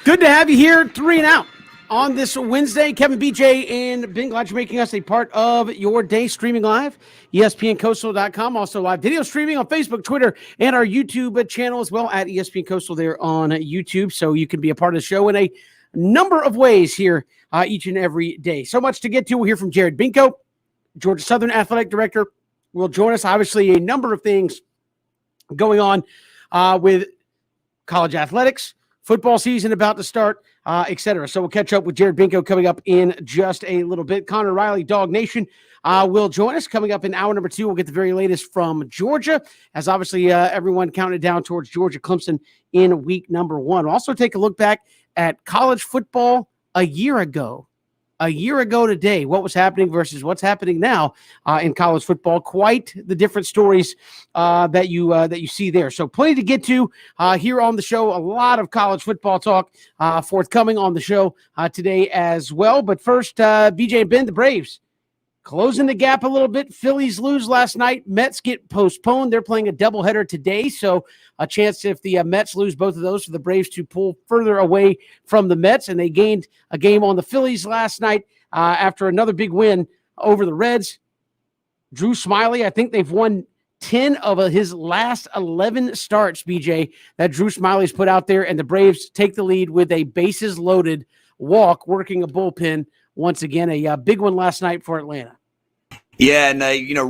Good to have you here, 3 and Out on this Wednesday. Kevin, BJ, and Ben, glad you're making us a part of your day, streaming live, ESPNCoastal.com. Also live video streaming on Facebook, Twitter, and our YouTube channel as well at ESPN Coastal there on YouTube. So you can be a part of the show in a number of ways here each and every day. So much to get to. We'll hear from Jared Binko, Georgia Southern Athletic Director, will join us. Obviously, a number of things going on with college athletics. Football season about to start, et cetera. So we'll catch up with Jared Binko coming up in just a little bit. Connor Riley, Dog Nation, will join us coming up in hour number 2. We'll get the very latest from Georgia, as obviously everyone counted down towards Georgia Clemson in week number 1. We'll also take a look back at college football a year ago. A year ago today, what was happening versus what's happening now in college football. Quite the different stories that you see there. So plenty to get to here on the show. A lot of college football talk forthcoming on the show today as well. But first, BJ and Ben, the Braves closing the gap a little bit. Phillies lose last night. Mets get postponed. They're playing a doubleheader today. So a chance if the Mets lose both of those for the Braves to pull further away from the Mets. And they gained a game on the Phillies last night after another big win over the Reds. Drew Smyly, I think they've won 10 of his last 11 starts, BJ, that Drew Smyly's put out there. And the Braves take the lead with a bases-loaded walk, working a bullpen once again. A big one last night for Atlanta. Yeah, and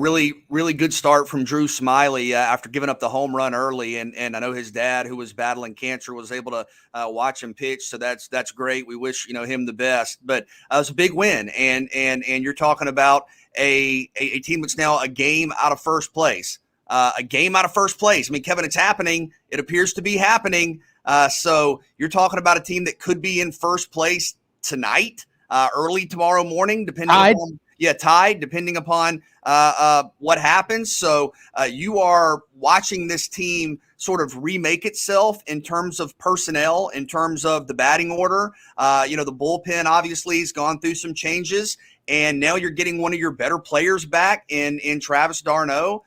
really, really good start from Drew Smyly after giving up the home run early, and I know his dad, who was battling cancer, was able to watch him pitch, so that's great. We wish him the best, but it was a big win, and you're talking about a team that's now a game out of first place, I mean, Kevin, it's happening. It appears to be happening. So you're talking about a team that could be in first place tonight, early tomorrow morning, depending on. Yeah, tied, depending upon what happens. So you are watching this team sort of remake itself in terms of personnel, in terms of the batting order. The bullpen obviously has gone through some changes, and now you're getting one of your better players back in Travis d'Arnaud,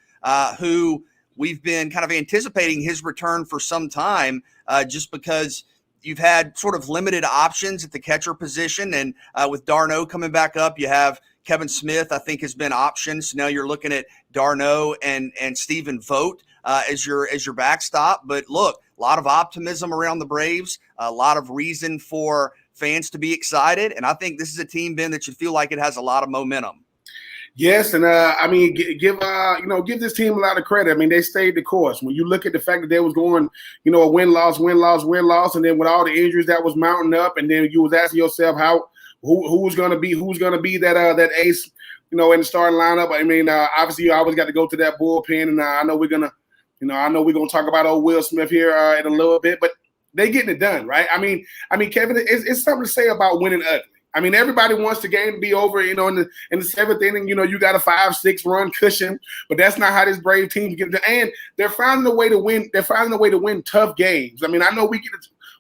who we've been kind of anticipating his return for some time, just because you've had sort of limited options at the catcher position. And with d'Arnaud coming back up, you have Kevin Smith, I think, has been optioned. So now you're looking at d'Arnaud and Stephen Vogt as your backstop. But look, a lot of optimism around the Braves, a lot of reason for fans to be excited. And I think this is a team, Ben, that you feel like it has a lot of momentum. Yes, and give this team a lot of credit. I mean, they stayed the course. When you look at the fact that they was going, a win-loss, and then with all the injuries that was mounting up, and then you was asking yourself who's going to be that ace, in the starting lineup. I mean, obviously you always got to go to that bullpen, and I know we're gonna talk about old Will Smith here in a little bit, but they getting it done, right? I mean, Kevin, it's something to say about winning ugly. I mean, everybody wants the game to be over, in the 7th inning. You got a 5-6 run cushion, but that's not how this Brave team get it. And they're finding a way to win. They're finding a way to win tough games. I mean, I know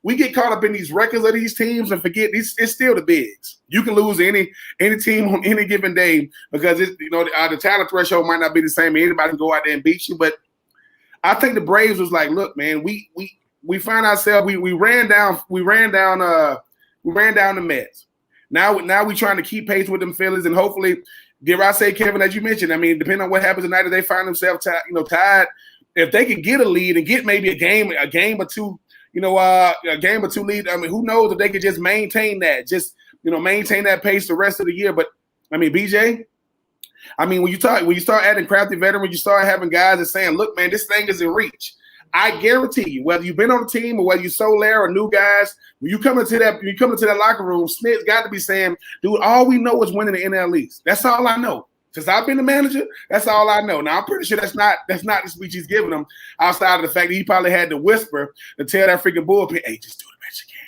we get caught up in these records of these teams and forget it's still the bigs. You can lose any team on any given day because the talent threshold might not be the same. Anybody can go out there and beat you, but I think the Braves was like, look, man, we find ourselves we ran down the Mets. Now we're trying to keep pace with them Phillies, and hopefully, dare I say, Kevin, as you mentioned, I mean, depending on what happens tonight, if they find themselves tied, if they can get a lead and get maybe a game or two, a game or two lead. I mean, who knows if they could just maintain that, maintain that pace the rest of the year. But I mean, BJ, I mean, when you start adding crafty veterans, you start having guys that saying, look, man, this thing is in reach. I guarantee you, whether you've been on the team or whether you're Solaire or new guys, when you come into that locker room, Smith's got to be saying, dude, all we know is winning the NL East. That's all I know. Since I've been the manager, that's all I know. Now I'm pretty sure that's not the speech he's giving them, outside of the fact that he probably had to whisper to tell that freaking bullpen, hey, just do the best you can.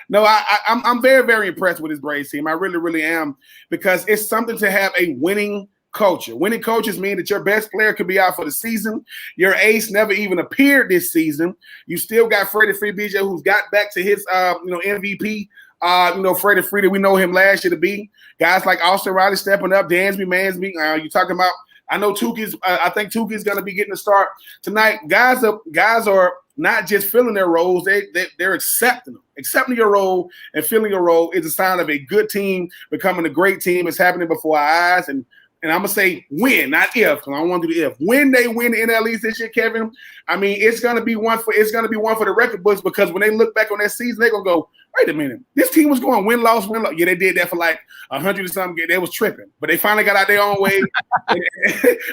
No, I'm very, very impressed with this Braves team. I really, really am, because it's something to have a winning culture. Winning coaches mean that your best player could be out for the season. Your ace never even appeared this season. You still got Freddie Free, BJ, who's got back to his MVP. Freddie Free, that we know him last year to be. Guys like Austin Riley stepping up, Dansby, Mansby. You talking about? I know Tukey's. I think Tukey's going to be getting a start tonight. Guys are not just filling their roles, they're accepting them. Accepting your role and filling your role is a sign of a good team becoming a great team. It's happening before our eyes, and I'm gonna say when, not if, because I don't want to do the if. When they win the NL East this year, Kevin, I mean it's gonna be one for the record books, because when they look back on that season, they're gonna go, wait a minute, this team was going win-loss, win-loss. Yeah, they did that for like 100 or something. They was tripping, but they finally got out their own way.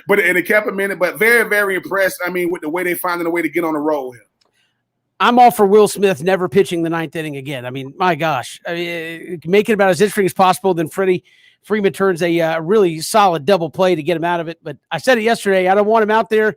but it kept a minute. But very, very impressed. I mean, with the way they finding a way to get on the roll here. I'm all for Will Smith never pitching the ninth inning again. I mean, my gosh, make it about as interesting as possible. Then Freeman turns a really solid double play to get him out of it. But I said it yesterday. I don't want him out there.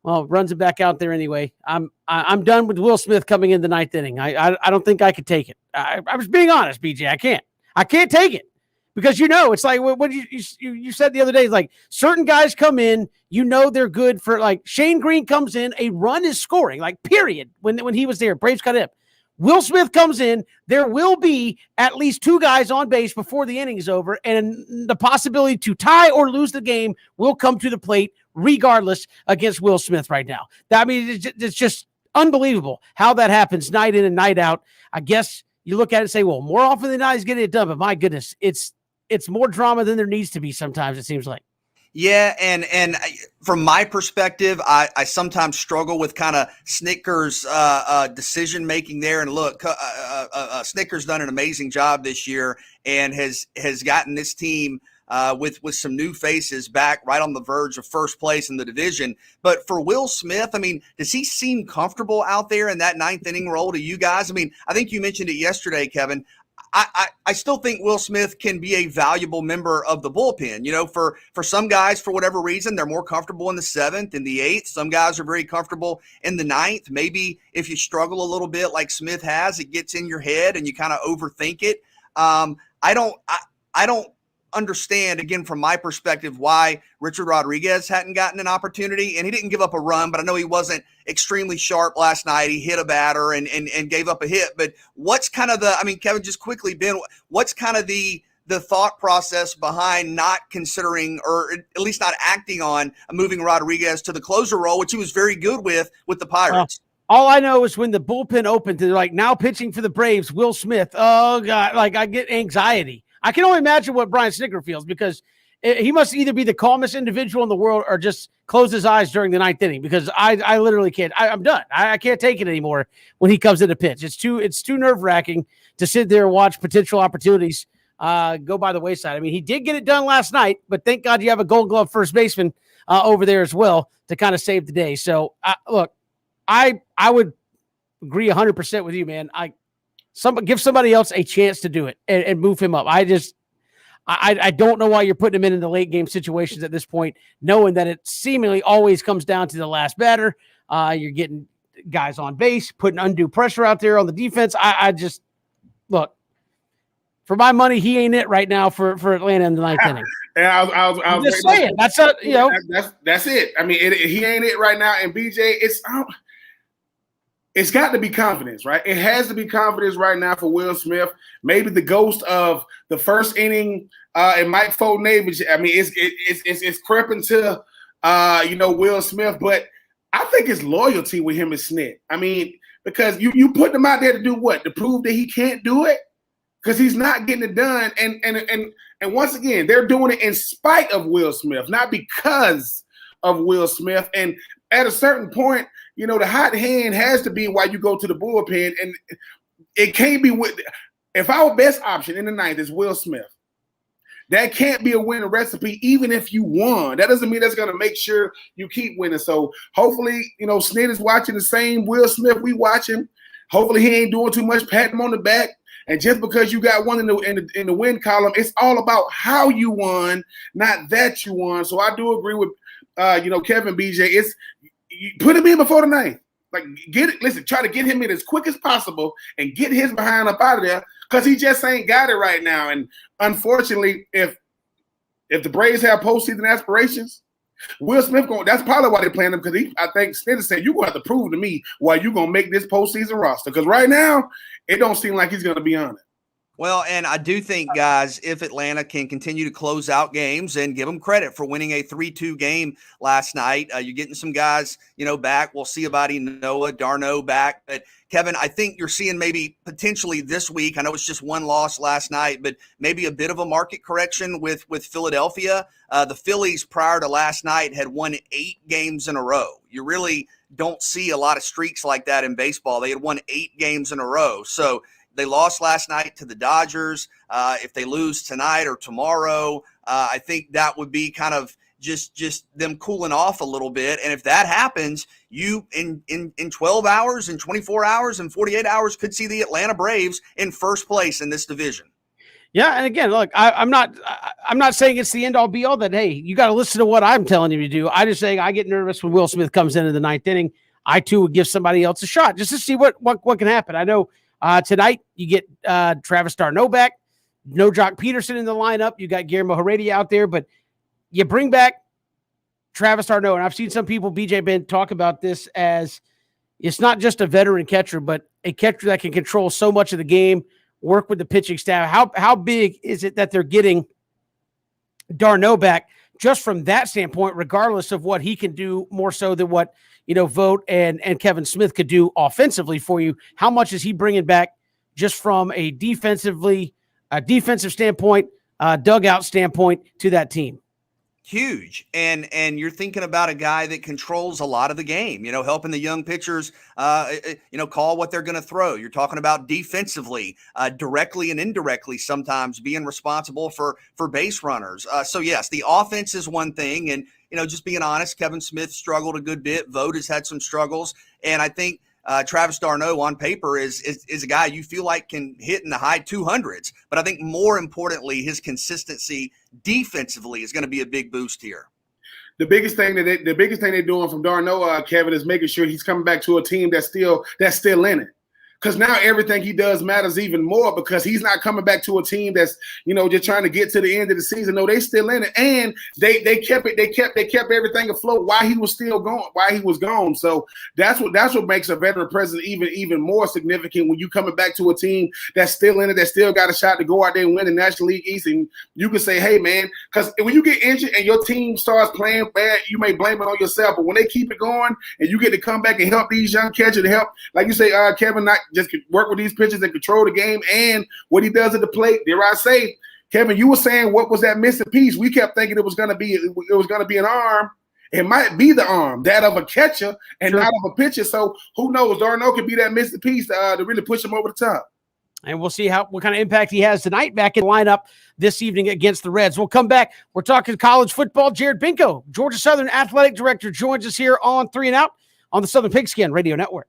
Well, runs him back out there anyway. I'm done with Will Smith coming in the ninth inning. I don't think I could take it. I was being honest, BJ. I can't take it, because it's like what you said the other day. It's like certain guys come in, they're good for, like Shane Green comes in, a run is scoring, like period. When he was there, Braves got him. Will Smith comes in, there will be at least two guys on base before the inning is over, and the possibility to tie or lose the game will come to the plate regardless against Will Smith right now. It's just unbelievable how that happens night in and night out. I guess you look at it and say, well, more often than not, he's getting it done, but my goodness, it's more drama than there needs to be sometimes, it seems like. Yeah, and from my perspective, I sometimes struggle with kind of Snitker's decision making there. And look, Snitker's done an amazing job this year and has gotten this team with some new faces back right on the verge of first place in the division. But for Will Smith, I mean, does he seem comfortable out there in that ninth inning role to you guys? I mean, I think you mentioned it yesterday, Kevin. I still think Will Smith can be a valuable member of the bullpen. For some guys, for whatever reason, they're more comfortable in the seventh, in the eighth. Some guys are very comfortable in the ninth. Maybe if you struggle a little bit like Smith has, it gets in your head and you kind of overthink it. I don't understand, again, from my perspective, why Richard Rodriguez hadn't gotten an opportunity, and he didn't give up a run, but I know he wasn't extremely sharp last night. He hit a batter and gave up a hit. But what's kind of Kevin, just quickly, Ben, what's kind of the thought process behind not considering, or at least not acting on, moving Rodriguez to the closer role, which he was very good with the Pirates? All I know is when the bullpen opened, they're like, now pitching for the Braves, Will Smith. Oh, God, like I get anxiety. I can only imagine what Brian Snitker feels, because he must either be the calmest individual in the world or just close his eyes during the ninth inning, because I literally can't. I'm done. I can't take it anymore when he comes in to pitch. It's too nerve-wracking to sit there and watch potential opportunities go by the wayside. I mean, he did get it done last night, but thank God you have a Gold Glove first baseman over there as well to kind of save the day. So, look, I would agree 100% with you, man. Give somebody else a chance to do it and move him up. I don't know why you're putting him in the late game situations at this point, knowing that it seemingly always comes down to the last batter. You're getting guys on base, putting undue pressure out there on the defense. I just look, for my money, he ain't it right now for Atlanta in the ninth inning. And I was just saying that's it. I mean, he ain't it right now. And BJ, it's got to be confidence, right? It has to be confidence right now for Will Smith. Maybe the ghost of the first inning and Mike Foltynewicz. I mean, it's creeping to Will Smith, but I think it's loyalty with him and Snit. I mean, because you put him out there to do what? To prove that he can't do it? Because he's not getting it done. And once again, they're doing it in spite of Will Smith, not because of Will Smith. And at a certain point, the hot hand has to be why you go to the bullpen, and it can't be if our best option in the ninth is Will Smith. That can't be a winning recipe, even if you won. That doesn't mean that's going to make sure you keep winning. So hopefully, Snit is watching the same Will Smith we watching. Hopefully he ain't doing too much, patting him on the back. And just because you got one in the win column, it's all about how you won, not that you won. So I do agree with Kevin, BJ. You put him in before the ninth. Like, try to get him in as quick as possible and get his behind up out of there, because he just ain't got it right now. And unfortunately, if the Braves have postseason aspirations, Will Smith that's probably why they're playing him, because I think Snitter said, you're going to have to prove to me why you're going to make this postseason roster, because right now, it don't seem like he's going to be on it. Well, and I do think, guys, if Atlanta can continue to close out games and give them credit for winning a 3-2 game last night, you're getting some guys, back. We'll see about Noah, Darno back. But, Kevin, I think you're seeing maybe potentially this week. I know it's just one loss last night, but maybe a bit of a market correction with Philadelphia. The Phillies, prior to last night, had won 8 games in a row. You really don't see a lot of streaks like that in baseball. They had won 8 games in a row. So, they lost last night to the Dodgers. If they lose tonight or tomorrow, I think that would be kind of just them cooling off a little bit. And if that happens, you in 12 hours, in 24 hours, and 48 hours could see the Atlanta Braves in first place in this division. Yeah, and again, look, I'm not saying it's the end all be all that, hey, you got to listen to what I'm telling you to do. I just saying I get nervous when Will Smith comes in the 9th inning. I too would give somebody else a shot just to see what can happen. I know tonight you get Travis d'Arnaud back, no Jock Peterson in the lineup. You got Guillermo Heredia out there, but you bring back Travis d'Arnaud, and I've seen some people, BJ Ben, talk about this as it's not just a veteran catcher, but a catcher that can control so much of the game, work with the pitching staff. How big is it that they're getting d'Arnaud back just from that standpoint, regardless of what he can do more so than what Vogt and Kevin Smith could do offensively for you? How much is he bringing back just from a defensive standpoint, dugout standpoint to that team? Huge. And you're thinking about a guy that controls a lot of the game, helping the young pitchers, call what they're going to throw. You're talking about defensively, directly and indirectly, sometimes being responsible for base runners. So yes, the offense is one thing. And, just being honest, Kevin Smith struggled a good bit. Vogt has had some struggles. And I think Travis d'Arnaud on paper is a guy you feel like can hit in the high 200s. But I think more importantly, his consistency defensively is going to be a big boost here. The biggest thing they're doing from d'Arnaud, Kevin, is making sure he's coming back to a team that's still in it. Because now everything he does matters even more, because he's not coming back to a team that's, just trying to get to the end of the season. No, they still in it. And they kept everything afloat while he was still gone. So that's what makes a veteran presence even more significant when you coming back to a team that's still in it, that still got a shot to go out there and win the National League East. And you can say, hey, man, because when you get injured and your team starts playing bad, you may blame it on yourself. But when they keep it going and you get to come back and help these young catchers, to help, like you say, Kevin, not just work with these pitchers and control the game, and what he does at the plate. Dare I say, Kevin, you were saying what was that missing piece? We kept thinking it was going to be an arm. It might be the arm, that of a catcher and not of a pitcher. So who knows? d'Arnaud could be that missing piece to really push him over the top. And we'll see what kind of impact he has tonight back in the lineup this evening against the Reds. We'll come back. We're talking college football. Jared Binko, Georgia Southern Athletic Director, joins us here on 3 and Out on the Southern Pigskin Radio Network.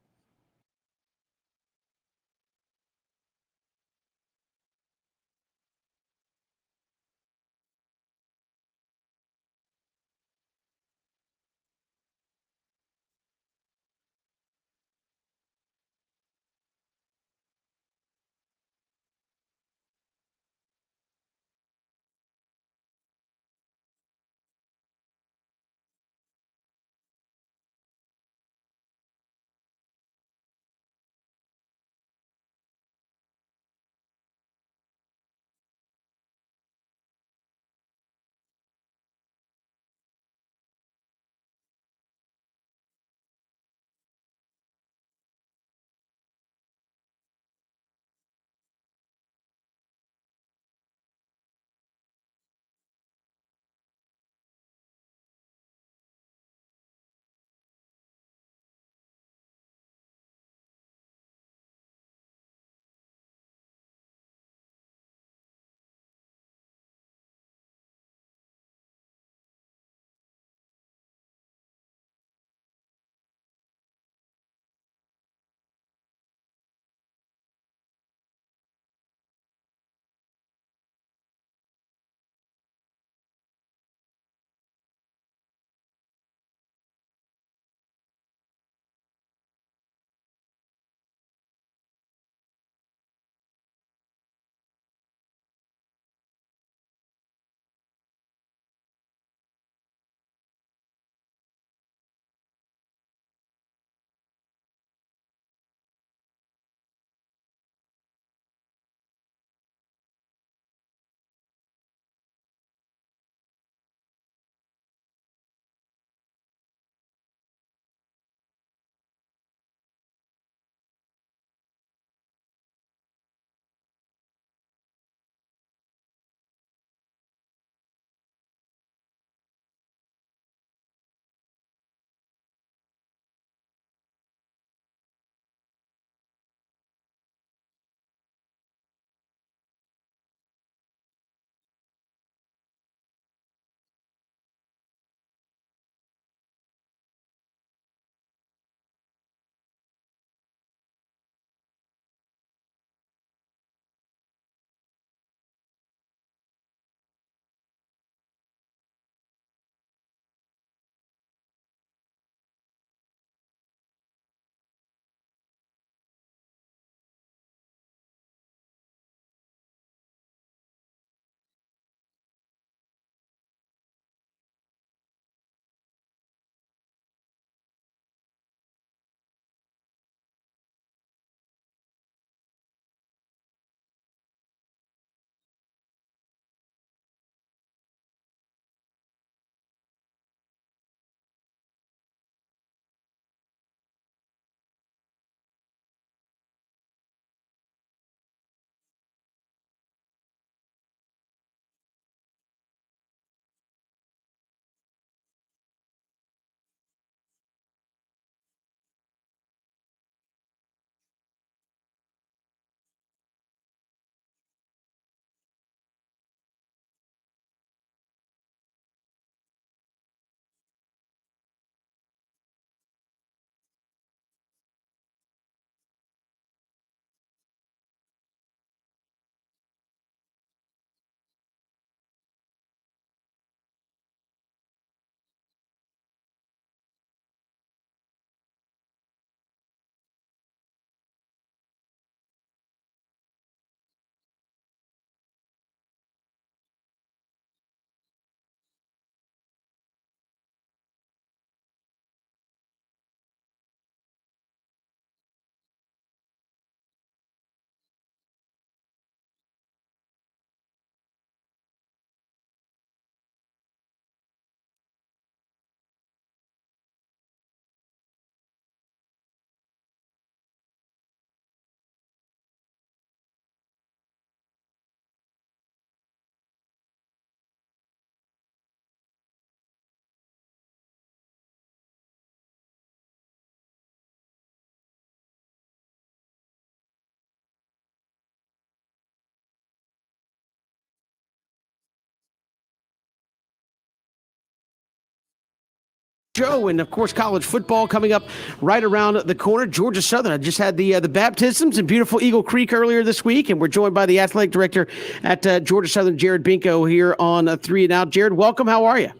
show, and of course college football coming up right around the corner. Georgia Southern, I just had the baptisms in beautiful Eagle Creek earlier this week, and we're joined by the athletic director at Georgia Southern, Jared Binko, here on 3 and Out. Jared, welcome. How are you?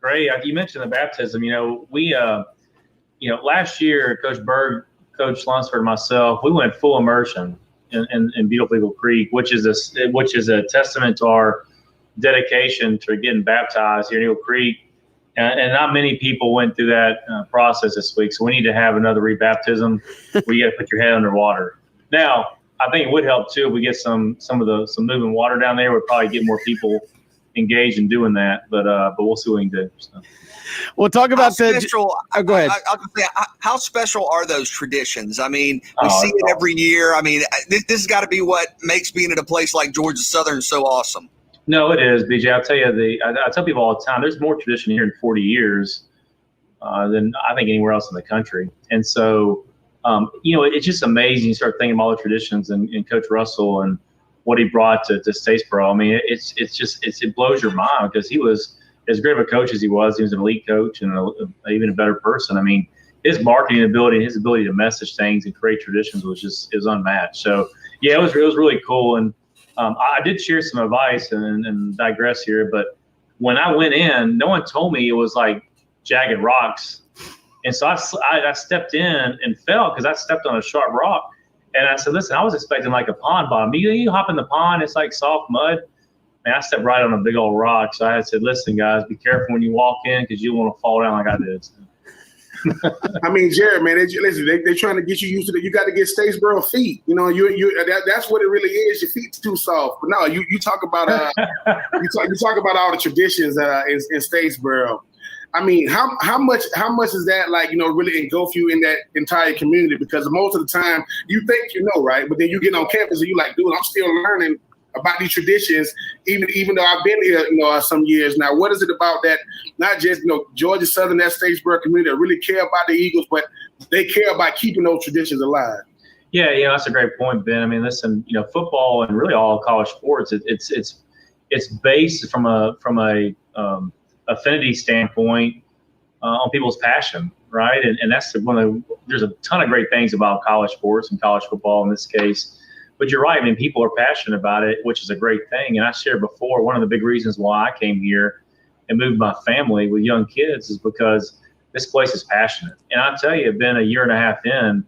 Great. You mentioned the baptism. We last year, Coach Berg, Coach Lunsford, and myself, we went full immersion in beautiful Eagle Creek, which is a testament to our dedication to getting baptized here in Eagle Creek. And not many people went through that process this week, so we need to have another rebaptism where you got to put your head underwater. Now, I think it would help too if we get some moving water down there. We'd probably get more people engaged in doing that, but we'll see what we can do. So. We'll talk about go ahead. How special are those traditions? I mean, we see it every year. I mean, this has got to be what makes being at a place like Georgia Southern so awesome. No, it is, BJ. I'll tell you, I tell people all the time, there's more tradition here in 40 years than I think anywhere else in the country. And so, it's just amazing. You start thinking about all the traditions and Coach Russell and what he brought to Statesboro. I mean, it blows your mind because he was as great of a coach as he was an elite coach and even a better person. I mean, his marketing ability, his ability to message things and create traditions was unmatched. So, yeah, it was really cool. And I did share some advice and digress here, but when I went in, no one told me it was like jagged rocks. And so I stepped in and fell because I stepped on a sharp rock. And I said, listen, I was expecting like a pond bottom. You hop in the pond, it's like soft mud. And I stepped right on a big old rock. So I said, listen, guys, be careful when you walk in because you want to fall down like I did. I mean, Jared, man, they're trying to get you used to it. You got to get Statesboro feet. That's what it really is. Your feet's too soft. But no, you talk about you talk about all the traditions in Statesboro. I mean, how much is that really engulf you in that entire community? Because most of the time you think right, but then you get on campus and you're like, dude, I'm still learning about these traditions, even though I've been here, some years now. What is it about that? Not just Georgia Southern, that Statesboro community that really care about the Eagles, but they care about keeping those traditions alive. Yeah, that's a great point, Ben. I mean, listen, football and really all college sports, it's based from a affinity standpoint on people's passion, right? And that's there's a ton of great things about college sports and college football in this case. But you're right. I mean, people are passionate about it, which is a great thing. And I shared before, one of the big reasons why I came here and moved my family with young kids is because this place is passionate. And I tell you, been a year and a half in,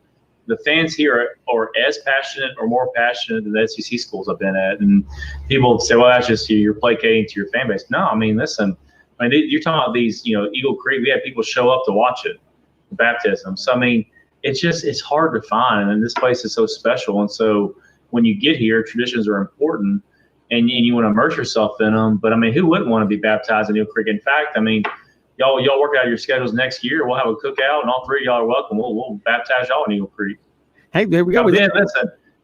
the fans here are as passionate or more passionate than the SEC schools I've been at. And people say, well, that's just you're placating to your fan base. No, I mean, listen, you're talking about these, Eagle Creek. We had people show up to watch it, the baptism. So, I mean, it's hard to find. And this place is so special. And so, when you get here, traditions are important, and you want to immerse yourself in them. But, I mean, who wouldn't want to be baptized in Eagle Creek? In fact, I mean, y'all work out your schedules next year. We'll have a cookout, and all three of y'all are welcome. We'll baptize y'all in Eagle Creek. Hey, there we go.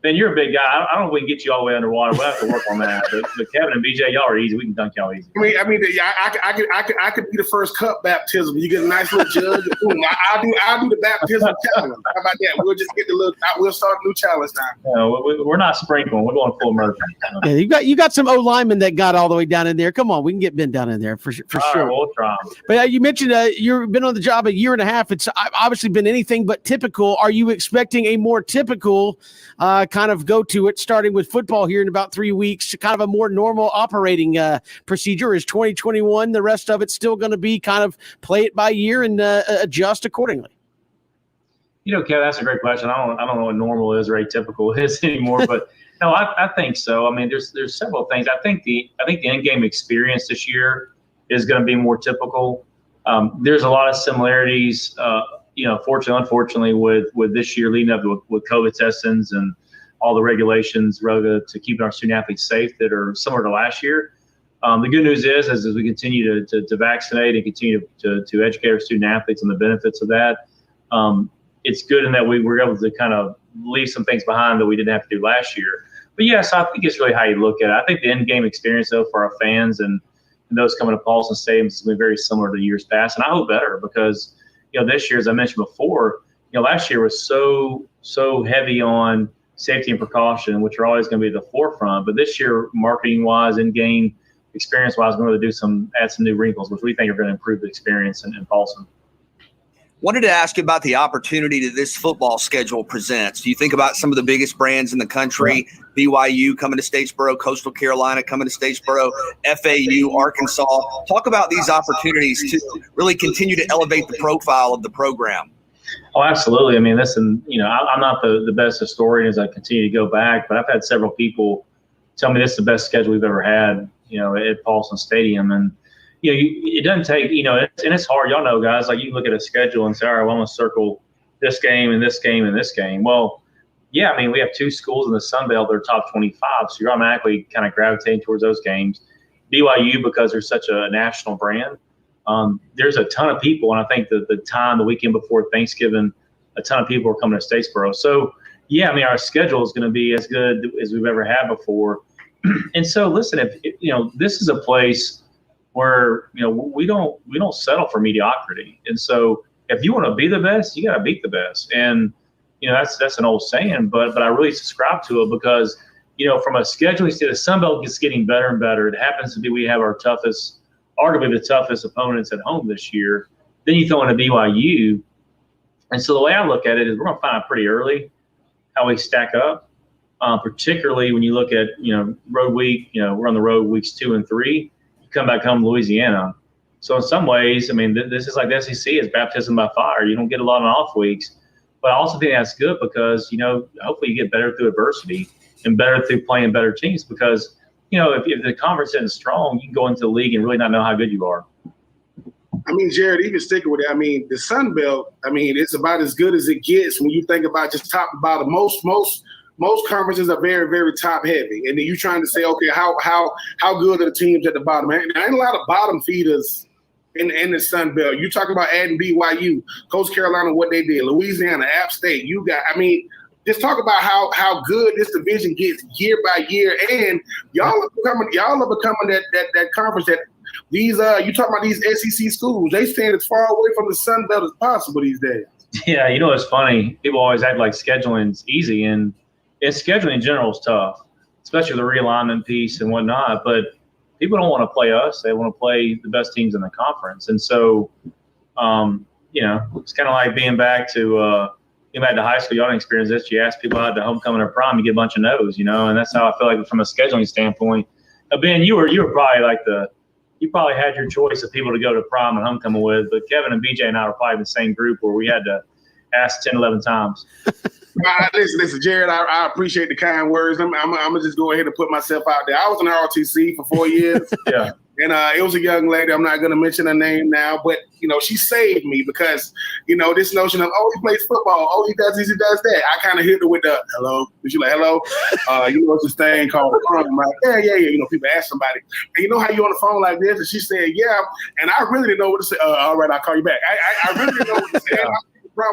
Ben, you're a big guy. I don't know if we can get you all the way underwater. We'll have to work on that. But Kevin and BJ, y'all are easy. We can dunk y'all easy. I could be the first cup baptism. You get a nice little jug. Boom, I'll do the baptism challenge. How about that? We'll just get we'll start a new challenge now. No, we're not sprinkling. We're going full immersion. Yeah, you got some O linemen that got all the way down in there. Come on, we can get Ben down in there for sure. Right, we'll try. But you mentioned you've been on the job a year and a half. It's obviously been anything but typical. Are you expecting a more typical kind of go to it, starting with football here in about 3 weeks, kind of a more normal operating procedure? Is 2021 the rest of it still going to be kind of play it by year and adjust accordingly? Kevin, that's a great question. I don't know what normal is or atypical is anymore, but no, I think so. I mean, there's several things. I think the in-game experience this year is going to be more typical. There's a lot of similarities, fortunately, unfortunately, with this year leading up with COVID testings and all the regulations relative to keeping our student athletes safe that are similar to last year. The good news is as we continue to vaccinate and continue to educate our student athletes on the benefits of that, it's good in that we were able to kind of leave some things behind that we didn't have to do last year. But yes, I think it's really how you look at it. I think the in-game experience, though, for our fans and those coming to Paulson Stadium is going to be very similar to years past, and I hope better because this year, as I mentioned before, last year was so heavy on safety and precaution, which are always going to be at the forefront. But this year, marketing-wise, in-game experience-wise, we're going to add some new wrinkles, which we think are going to improve the experience in Folsom. Wanted to ask you about the opportunity that this football schedule presents. Do you think about some of the biggest brands in the country, BYU coming to Statesboro, Coastal Carolina coming to Statesboro, FAU, Arkansas? Talk about these opportunities to really continue to elevate the profile of the program. Oh, absolutely. I mean, listen, I'm not the best historian as I continue to go back, but I've had several people tell me this is the best schedule we've ever had, at Paulson Stadium. And it doesn't take, and it's hard. Y'all know, guys, like you look at a schedule and say, all right, well, I'm going to circle this game and this game and this game. Well, yeah, I mean, we have two schools in the Sun Belt that are top 25, so you're automatically kind of gravitating towards those games. BYU, because they're such a national brand, there's a ton of people, and I think the weekend before Thanksgiving, a ton of people are coming to Statesboro. So, yeah, I mean, our schedule is going to be as good as we've ever had before. And so, listen, if this is a place where we don't settle for mediocrity. And so if you want to be the best, you got to beat the best. And that's an old saying, but I really subscribe to it because from a scheduling standpoint, the Sun Belt gets getting better and better. It happens to be we have arguably the toughest opponents at home this year. Then you throw in a BYU, and so the way I look at it is we're going to find out pretty early how we stack up, particularly when you look at road week. We're on the road weeks 2 and 3. Come back home to Louisiana. So in some ways, I mean, this is like the SEC is baptism by fire. You don't get a lot of off weeks, but I also think that's good because, hopefully you get better through adversity and better through playing better teams because, if the conference isn't strong, you can go into the league and really not know how good you are. I mean, Jared, even sticking with it, I mean, the Sun Belt, I mean, it's about as good as it gets when you think about just top to bottom. Most conferences are very, very top heavy, and then you're trying to say, okay, how good are the teams at the bottom? And there ain't a lot of bottom feeders in the Sun Belt. You talk about adding BYU, Coastal Carolina, what they did, Louisiana, App State. Just talk about how good this division gets year by year, and y'all are becoming that conference that these you talk about these SEC schools. They stand as far away from the Sun Belt as possible these days. Yeah, it's funny. People always act like scheduling's easy, and scheduling in general is tough, especially the realignment piece and whatnot. But people don't want to play us; they want to play the best teams in the conference. And so, it's kind of like being back to high school. Y'all didn't experience this. You ask people out to homecoming or prom, you get a bunch of no's. And that's how I feel like from a scheduling standpoint. Ben, you were probably you probably had your choice of people to go to prom and homecoming with, but Kevin and BJ and I were probably in the same group where we had to ask 10, 11 times. Listen, Jared, I appreciate the kind words. I'm gonna just go ahead and put myself out there. I was in ROTC for 4 years. Yeah. And it was a young lady. I'm not going to mention her name now, but she saved me because this notion of he plays football, he does this, he does that. I kind of hit her with the hello. And she's like, hello, it's this thing called a prom. I'm like, yeah. People ask somebody, and how you on the phone like this, and she said, yeah, and I really didn't know what to say. All right, I'll call you back. I really didn't know what to say.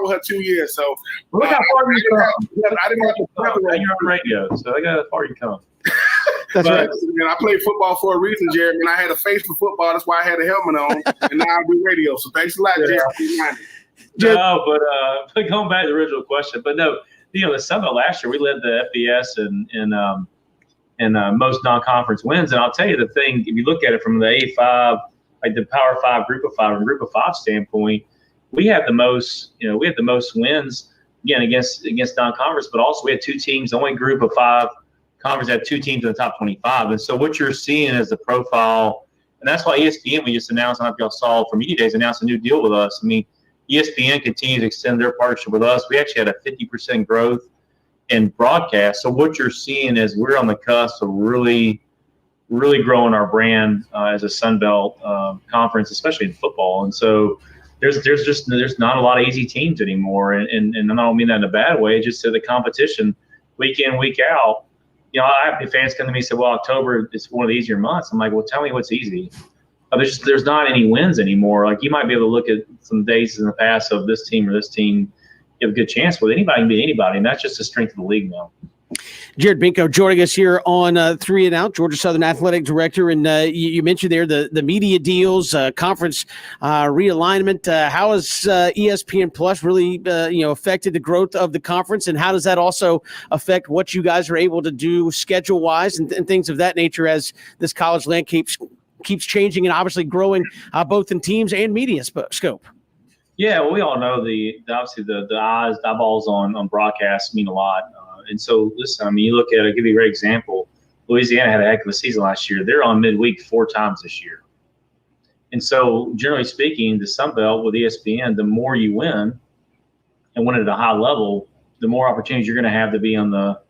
With her 2 years, so look how far you come. I didn't have to you're on radio, so I got how far you come. That's right. Man, I played football for a reason, Jerry. And I had a face for football. That's why I had a helmet on, and now I do radio. So thanks a lot, Jerry. No, but going back to the original question, but no, the Sun Belt last year we led the FBS in most non-conference wins, and I'll tell you the thing. If you look at it from the A5, like the Power 5, Group of 5, and Group of 5 standpoint. We had the most wins again against non-conference, but also we had 2 teams. The only Group of 5 conference had 2 teams in the top 25. And so what you're seeing is the profile, and that's why ESPN, we just announced, I don't know if y'all saw from Media Days, announced a new deal with us. I mean, ESPN continues to extend their partnership with us. We actually had a 50% growth in broadcast. So what you're seeing is we're on the cusp of really, really growing our brand as a Sun Belt conference, especially in football. And so there's not a lot of easy teams anymore, and I don't mean that in a bad way. Just to the competition, week in, week out. I have fans come to me and say, "Well, October is one of the easier months." I'm like, "Well, tell me what's easy." There's not any wins anymore. Like you might be able to look at some days in the past of this team or this team, you have a good chance with. Anybody can beat anybody, and that's just the strength of the league now. Jared Binko joining us here on 3 and Out, Georgia Southern Athletic Director. And you mentioned there the media deals, conference realignment. How has ESPN Plus really affected the growth of the conference, and how does that also affect what you guys are able to do schedule wise and things of that nature as this college landscape keeps changing and obviously growing both in teams and media scope? Yeah, well, we all know obviously the eyeballs on broadcast mean a lot. And so, listen, I mean, you look at it, I'll give you a great example. Louisiana had a heck of a season last year. They're on midweek 4 times this year. And so, generally speaking, the Sun Belt with ESPN, the more you win and win at a high level, the more opportunities you're going to have to be on the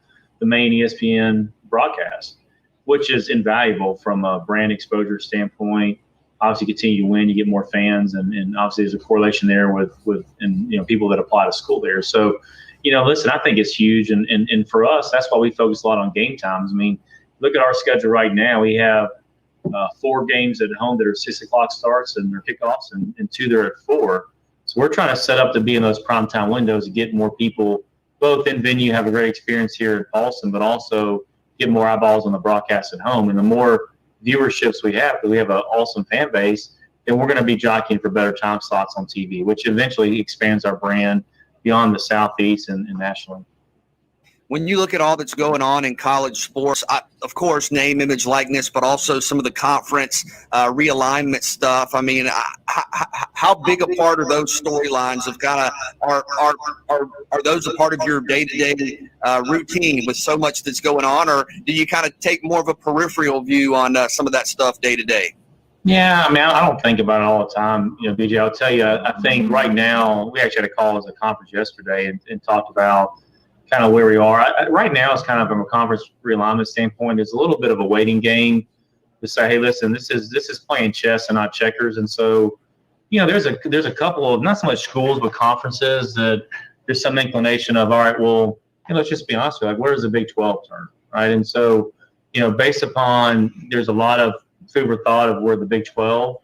main ESPN broadcast, which is invaluable from a brand exposure standpoint. Obviously, continue to win, you get more fans, and obviously there's a correlation there with people that apply to school there. So, listen, I think it's huge, and for us, that's why we focus a lot on game times. I mean, look at our schedule right now. We have 4 games at home that are 6 o'clock starts and their kickoffs, and 2 that are at 4. So we're trying to set up to be in those primetime windows to get more people, both in venue, have a great experience here in Paulson, but also get more eyeballs on the broadcast at home. And the more viewerships we have, because we have an awesome fan base, then we're going to be jockeying for better time slots on TV, which eventually expands our brand beyond the Southeast and nationally. When you look at all that's going on in college sports, of course, name, image, likeness, but also some of the conference realignment stuff. I mean, how big a part are those storylines of kind of are those a part of your day-to-day routine with so much that's going on, or do you kind of take more of a peripheral view on some of that stuff day to day? Yeah, I mean, I don't think about it all the time. BJ, I'll tell you, I think right now, we actually had a call as a conference yesterday and talked about kind of where we are. Right now, it's kind of from a conference realignment standpoint, it's a little bit of a waiting game to say, hey, listen, this is playing chess and not checkers. And so, there's a couple of, not so much schools, but conferences that there's some inclination of, all right, well, let's just be honest with you, like, where does the Big 12 turn, right? And so, based upon, there's a lot of food for thought of where the Big 12,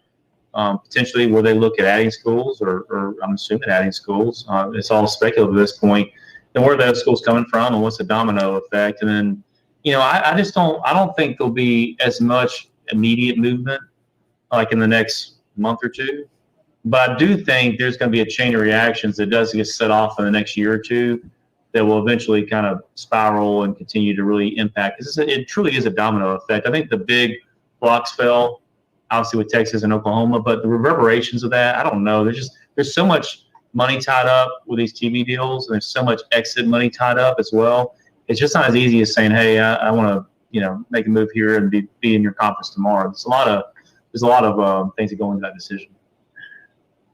potentially where they look at adding schools, or I'm assuming adding schools. It's all speculative at this point. And where are those schools coming from, and what's the domino effect? And then, I don't think there'll be as much immediate movement like in the next month or two. But I do think there's going to be a chain of reactions that does get set off in the next year or two that will eventually kind of spiral and continue to really impact. Because it truly is a domino effect. I think the big blocks fell, obviously with Texas and Oklahoma, but the reverberations of that, I don't know. There's so much money tied up with these TV deals, and there's so much exit money tied up as well. It's just not as easy as saying, hey, I want to make a move here and be in your conference tomorrow. There's a lot of things that go into that decision.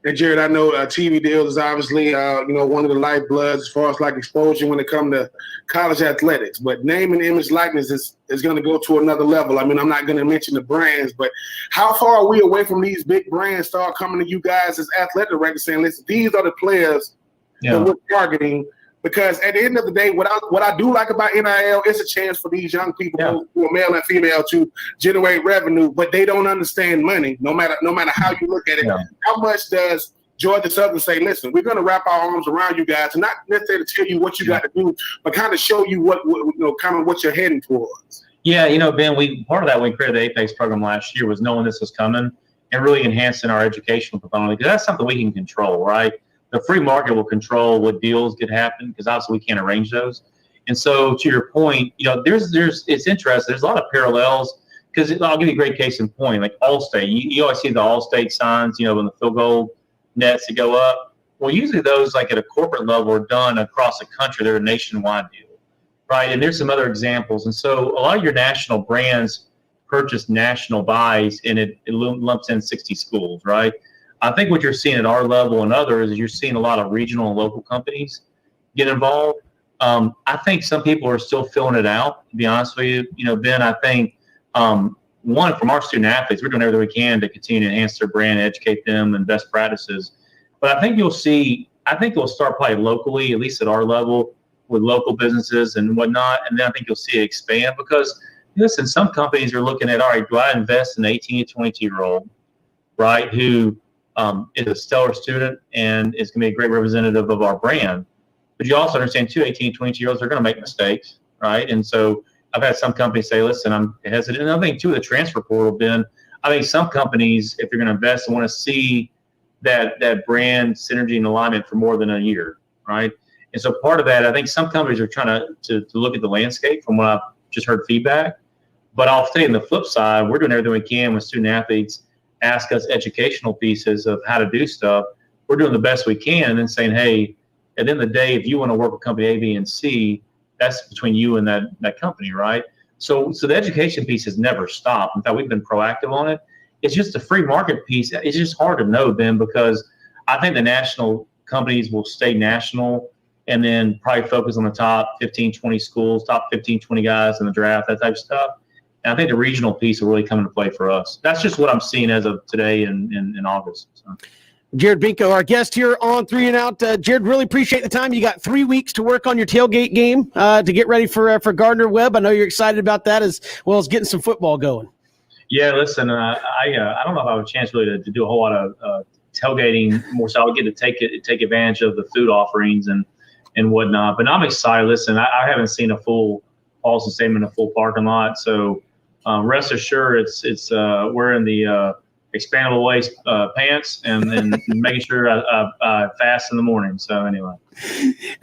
And Jared, I know TV deals is obviously one of the lifebloods as far as like exposure when it comes to college athletics. But name and image likeness is going to go to another level. I mean, I'm not going to mention the brands, but how far are we away from these big brands start coming to you guys as athletic directors saying, listen, these are the players that we're targeting? Because at the end of the day, what I do like about NIL is a chance for these young people who are male and female to generate revenue, but they don't understand money. No matter how you look at it, how much does Georgia Southern say? Listen, we're going to wrap our arms around you guys, and not necessarily tell you what you got to do, but kind of show you what you're heading towards. Yeah, Ben, part of that when we created the Apex program last year was knowing this was coming and really enhancing our educational component, because that's something we can control, right? The free market will control what deals could happen, because obviously we can't arrange those. And so, to your point, it's interesting. There's a lot of parallels, because I'll give you a great case in point, like Allstate. You always see the Allstate signs, when the field goal nets that go up. Well, usually those, like at a corporate level, are done across the country. They're a nationwide deal, right? And there's some other examples. And so, a lot of your national brands purchase national buys, and it lumps in 60 schools, right? I think what you're seeing at our level and others is you're seeing a lot of regional and local companies get involved. I think some people are still filling it out, to be honest with you. Ben, I think, one, from our student athletes, we're doing everything we can to continue to enhance their brand, educate them, and best practices. But I think you'll start probably locally, at least at our level, with local businesses and whatnot. And then I think you'll see it expand, because, listen, some companies are looking at, all right, do I invest in an 18 to 22-year-old, right, who is a stellar student and is going to be a great representative of our brand. But you also understand, too, 18, 22-year-olds are going to make mistakes, right? And so I've had some companies say, listen, I'm hesitant. And I think, too, the transfer portal, Ben, I think some companies, if you're going to invest, want to see that brand synergy and alignment for more than a year, right? And so part of that, I think some companies are trying to look at the landscape from what I've just heard feedback. But I'll tell you, on the flip side, we're doing everything we can when student athletes ask us educational pieces of how to do stuff. We're doing the best we can and then saying, hey, at the end of the day, if you want to work with company A, B, and C, that's between you and that company, right? So the education piece has never stopped. In fact, we've been proactive on it. It's just the free market piece. It's just hard to know, Ben, because I think the national companies will stay national and then probably focus on the top 15, 20 schools, top 15, 20 guys in the draft, that type of stuff. And I think the regional piece will really come into play for us. That's just what I'm seeing as of today in August. So. Jared Binko, our guest here on 3 and Out. Jared, really appreciate the time. You got 3 weeks to work on your tailgate game to get ready for Gardner Webb. I know you're excited about that as well as getting some football going. Yeah, listen, I don't know if I have a chance really to do a whole lot of tailgating more, so I would get to take advantage of the food offerings and whatnot. But I'm excited. Listen, I haven't seen a full Paulson Stadium in a full parking lot, so rest assured, it's wearing the expandable waist pants and making sure I fast in the morning. So anyway.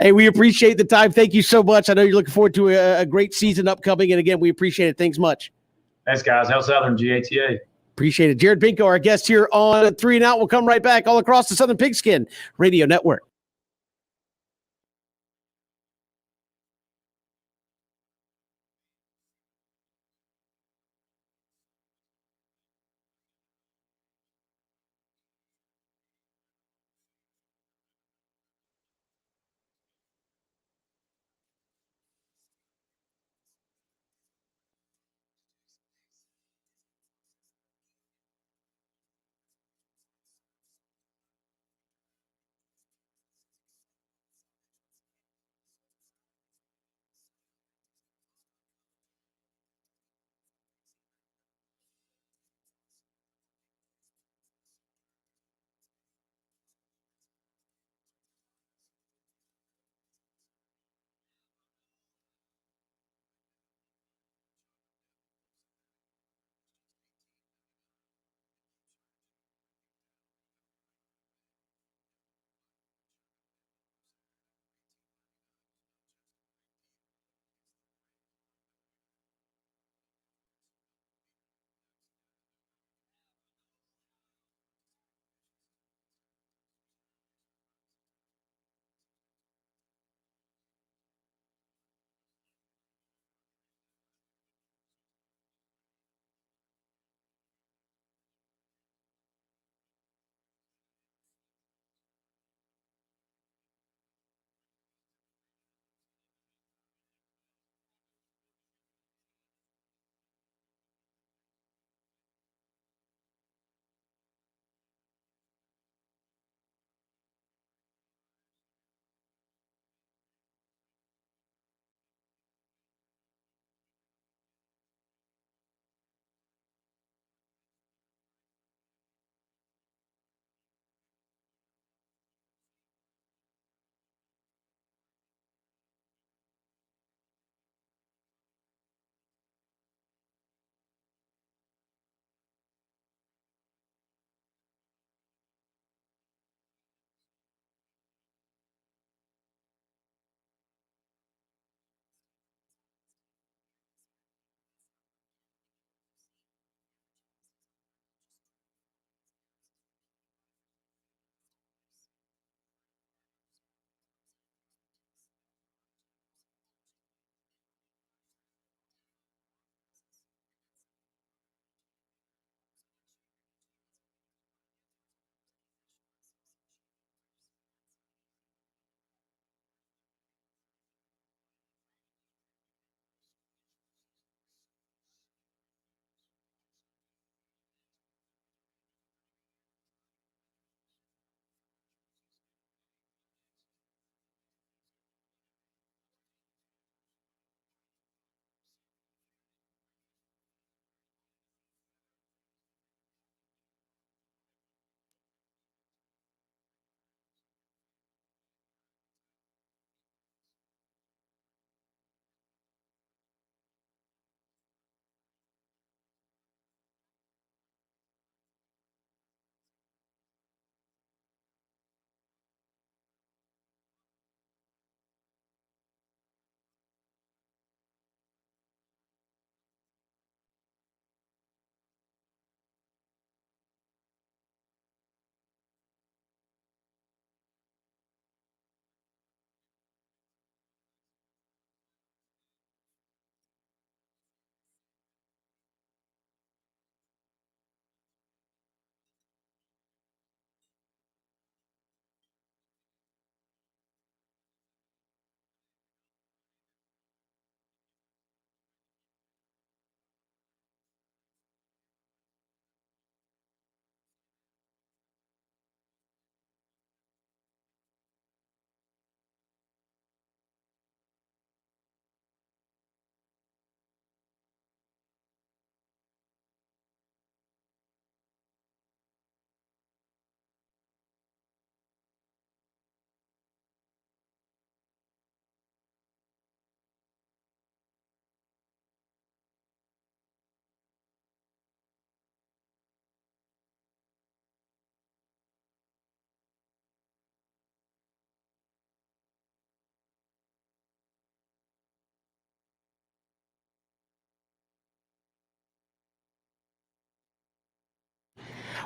Hey, we appreciate the time. Thank you so much. I know you're looking forward to a great season upcoming, and again, we appreciate it. Thanks much. Thanks, guys. Hail Southern, GATA. Appreciate it. Jared Binko, our guest here on 3 and Out. We'll come right back all across the Southern Pigskin Radio Network.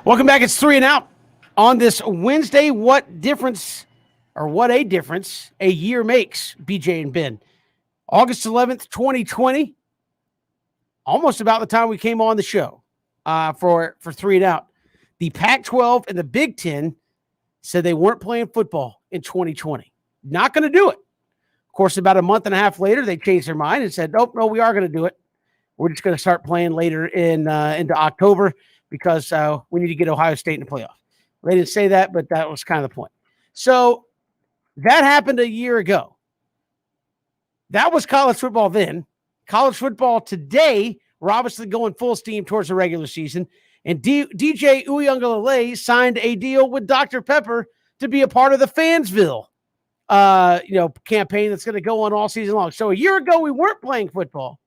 Welcome back. It's 3 and Out on this Wednesday. What a difference a year makes, BJ and Ben. August 11th, 2020, almost about the time we came on the show for 3 and Out. The Pac-12 and the Big Ten said they weren't playing football in 2020. Not going to do it. Of course, about a month and a half later, they changed their mind and said, nope, no, we are going to do it. We're just going to start playing later into October because we need to get Ohio State in the playoff. They didn't say that, but that was kind of the point. So that happened a year ago. That was college football then. College football today, we're obviously going full steam towards the regular season. And DJ Uiagalelei signed a deal with Dr. Pepper to be a part of the Fansville campaign that's going to go on all season long. So a year ago, we weren't playing football.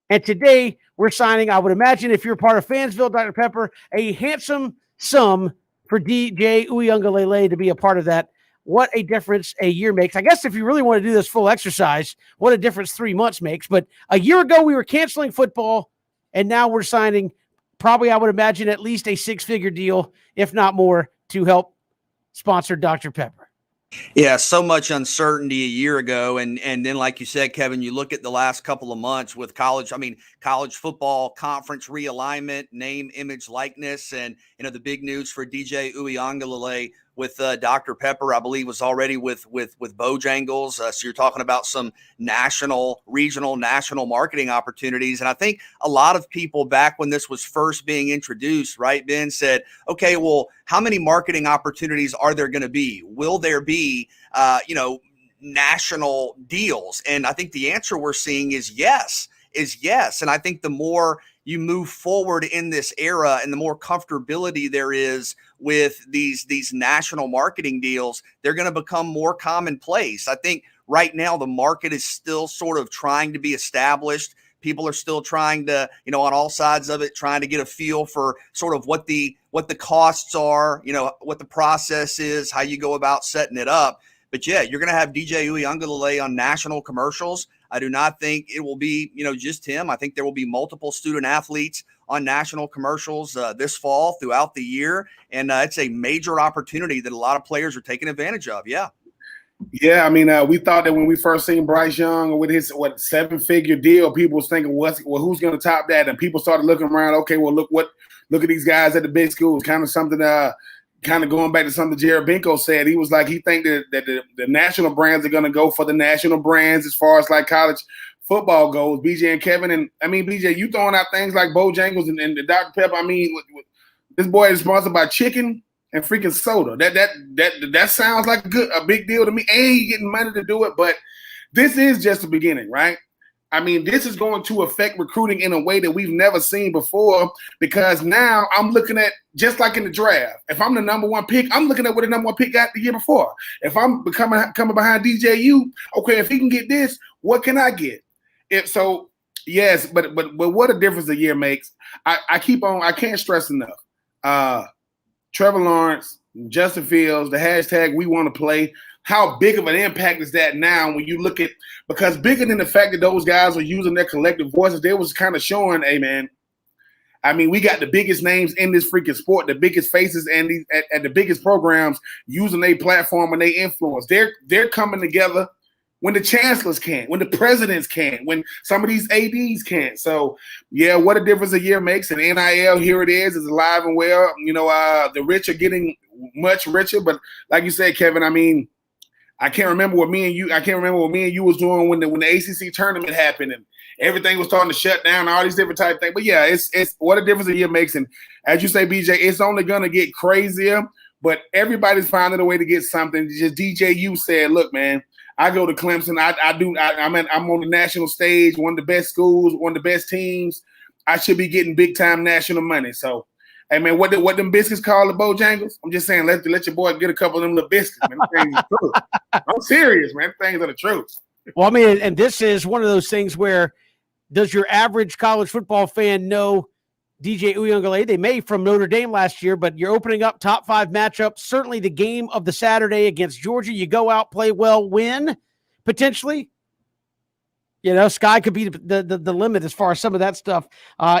And today we're signing, I would imagine, if you're part of Fansville, Dr. Pepper, a handsome sum for DJ Uiagalelei to be a part of that. What a difference a year makes. I guess if you really want to do this full exercise, what a difference 3 months makes. But a year ago, we were canceling football, and now we're signing probably, I would imagine, at least a 6-figure deal, if not more, to help sponsor Dr. Pepper. Yeah, so much uncertainty a year ago. And then, like you said, Kevin, you look at the last couple of months with college football conference realignment, name, image, likeness. And, the big news for DJ Uiagalelei with Dr. Pepper, I believe, was already with Bojangles. So you're talking about some regional, national marketing opportunities. And I think a lot of people back when this was first being introduced, right, Ben, said, okay, well, how many marketing opportunities are there going to be? Will there be, national deals? And I think the answer we're seeing is yes. And I think the more you move forward in this era and the more comfortability there is with these national marketing deals, they're going to become more commonplace. I think right now the market is still sort of trying to be established. People are still trying to, on all sides of it, trying to get a feel for sort of what the costs are, what the process is, how you go about setting it up. But yeah, you're going to have DJ Uiagalelei on national commercials. I do not think it will be, just him. I think there will be multiple student athletes on national commercials this fall throughout the year. And it's a major opportunity that a lot of players are taking advantage of. Yeah. Yeah, I mean, we thought that when we first seen Bryce Young with his 7-figure deal, people was thinking, who's going to top that? And people started looking around. Okay, well, look at these guys at the big schools. Kind of something, kind of going back to something Jared Binko said. He was like, he think that the national brands are going to go for the national brands as far as like college football goes. BJ and Kevin, and I mean, BJ, you throwing out things like Bojangles and the Dr. Pepper. I mean, this boy is sponsored by chicken and freaking soda. That sounds like a big deal to me. And he getting money to do it, but this is just the beginning, right? I mean, this is going to affect recruiting in a way that we've never seen before, because now I'm looking at, just like in the draft, if I'm the number one pick, I'm looking at what the number one pick got the year before. If I'm coming behind DJU, okay, if he can get this, what can I get? Yes, but what a difference a year makes. I can't stress enough. Trevor Lawrence, Justin Fields, the hashtag we want to play. How big of an impact is that now when you look at, because bigger than the fact that those guys are using their collective voices, they was kind of showing, hey, man, I mean, we got the biggest names in this freaking sport, the biggest faces and the biggest programs using their platform and their influence. They're coming together when the chancellors can't, when the presidents can't, when some of these ADs can't. So, yeah, what a difference a year makes. And NIL, here it is alive and well. The rich are getting much richer. But like you said, Kevin, I mean, I can't remember what me and you was doing when the ACC tournament happened and everything was starting to shut down, all these different type of things. But yeah, it's what a difference a year makes. And as you say, BJ, it's only gonna get crazier. But everybody's finding a way to get something. Just DJU said, look, man, I go to Clemson. I'm on the national stage, one of the best schools, one of the best teams. I should be getting big time national money. So, hey man, what them biscuits called the Bojangles? I'm just saying, let your boy get a couple of them little biscuits, man. Them things are true. I'm serious, man. Them things are the truth. Well, I mean, and this is one of those things where does your average college football fan know DJ Uiagalelei? They may from Notre Dame last year, but you're opening up top 5 matchups. Certainly the game of the Saturday against Georgia. You go out, play well, win, potentially. Sky could be the limit as far as some of that stuff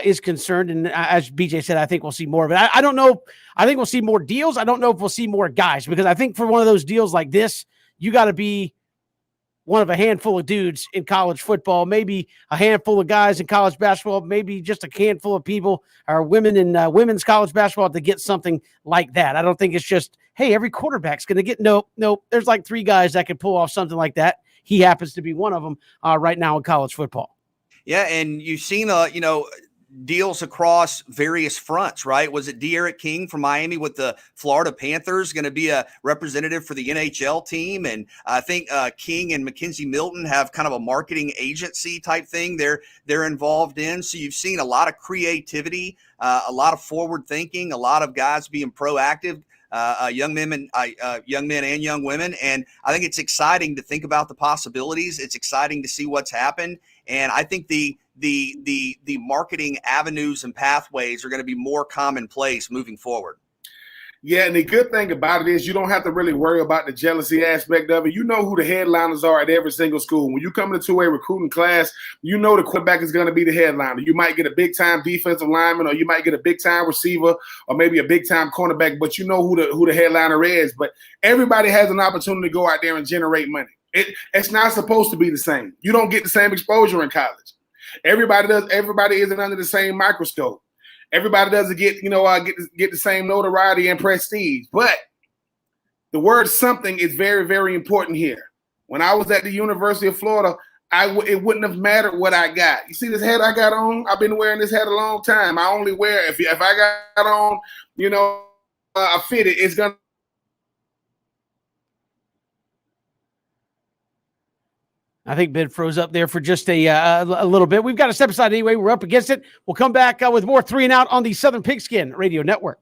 is concerned. And as BJ said, I think we'll see more of it. I don't know. I think we'll see more deals. I don't know if we'll see more guys, because I think for one of those deals like this, you got to be one of a handful of dudes in college football, maybe a handful of guys in college basketball, maybe just a handful of people or women in women's college basketball to get something like that. I don't think it's just, hey, every quarterback's going to get, nope. There's like 3 guys that can pull off something like that. He happens to be one of them right now in college football. Yeah, and you've seen deals across various fronts, right? Was it De'Aaron King from Miami with the Florida Panthers going to be a representative for the NHL team? And I think King and Mackenzie Milton have kind of a marketing agency type thing they're involved in. So you've seen a lot of creativity, a lot of forward thinking, a lot of guys being proactive. Young men and young women. And I think it's exciting to think about the possibilities. It's exciting to see what's happened. And I think the marketing avenues and pathways are going to be more commonplace moving forward. Yeah, and the good thing about it is you don't have to really worry about the jealousy aspect of it. You know who the headliners are at every single school. When you come into a recruiting class, you know the quarterback is going to be the headliner. You might get a big-time defensive lineman, or you might get a big-time receiver, or maybe a big-time cornerback, but you know who the headliner is. But everybody has an opportunity to go out there and generate money. It's not supposed to be the same. You don't get the same exposure in college. Everybody does. Everybody isn't under the same microscope. Everybody doesn't get the same notoriety and prestige. But the word something is very, very important here. When I was at the University of Florida, it wouldn't have mattered what I got. You see this hat I got on? I've been wearing this hat a long time. I only wear if I got on, I fit it. It's gonna. I think Ben froze up there for just a little bit. We've got to step aside anyway. We're up against it. We'll come back with more 3 and Out on the Southern Pigskin Radio Network.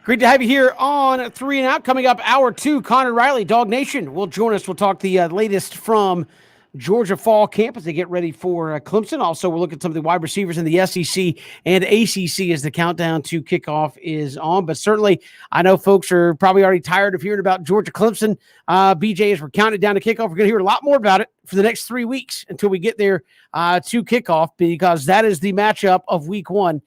Great to have you here on 3 and Out. Coming up, hour 2, Connor Riley, Dog Nation, will join us. We'll talk the latest from Georgia fall camp as they get ready for Clemson. Also, we'll look at some of the wide receivers in the SEC and ACC as the countdown to kickoff is on. But certainly, I know folks are probably already tired of hearing about Georgia Clemson. BJ, as we're counting down to kickoff, we're going to hear a lot more about it for the next 3 weeks until we get there to kickoff, because that is the matchup of week 1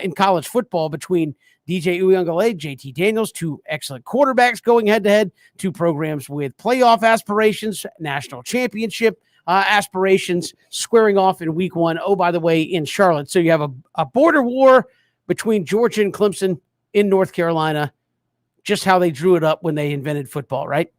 in college football between DJ Uiagalelei, JT Daniels, 2 excellent quarterbacks going head-to-head, 2 programs with playoff aspirations, national championship aspirations, squaring off in week 1. Oh, by the way, in Charlotte. So you have a border war between Georgia and Clemson in North Carolina, just how they drew it up when they invented football, right?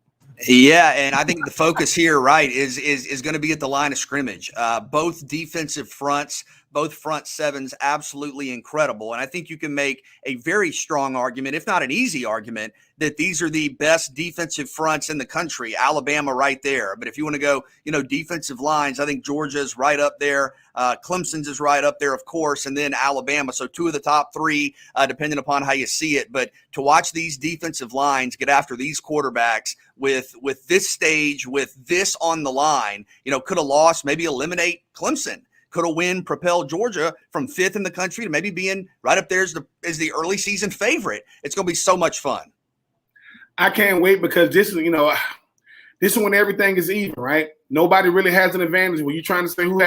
Yeah, and I think the focus here, right, is going to be at the line of scrimmage. Both defensive fronts, both front sevens, absolutely incredible. And I think you can make a very strong argument, if not an easy argument, that these are the best defensive fronts in the country. Alabama right there. But if you want to go, defensive lines, I think Georgia's right up there. Clemson's is right up there, of course, and then Alabama. So 2 of the top 3, depending upon how you see it. But to watch these defensive lines get after these quarterbacks with this stage, with this on the line, could have lost, maybe eliminate Clemson. Could have win, propel Georgia from 5th in the country to maybe being right up there as the early season favorite. It's going to be so much fun. I can't wait, because this is when everything is even, right? Nobody really has an advantage. When you're trying to say who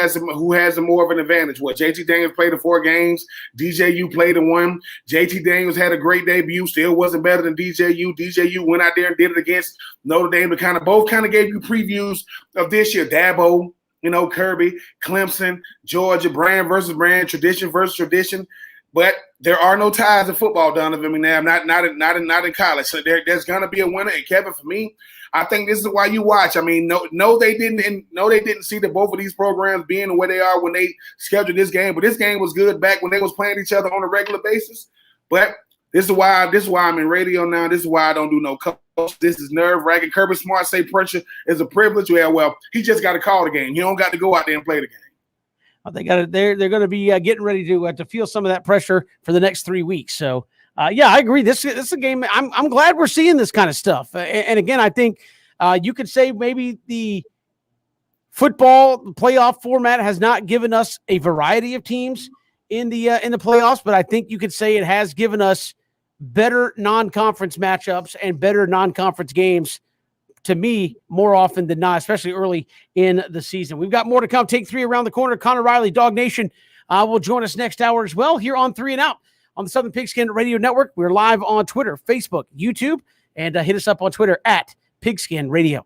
has more of an advantage, JT Daniels played in 4 games, DJU played in 1. JT Daniels had a great debut, still wasn't better than DJU. DJU went out there and did it against Notre Dame, but both gave you previews of this year. Dabo, Kirby, Clemson, Georgia, brand versus brand, tradition versus tradition. But there are no ties in football, Donovan. Not in college. So there's gonna be a winner. And Kevin, for me, I think this is why you watch. No, they didn't see that both of these programs being the way they are when they scheduled this game. But this game was good back when they was playing each other on a regular basis. But this is why I'm in radio now. This is why I don't do no coach. This is nerve-wracking. Kirby Smart say pressure is a privilege. Yeah, well, he just got to call the game. He don't got to go out there and play the game. They got it. They're going to be getting ready to feel some of that pressure for the next 3 weeks. So, yeah, I agree. This is a game. I'm glad we're seeing this kind of stuff. And again, I think you could say maybe the football playoff format has not given us a variety of teams in the playoffs, but I think you could say it has given us better non-conference matchups and better non-conference games, to me, more often than not, especially early in the season. We've got more to come. Take 3 around the corner. Connor Riley, Dog Nation, will join us next hour as well here on 3 and Out on the Southern Pigskin Radio Network. We're live on Twitter, Facebook, YouTube, and hit us up on Twitter at Pigskin Radio.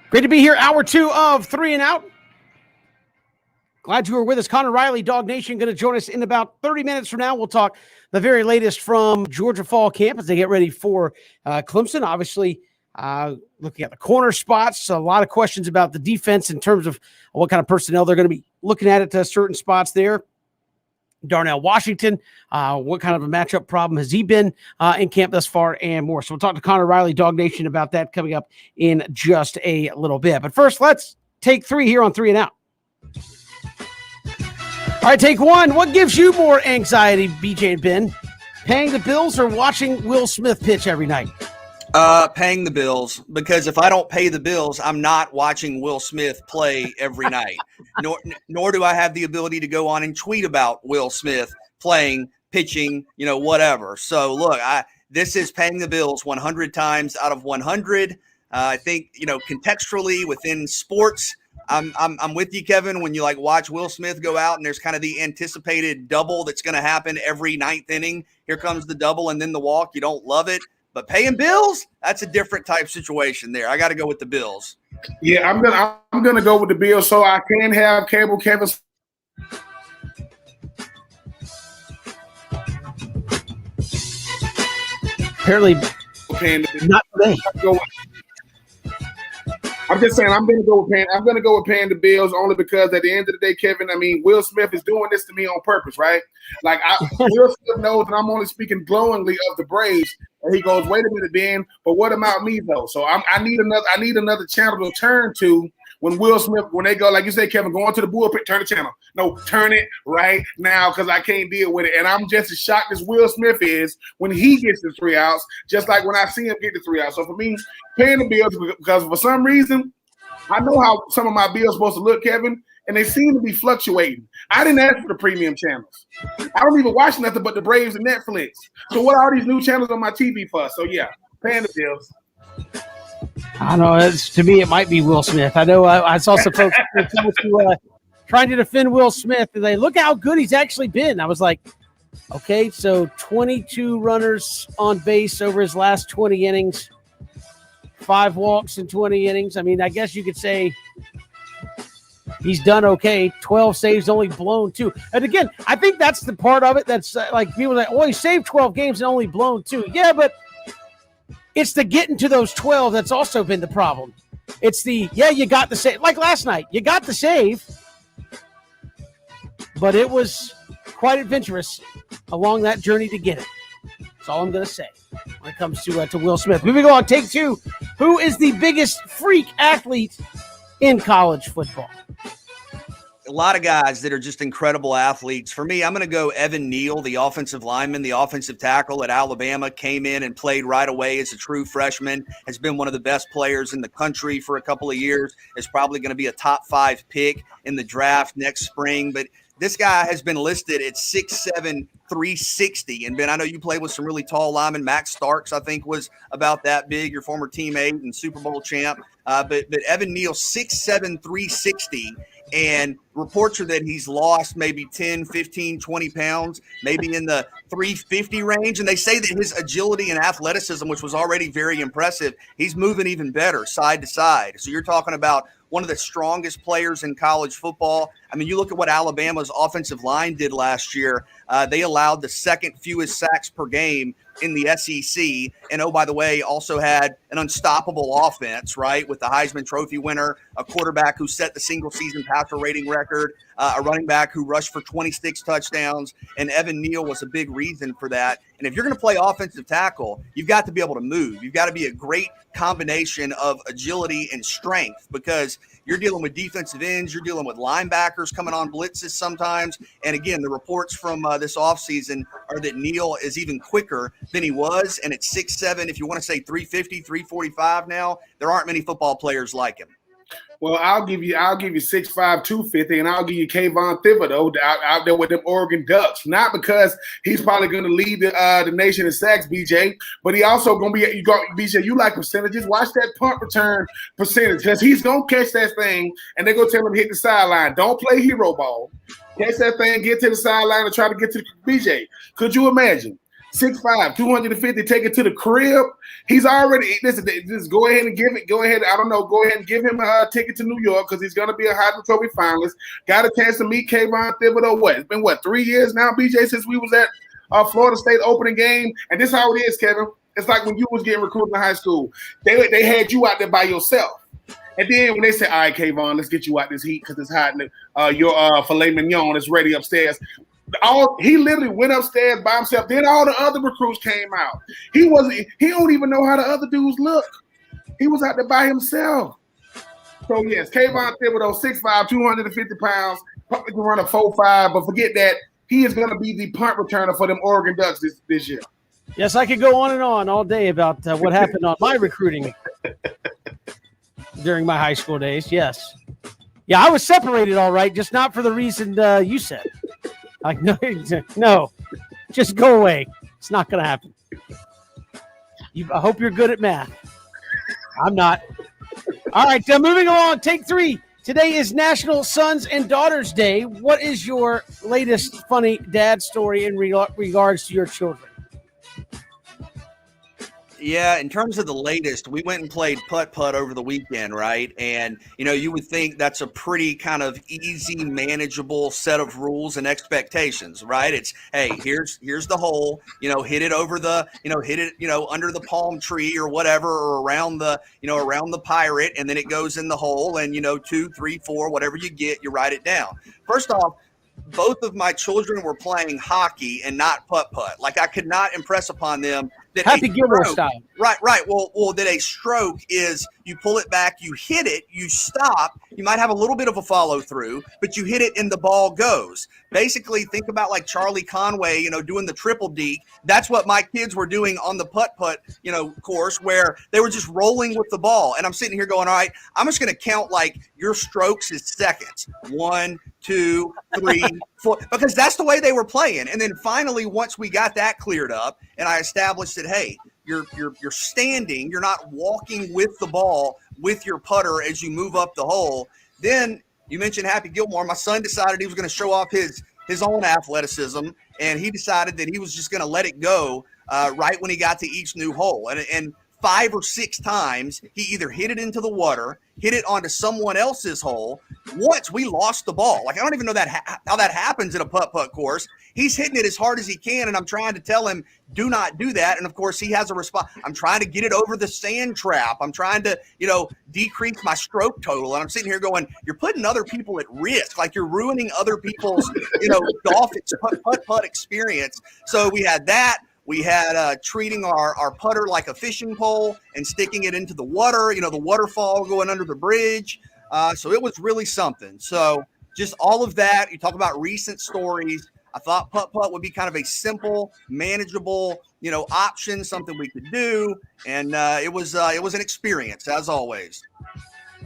Great to be here. Hour 2 of 3 and Out. Glad you were with us. Connor Riley, Dog Nation, going to join us in about 30 minutes from now. We'll talk the very latest from Georgia Fall Camp as they get ready for Clemson. Obviously, looking at the corner spots, a lot of questions about the defense in terms of what kind of personnel they're going to be looking at certain spots there. Darnell Washington, what kind of a matchup problem has he been in camp thus far, and more. So we'll talk to Connor Riley, Dog Nation, about that coming up in just a little bit. But first, let's take 3 here on 3 and Out. All right, take 1. What gives you more anxiety, BJ and Ben? Paying the bills or watching Will Smith pitch every night? Paying the bills, because if I don't pay the bills, I'm not watching Will Smith play every night. Nor do I have the ability to go on and tweet about Will Smith playing, pitching, whatever. So look, this is paying the bills 100 times out of 100. I think, contextually within sports, I'm with you, Kevin, when you watch Will Smith go out and there's kind of the anticipated double that's going to happen every 9th inning. Here comes the double and then the walk. You don't love it. But paying bills, that's a different type situation there. I got to go with the Bills. Yeah, I'm gonna go with the Bills so I can have cable Kevin. Apparently, not today. I'm just saying I'm gonna go with paying the bills only because at the end of the day, Kevin, Will Smith is doing this to me on purpose, right? Will Smith knows that I'm only speaking glowingly of the Braves, and he goes, "Wait a minute, Ben, but what about me though?" So I need another channel to turn to when Will Smith, when they go, like you say, Kevin, go into the bullpen, turn the channel. No, turn it right now because I can't deal with it. And I'm just as shocked as Will Smith is when he gets the 3 outs, just like when I see him get the 3 outs. So for me, paying the bills because for some reason, I know how some of my bills are supposed to look, Kevin, and they seem to be fluctuating. I didn't ask for the premium channels. I don't even watch nothing but the Braves and Netflix. So what are these new channels on my TV for? So yeah, paying the bills. I don't know. To me, it might be Will Smith. I know I saw some folks trying to defend Will Smith, and they look how good he's actually been. I was like, okay, so 22 runners on base over his last 20 innings, 5 walks in 20 innings. I guess you could say he's done okay. 12 saves, only blown 2. And again, I think that's the part of it that's people are like, oh, he saved 12 games and only blown 2. Yeah, but it's the getting to those 12 that's also been the problem. It's you got the save. Like last night, you got the save, but it was quite adventurous along that journey to get it. That's all I'm going to say when it comes to Will Smith. Moving along, take 2. Who is the biggest freak athlete in college football? A lot of guys that are just incredible athletes. For me, I'm going to go Evan Neal, the offensive lineman, the offensive tackle at Alabama, came in and played right away as a true freshman, has been one of the best players in the country for a couple of years, is probably going to be a top 5 pick in the draft next spring. But this guy has been listed at 6'7", 360. And Ben, I know you played with some really tall linemen. Max Starks, I think, was about that big, your former teammate and Super Bowl champ. But Evan Neal, 6'7", 360. And reports are that he's lost maybe 10, 15, 20 pounds, maybe in the 350 range. And they say that his agility and athleticism, which was already very impressive, he's moving even better side to side. So you're talking about one of the strongest players in college football. You look at what Alabama's offensive line did last year. They allowed the second fewest sacks per game in the SEC. And, oh, by the way, also had an unstoppable offense, right, with the Heisman Trophy winner, a quarterback who set the single-season passer rating record, a running back who rushed for 26 touchdowns, and Evan Neal was a big reason for that. And if you're going to play offensive tackle, you've got to be able to move. You've got to be a great combination of agility and strength because you're dealing with defensive ends, you're dealing with linebackers coming on blitzes sometimes. And again, the reports from this offseason are that Neal is even quicker than he was. And at 6'7", if you want to say 350, 345 now, there aren't many football players like him. Well, I'll give you 6'5", 250, and I'll give you Kayvon Thibodeau out there with them Oregon Ducks. Not because he's probably going to lead the nation in sacks, BJ, but he also going to be. BJ, you like percentages? Watch that punt return percentage because he's going to catch that thing, and they're going to tell him to hit the sideline. Don't play hero ball. Catch that thing, get to the sideline, and try to get to the BJ. Could you imagine 6'5", 250, take it to the crib. He's already just go ahead and give it. Go ahead. I don't know. Go ahead and give him a ticket to New York because he's going to be a Heisman Trophy finalist. Got a chance to meet Kayvon Thibodeau. What? It's been 3 years now, BJ, since we was at Florida State opening game. And this is how it is, Kevin. It's like when you was getting recruited in high school. They had you out there by yourself. And then when they said, all right, Kayvon, let's get you out this heat because it's hot. And your filet mignon is ready upstairs. He literally went upstairs by himself. Then all the other recruits came out. He don't even know how the other dudes look. He was out there by himself. So yes, Kayvon Thibodeau, 6'5", 250 pounds, probably can run a 4.5, but forget that. He is going to be the punt returner for them Oregon Ducks this year. Yes, I could go on and on all day about what happened on my recruiting during my high school days. Yes. Yeah, I was separated all right, just not for the reason you said. Like, no, just go away. It's not going to happen. I hope you're good at math. I'm not. All right, moving along. Take 3. Today is National Sons and Daughters Day. What is your latest funny dad story in regards to your children? Yeah, in terms of the latest, we went and played putt-putt over the weekend, right? And, you would think that's a pretty kind of easy, manageable set of rules and expectations, right? It's, hey, here's the hole, hit it over the, hit it, under the palm tree or whatever, or around the, around the pirate, and then it goes in the hole and, 2, 3, 4, whatever you get, you write it down. First off, both of my children were playing hockey and not putt-putt. Like, I could not impress upon them that Happy Gilmore style. Right. Well, that a stroke is you pull it back, you hit it, you stop. You might have a little bit of a follow through, but you hit it and the ball goes. Basically, think about like Charlie Conway, doing the triple deke. That's what my kids were doing on the putt-putt, course, where they were just rolling with the ball. And I'm sitting here going, all right, I'm just going to count like your strokes is seconds. 1, 2, 3, 4, because that's the way they were playing. And then finally, once we got that cleared up and I established that, hey, you're standing, you're not walking with the ball with your putter as you move up the hole. Then you mentioned Happy Gilmore. My son decided he was going to show off his own athleticism, and he decided that he was just going to let it go right when he got to each new hole. And 5 or 6 times, he either hit it into the water, hit it onto someone else's hole. Once we lost the ball. Like, I don't even know how that happens in a putt-putt course. He's hitting it as hard as he can, and I'm trying to tell him, do not do that. And, of course, he has a response. I'm trying to get it over the sand trap. I'm trying to, decrease my stroke total. And I'm sitting here going, you're putting other people at risk. Like, you're ruining other people's, golf putt-putt experience. So we had that. We had treating our putter like a fishing pole and sticking it into the water, the waterfall going under the bridge. So it was really something. So just all of that. You talk about recent stories. I thought putt-putt would be kind of a simple, manageable, option, something we could do. And it was an experience, as always.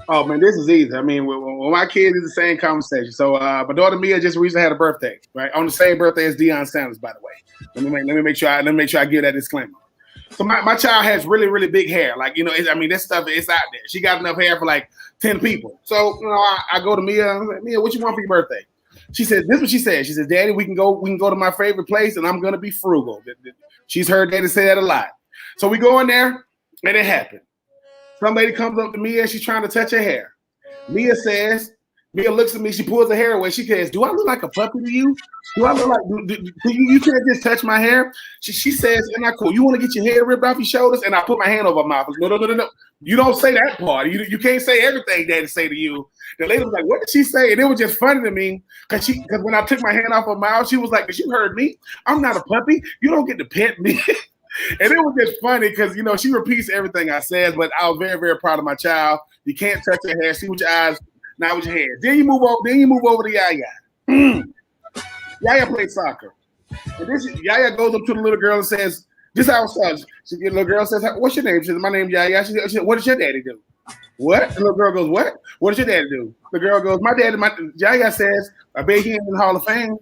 Oh, man, this is easy. I mean, with my kids, it's the same conversation. So my daughter Mia just recently had a birthday, right? On the same birthday as Deion Sanders, by the way. Let me make sure I give that disclaimer. So my child has really, really big hair. Like, this stuff is out there. She got enough hair for like 10 people. So, I go to Mia. I'm like, Mia, what you want for your birthday? She said, this is what she said. She says, Daddy, we can go to my favorite place, and I'm going to be frugal. She's heard Daddy say that a lot. So we go in there, and it happened. Some lady comes up to Mia, and she's trying to touch her hair. Mia looks at me, she pulls her hair away. She says, do I look like a puppy to you? Do I look like, you can't just touch my hair? She says, and I cool, you want to get your hair ripped off your shoulders? And I put my hand over my mouth. No. You don't say that part. You can't say everything Daddy say to you. The lady was like, what did she say? And it was just funny to me because when I took my hand off her mouth, she was like, because you heard me. I'm not a puppy. You don't get to pet me. And it was just funny because, she repeats everything I said, but I was very, very proud of my child. You can't touch her hair. See with your eyes, not with your hands. Then you move over to Yaya. Yaya plays soccer. And Yaya goes up to the little girl and says, this is how it starts. The little girl says, what's your name? She says, my name's Yaya. She says, what does your daddy do? What? The little girl goes, what? What does your daddy do? The girl goes, Yaya says, I bet he ain't in the Hall of Fame.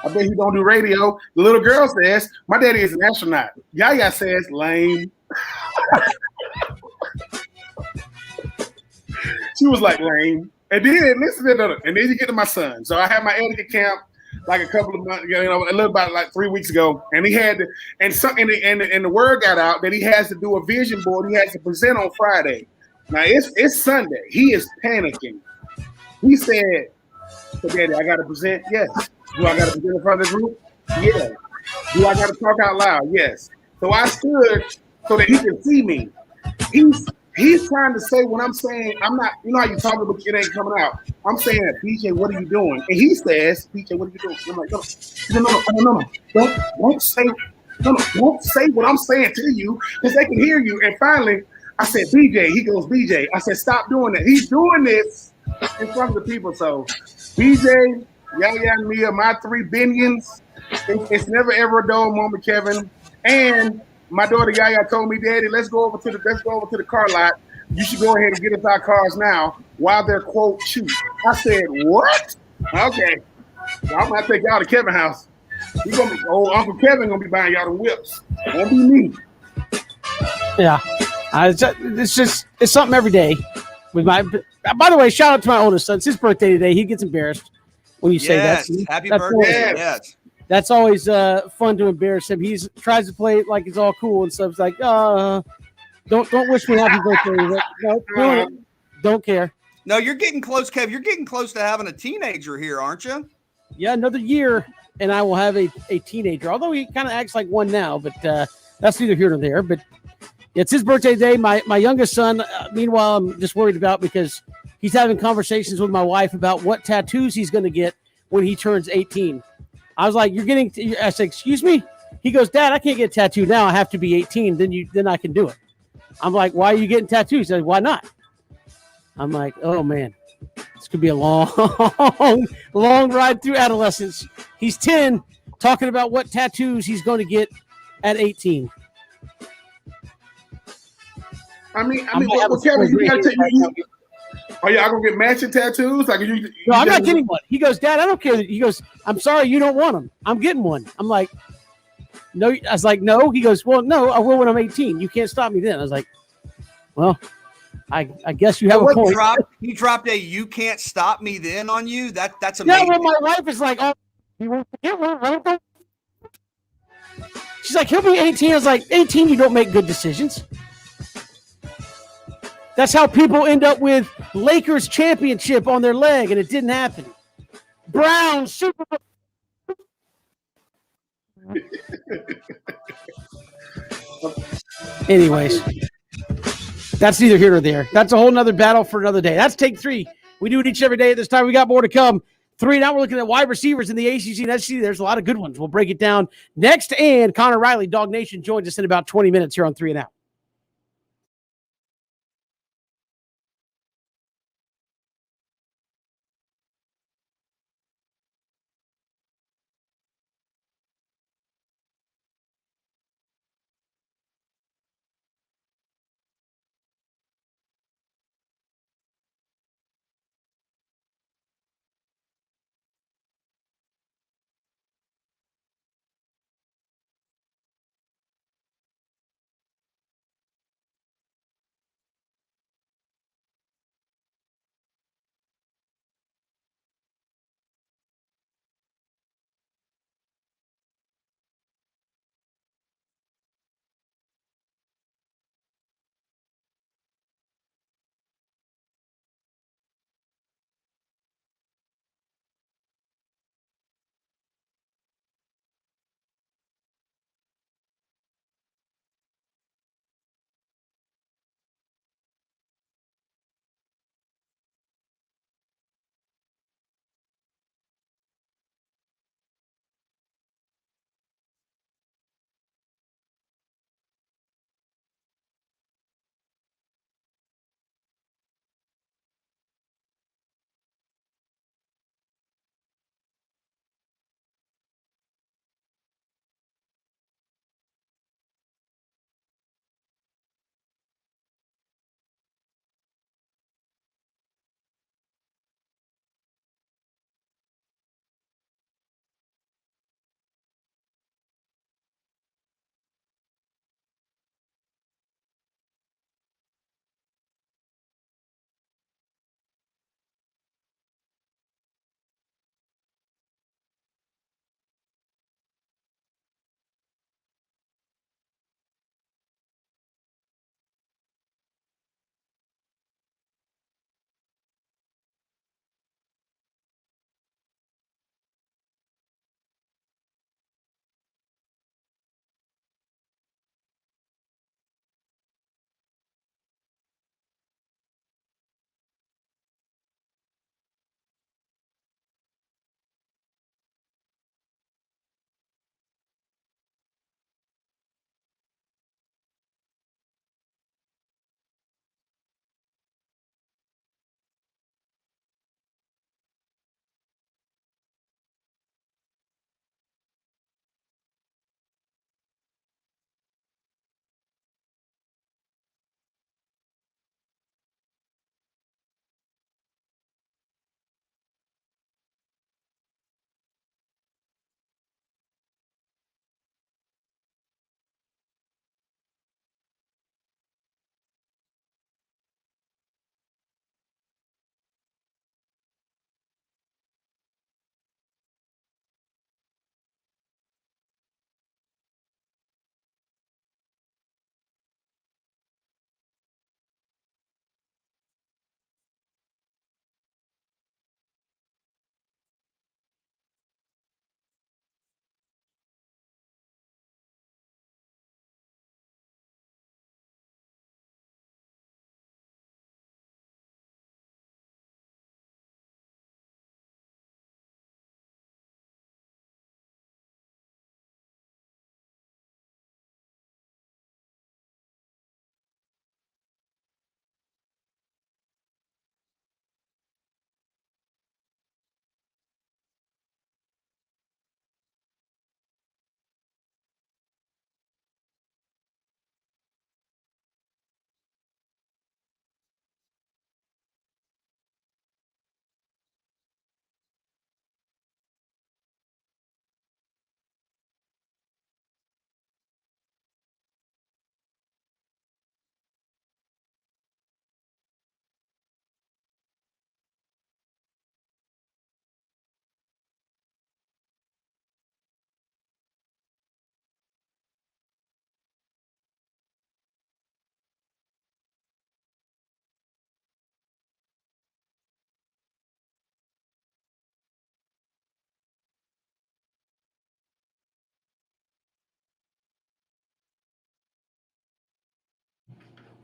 I bet he don't do radio. The little girl says, my daddy is an astronaut. Yaya says, lame. She was like, lame. And then you get to my son. So I have my etiquette camp. like a couple of months, a little about like 3 weeks ago, and he had to, and the word got out that he has to do a vision board. He has to present on Friday. Now it's Sunday. He is panicking. He said, "So, Daddy, I got to present. Yes. Do I got to present in front of the group? Yes. Do I got to talk out loud? Yes." So I stood so that he could see me. He's trying to say what I'm saying. I'm not, you know how you talking, but it ain't coming out. I'm saying, PJ, what are you doing? And he says, PJ, what are you doing? And I'm like, no. Don't say, don't say what I'm saying to you because they can hear you. And finally, I said, BJ. He goes, BJ. I said, stop doing that. He's doing this in front of the people. So, BJ, Yaya, and Mia, my 3 binions. It's never ever a dull moment, Kevin. And my daughter Yaya told me, Daddy, let's go over to the car lot. You should go ahead and get us our cars now while they're quote cheap. I said, what? Okay. Well, I'm gonna take y'all to Kevin's house. He's gonna be Uncle Kevin gonna be buying y'all the whips. Won't be me. Yeah. It's something every day. With my, by the way, shout out to my oldest son. It's his birthday today. He gets embarrassed when you say that. Happy birthday. Yes. That's always fun to embarrass him. He tries to play it like it's all cool and stuff. It's like, don't wish me happy birthday. No, don't care. No, you're getting close, Kev. You're getting close to having a teenager here, aren't you? Yeah, another year, and I will have a teenager. Although he kind of acts like one now, but that's neither here nor there. But it's his birthday today. My youngest son, meanwhile, I'm just worried about because he's having conversations with my wife about what tattoos he's going to get when he turns 18. I was like, I said, excuse me? He goes, Dad, I can't get tattooed now. I have to be 18. Then I can do it. I'm like, why are you getting tattoos? He said, why not? I'm like, oh man, this could be a long ride through adolescence. He's 10 talking about what tattoos he's going to get at 18. Kevin, you gotta take you. Are y'all gonna get matching tattoos? Like no, I'm not getting one. He goes, Dad, I don't care. He goes, I'm sorry, you don't want them. I'm getting one. I'm like, no. I was like, no. He goes, well, no, I will when I'm 18. You can't stop me then. I was like, well, I guess you have a point. He dropped a "you can't stop me then" on you. That's amazing. Yeah, well, my wife is like, oh, you won't get one. She's like, he'll be 18. I was like, 18, you don't make good decisions. That's how people end up with Lakers championship on their leg, and it didn't happen. Brown Super Bowl. Anyways, that's neither here nor there. That's a whole nother battle for another day. That's take 3. We do it each every day at this time. We got more to come. 3 now. We're looking at wide receivers in the ACC and SEC. There's a lot of good ones. We'll break it down next. And Connor Riley, Dog Nation, joins us in about 20 minutes here on 3 and Out.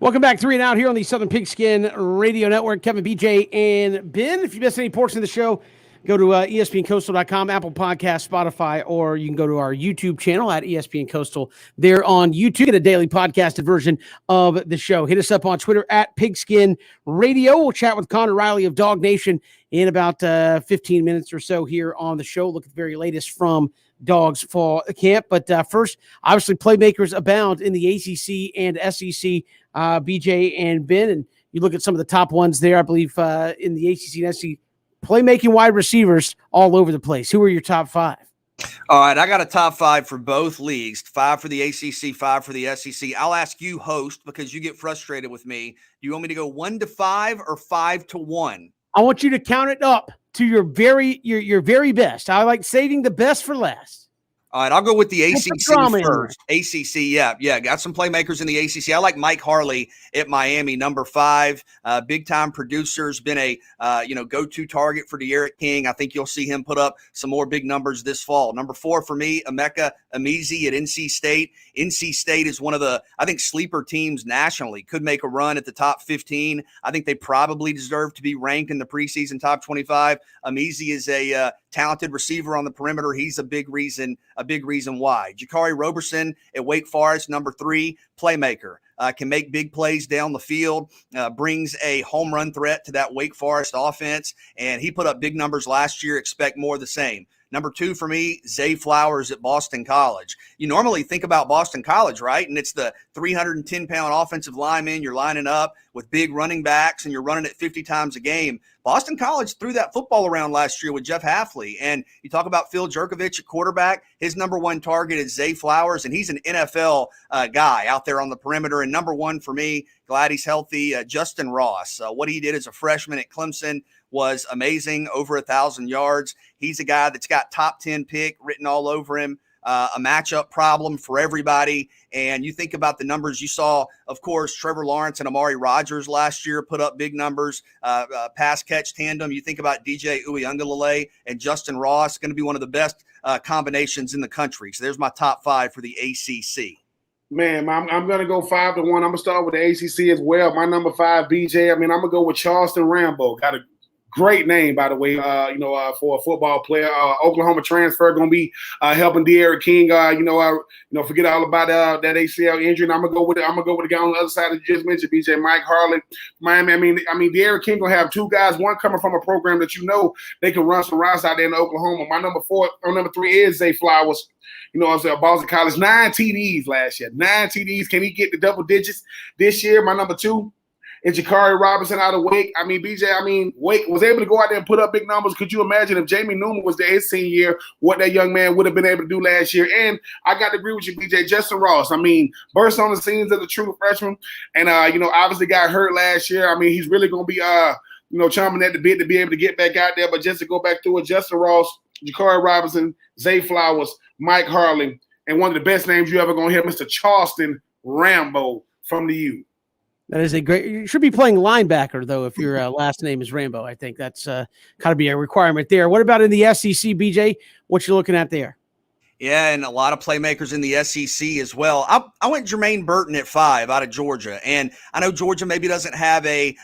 Welcome back, 3 and Out here on the Southern Pigskin Radio Network. Kevin, BJ, and Ben. If you missed any portion of the show, go to ESPNCoastal.com, Apple Podcast, Spotify, or you can go to our YouTube channel at ESPN Coastal. There on YouTube, get a daily podcasted version of the show. Hit us up on Twitter at Pigskin Radio. We'll chat with Connor Riley of Dog Nation in about 15 minutes or so here on the show. Look at the very latest from Dogs fall camp. But first, obviously, playmakers abound in the ACC and SEC, BJ and Ben. And you look at some of the top ones there, I believe, in the ACC and SEC, playmaking wide receivers all over the place. Who are your top 5? All right, I got a top 5 for both leagues, 5 for the ACC, 5 for the SEC. I'll ask you, host, because you get frustrated with me. Do you want me to go 1 to 5 or 5 to 1? I want you to count it up to your very best. I like saving the best for last. All right, I'll go with the ACC first. ACC, yeah. Got some playmakers in the ACC. I like Mike Harley at Miami, number 5. Big-time producer's been a go-to target for De'Aaron King. I think you'll see him put up some more big numbers this fall. Number 4 for me, Emeka Emezie at NC State. NC State is one of the, I think, sleeper teams nationally. Could make a run at the top 15. I think they probably deserve to be ranked in the preseason top 25. Emezie is a talented receiver on the perimeter. He's a big reason why. Jakari Roberson at Wake Forest, number 3, playmaker. Can make big plays down the field, brings a home run threat to that Wake Forest offense, and he put up big numbers last year. Expect more of the same. Number 2 for me, Zay Flowers at Boston College. You normally think about Boston College, right? And it's the 310-pound offensive lineman. You're lining up with big running backs, and you're running it 50 times a game. Boston College threw that football around last year with Jeff Hafley. And you talk about Phil Jerkovich at quarterback. His number 1 target is Zay Flowers, and he's an NFL guy out there on the perimeter. And number 1 for me, glad he's healthy, Justin Ross. What he did as a freshman at Clemson was amazing, over 1,000 yards. He's a guy that's got top 10 pick written all over him, a matchup problem for everybody. And you think about the numbers you saw, of course, Trevor Lawrence and Amari Rodgers last year put up big numbers, pass catch tandem. You think about DJ Uiagalelei and Justin Ross, going to be one of the best combinations in the country. So there's my top 5 for the ACC. Man, I'm going to go 5 to 1. I'm going to start with the ACC as well. My number 5, BJ. I'm going to go with Charleston Rambo. Got a great name, by the way, for a football player. Oklahoma transfer, going to be helping De'Aaron King, forget all about that ACL injury. And I'm going to go with the guy on the other side that you just mentioned, BJ, Mike Harley. Miami, I mean, De'Aaron King going to have 2 guys, one coming from a program that they can run some routes out there in Oklahoma. My number 3 is Zay Flowers. Boston College, 9 TDs last year. 9 TDs. Can he get the double digits this year? My number 2 is Jakari Robinson out of Wake. I mean, BJ, Wake was able to go out there and put up big numbers. Could you imagine if Jamie Newman was there his senior year, what that young man would have been able to do last year? And I got to agree with you, BJ. Justin Ross, burst on the scenes as a true freshman. And, obviously got hurt last year. He's really going to be, chomping at the bit to be able to get back out there. But just to go back through it, Justin Ross, Jakari Robinson, Zay Flowers, Mike Harley, and one of the best names you ever going to hear, Mr. Charleston Rambo from the U. That is a great. You should be playing linebacker, though, if your last name is Rambo. I think that's got to be a requirement there. What about in the SEC, BJ? What you looking at there? Yeah, and a lot of playmakers in the SEC as well. I went Jermaine Burton at 5 out of Georgia, and I know Georgia maybe doesn't have a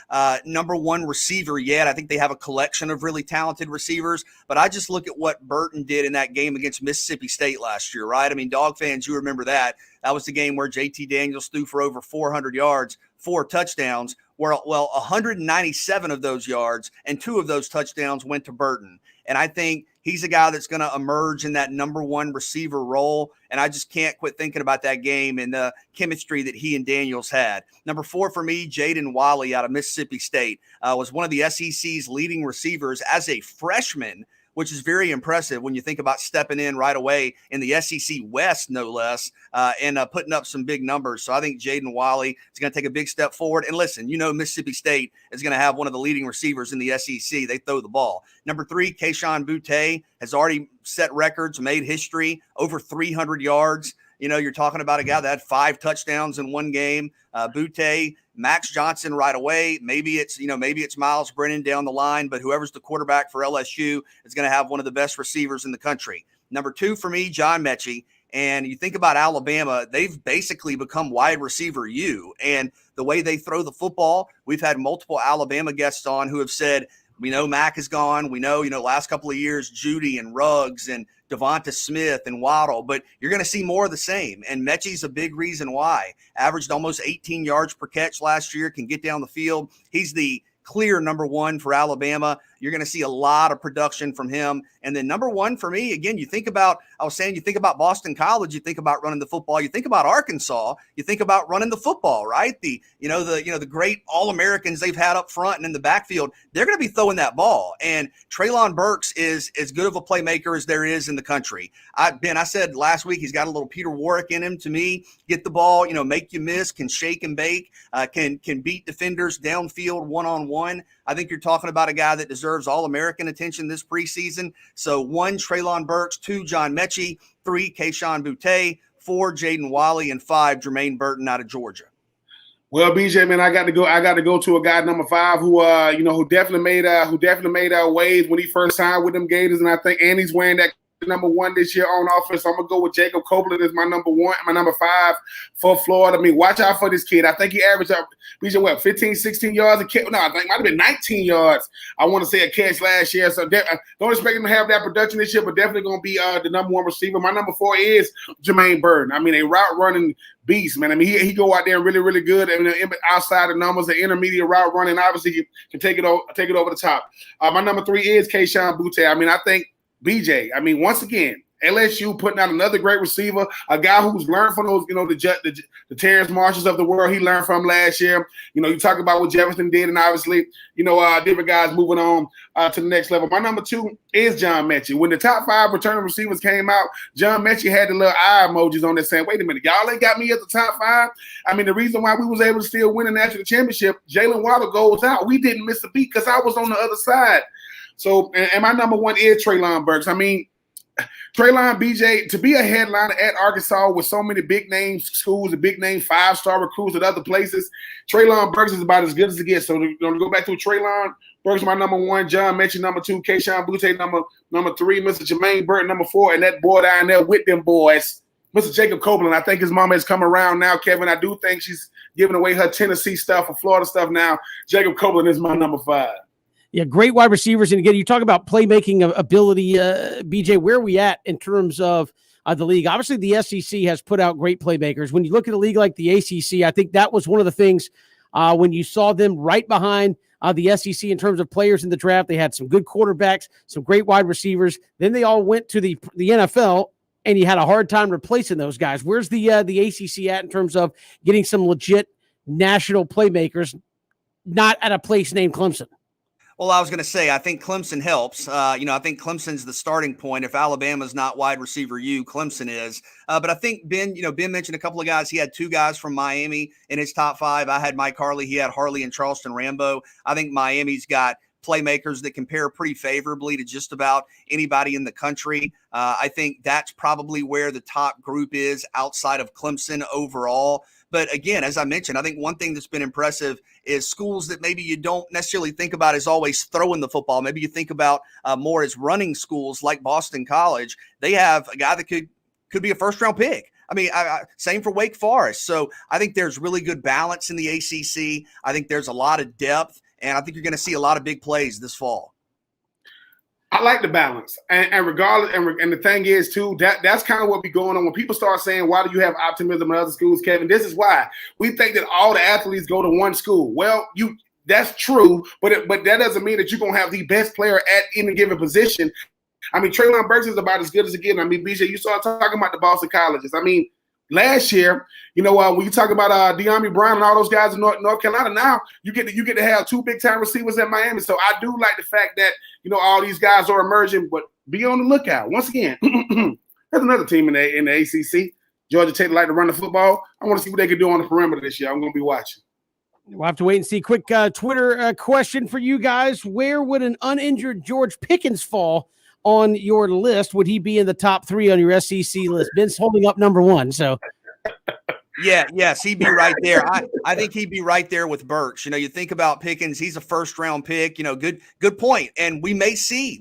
number 1 receiver yet. I think they have a collection of really talented receivers, but I just look at what Burton did in that game against Mississippi State last year, right? Dog fans, you remember that. That was the game where JT Daniels threw for over 400 yards, 4 touchdowns. Well, 197 of those yards and 2 of those touchdowns went to Burton. And I think he's a guy that's going to emerge in that number 1 receiver role. And I just can't quit thinking about that game and the chemistry that he and Daniels had. Number 4 for me, Jaden Walley out of Mississippi State, was one of the SEC's leading receivers as a freshman, which is very impressive when you think about stepping in right away in the SEC West, no less, and putting up some big numbers. So I think Jaden Walley is going to take a big step forward. And listen, Mississippi State is going to have one of the leading receivers in the SEC. They throw the ball. Number 3, Keyshawn Boutique has already set records, made history, over 300 yards. You're talking about a guy that had 5 touchdowns in one game. Boutte, Max Johnson right away. Maybe it's Miles Brennan down the line, but whoever's the quarterback for LSU is going to have one of the best receivers in the country. Number 2 for me, John Mechie. And you think about Alabama, they've basically become wide receiver U. And the way they throw the football. We've had multiple Alabama guests on who have said, we know Mack is gone. We know, last couple of years, Judy and Ruggs and Devonta Smith and Waddle, but you're going to see more of the same. And Mechie's a big reason why. Averaged almost 18 yards per catch last year, can get down the field. He's the clear number one for Alabama. You're going to see a lot of production from him. And then number one for me, again, you think about Boston College, you think about running the football, you think about Arkansas, you think about running the football, right? The great All-Americans they've had up front and in the backfield, they're going to be throwing that ball. And Treylon Burks is as good of a playmaker as there is in the country. I said last week, he's got a little Peter Warrick in him to me. Get the ball, make you miss, can shake and bake, can beat defenders downfield one-on-one. I think you're talking about a guy that deserves All-American attention this preseason. So 1, Treylon Burks, 2, John Mechie, 3, Keyshawn Boutique, 4, Jaden Walley, and 5, Jermaine Burton out of Georgia. Well, BJ, man, I got to go to a guy number 5 who definitely made waves when he first signed with them Gators, and he's wearing that number 1 this year on offense. So I'm gonna go with Jacob Copeland as my number 5 for Florida. I mean, watch out for this kid. I think he averaged up, BJ, 15, 16 yards a catch. No, I think it might have been 19 yards. I want to say a catch last year. So don't expect him to have that production this year, but definitely gonna be the number 1 receiver. My number 4 is Jermaine Burton. I mean, a route running beast, man. I mean, he go out there really, really good. I mean, outside the numbers, the intermediate route running, obviously he can take it over the top. My number 3 is Keyshawn Boutique. I mean, I think BJ, once again, LSU putting out another great receiver, a guy who's learned from those, the Terrence Marshalls of the world. He learned from last year. You talk about what Jefferson did, and obviously, different guys moving on to the next level. My number 2 is John Mechie. When the top 5 returning receivers came out, John Mechie had the little eye emojis on there saying, wait a minute, y'all ain't got me at the top 5? I mean, the reason why we was able to still win a national championship, Jalen Waddle goes out. We didn't miss a beat because I was on the other side. So, and my number 1 is Treylon Burks. I mean, Treylon, BJ, to be a headliner at Arkansas with so many big name schools and big name 5-star recruits at other places, Treylon Burks is about as good as it gets. So, to go back to Treylon Burks, my number 1, John Mechie, number 2, Keyshawn Boutique, number 3, Mr. Jermaine Burton, number 4, and that boy down there with them boys, Mr. Jacob Copeland. I think his mama has come around now, Kevin. I do think she's giving away her Tennessee stuff or Florida stuff now. Jacob Copeland is my number 5. Yeah, great wide receivers. And again, you talk about playmaking ability, BJ, where are we at in terms of the league? Obviously, the SEC has put out great playmakers. When you look at a league like the ACC, I think that was one of the things when you saw them right behind the SEC in terms of players in the draft. They had some good quarterbacks, some great wide receivers. Then they all went to the NFL, and you had a hard time replacing those guys. Where's the ACC at in terms of getting some legit national playmakers, not at a place named Clemson? Well, I was going to say, I think Clemson helps. I think Clemson's the starting point. If Alabama's not wide receiver U, Clemson is. But I think Ben mentioned a couple of guys. He had 2 guys from Miami in his top 5. I had Mike Harley. He had Harley and Charleston Rambo. I think Miami's got playmakers that compare pretty favorably to just about anybody in the country. I think that's probably where the top group is outside of Clemson overall. But again, as I mentioned, I think one thing that's been impressive is schools that maybe you don't necessarily think about as always throwing the football. Maybe you think about more as running schools like Boston College. They have a guy that could be a first-round pick. I mean, same for Wake Forest. So I think there's really good balance in the ACC. I think there's a lot of depth, and I think you're going to see a lot of big plays this fall. I like the balance, and regardless, and the thing is too, that's kind of what be going on when people start saying, "Why do you have optimism in other schools, Kevin?" This is why we think that all the athletes go to one school. Well, that's true, but that doesn't mean that you're gonna have the best player at any given position. I mean, Treylon Burks is about as good as it gets. I mean, BJ, you start talking about the Boston colleges. I mean, last year, when you talk about De'Ami Brown and all those guys in North Carolina, now you get to have 2 big-time receivers at Miami. So I do like the fact that, all these guys are emerging, but be on the lookout. Once again, there's another team in the ACC. Georgia Tech like to run the football. I want to see what they can do on the perimeter this year. I'm going to be watching. We'll have to wait and see. Quick Twitter question for you guys. Where would an uninjured George Pickens fall on your list? Would he be in the top 3 on your SEC list? Ben's holding up number 1, so. Yes, he'd be right there. I think he'd be right there with Burks. You think about Pickens, he's a first round pick, good point. And we may see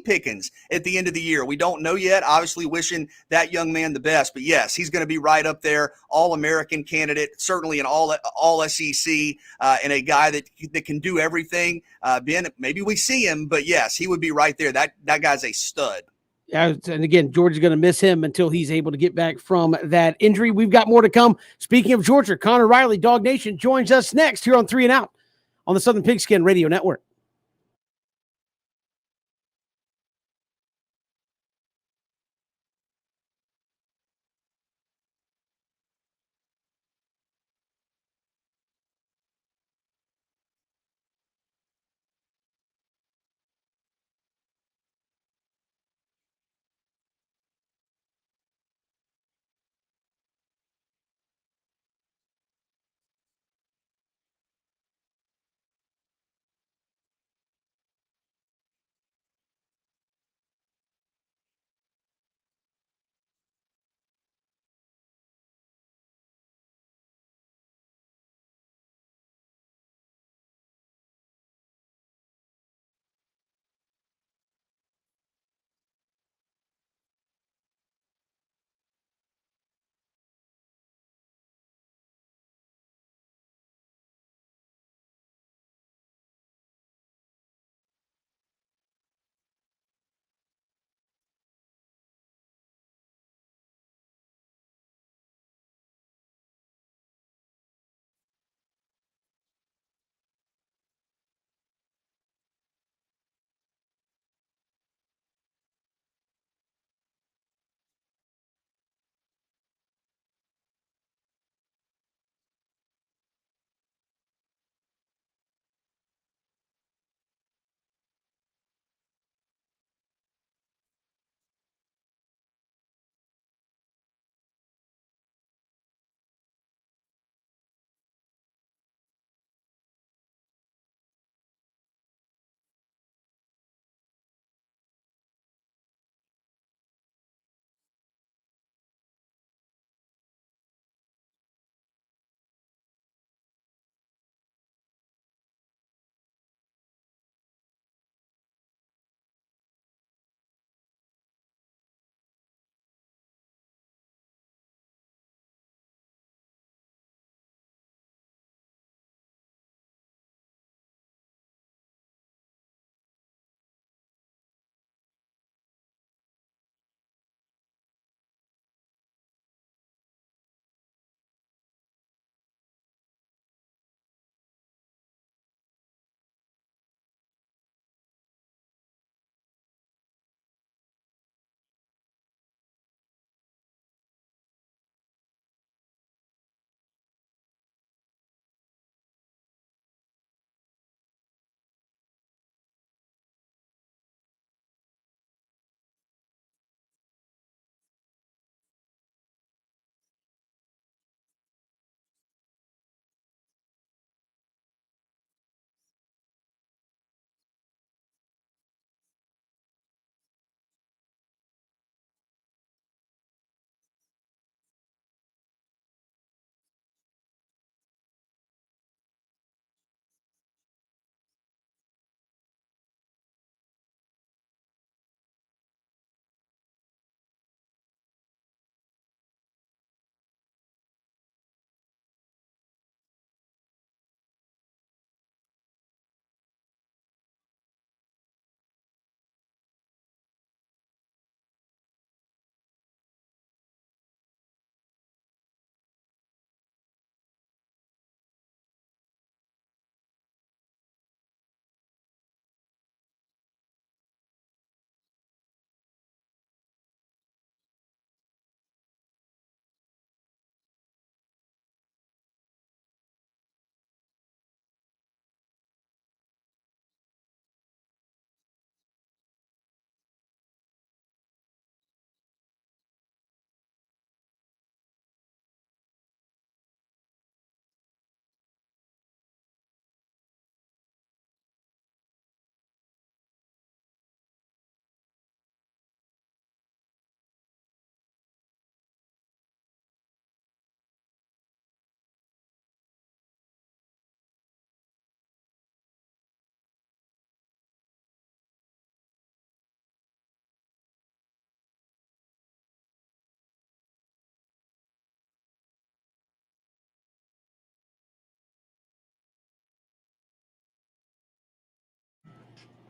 Pickens at the end of the year. We don't know yet, obviously wishing that young man the best, but yes, he's going to be right up there, all-American candidate, certainly an all SEC, and a guy that can do everything. Ben, maybe we see him, but yes, he would be right there. That guy's a stud. And again, Georgia's going to miss him until he's able to get back from that injury. We've got more to come. Speaking of Georgia, Connor Riley, Dog Nation, joins us next here on 3 and Out on the Southern Pigskin Radio Network.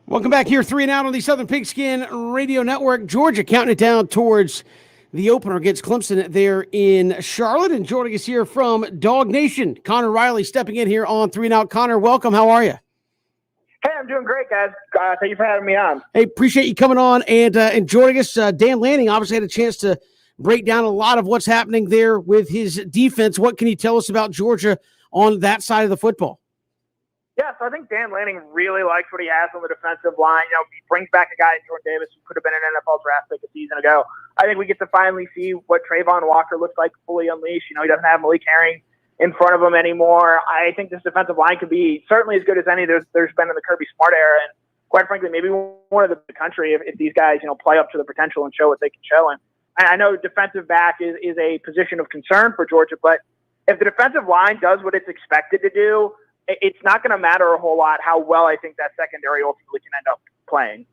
Welcome back here, 3 and Out on the Southern Pigskin Radio Network. Georgia counting it down towards the opener against Clemson there in Charlotte. And joining us here from Dog Nation, Connor Riley stepping in here on 3 and Out. Connor, welcome. How are you? Hey, I'm doing great, guys. Thank you for having me on. Hey, appreciate you coming on and joining us. Dan Lanning obviously had a chance to break down a lot of what's happening there with his defense. What can you tell us about Georgia on that side of the football? Yeah, so I think Dan Lanning really likes what he has on the defensive line. You know, he brings back a guy, Jordan Davis, who could have been an NFL draft pick a season ago. I think we get to finally see what Trayvon Walker looks like fully unleashed. You know, he doesn't have Malik Herring in front of him anymore. I think this defensive line could be certainly as good as any there's been in the Kirby Smart era, and quite frankly, maybe one of the country if these guys, you know, play up to the potential and show what they can show. And I know defensive back is a position of concern for Georgia, but if the defensive line does what it's expected to do, it's not going to matter a whole lot how well I think that secondary ultimately can end up playing.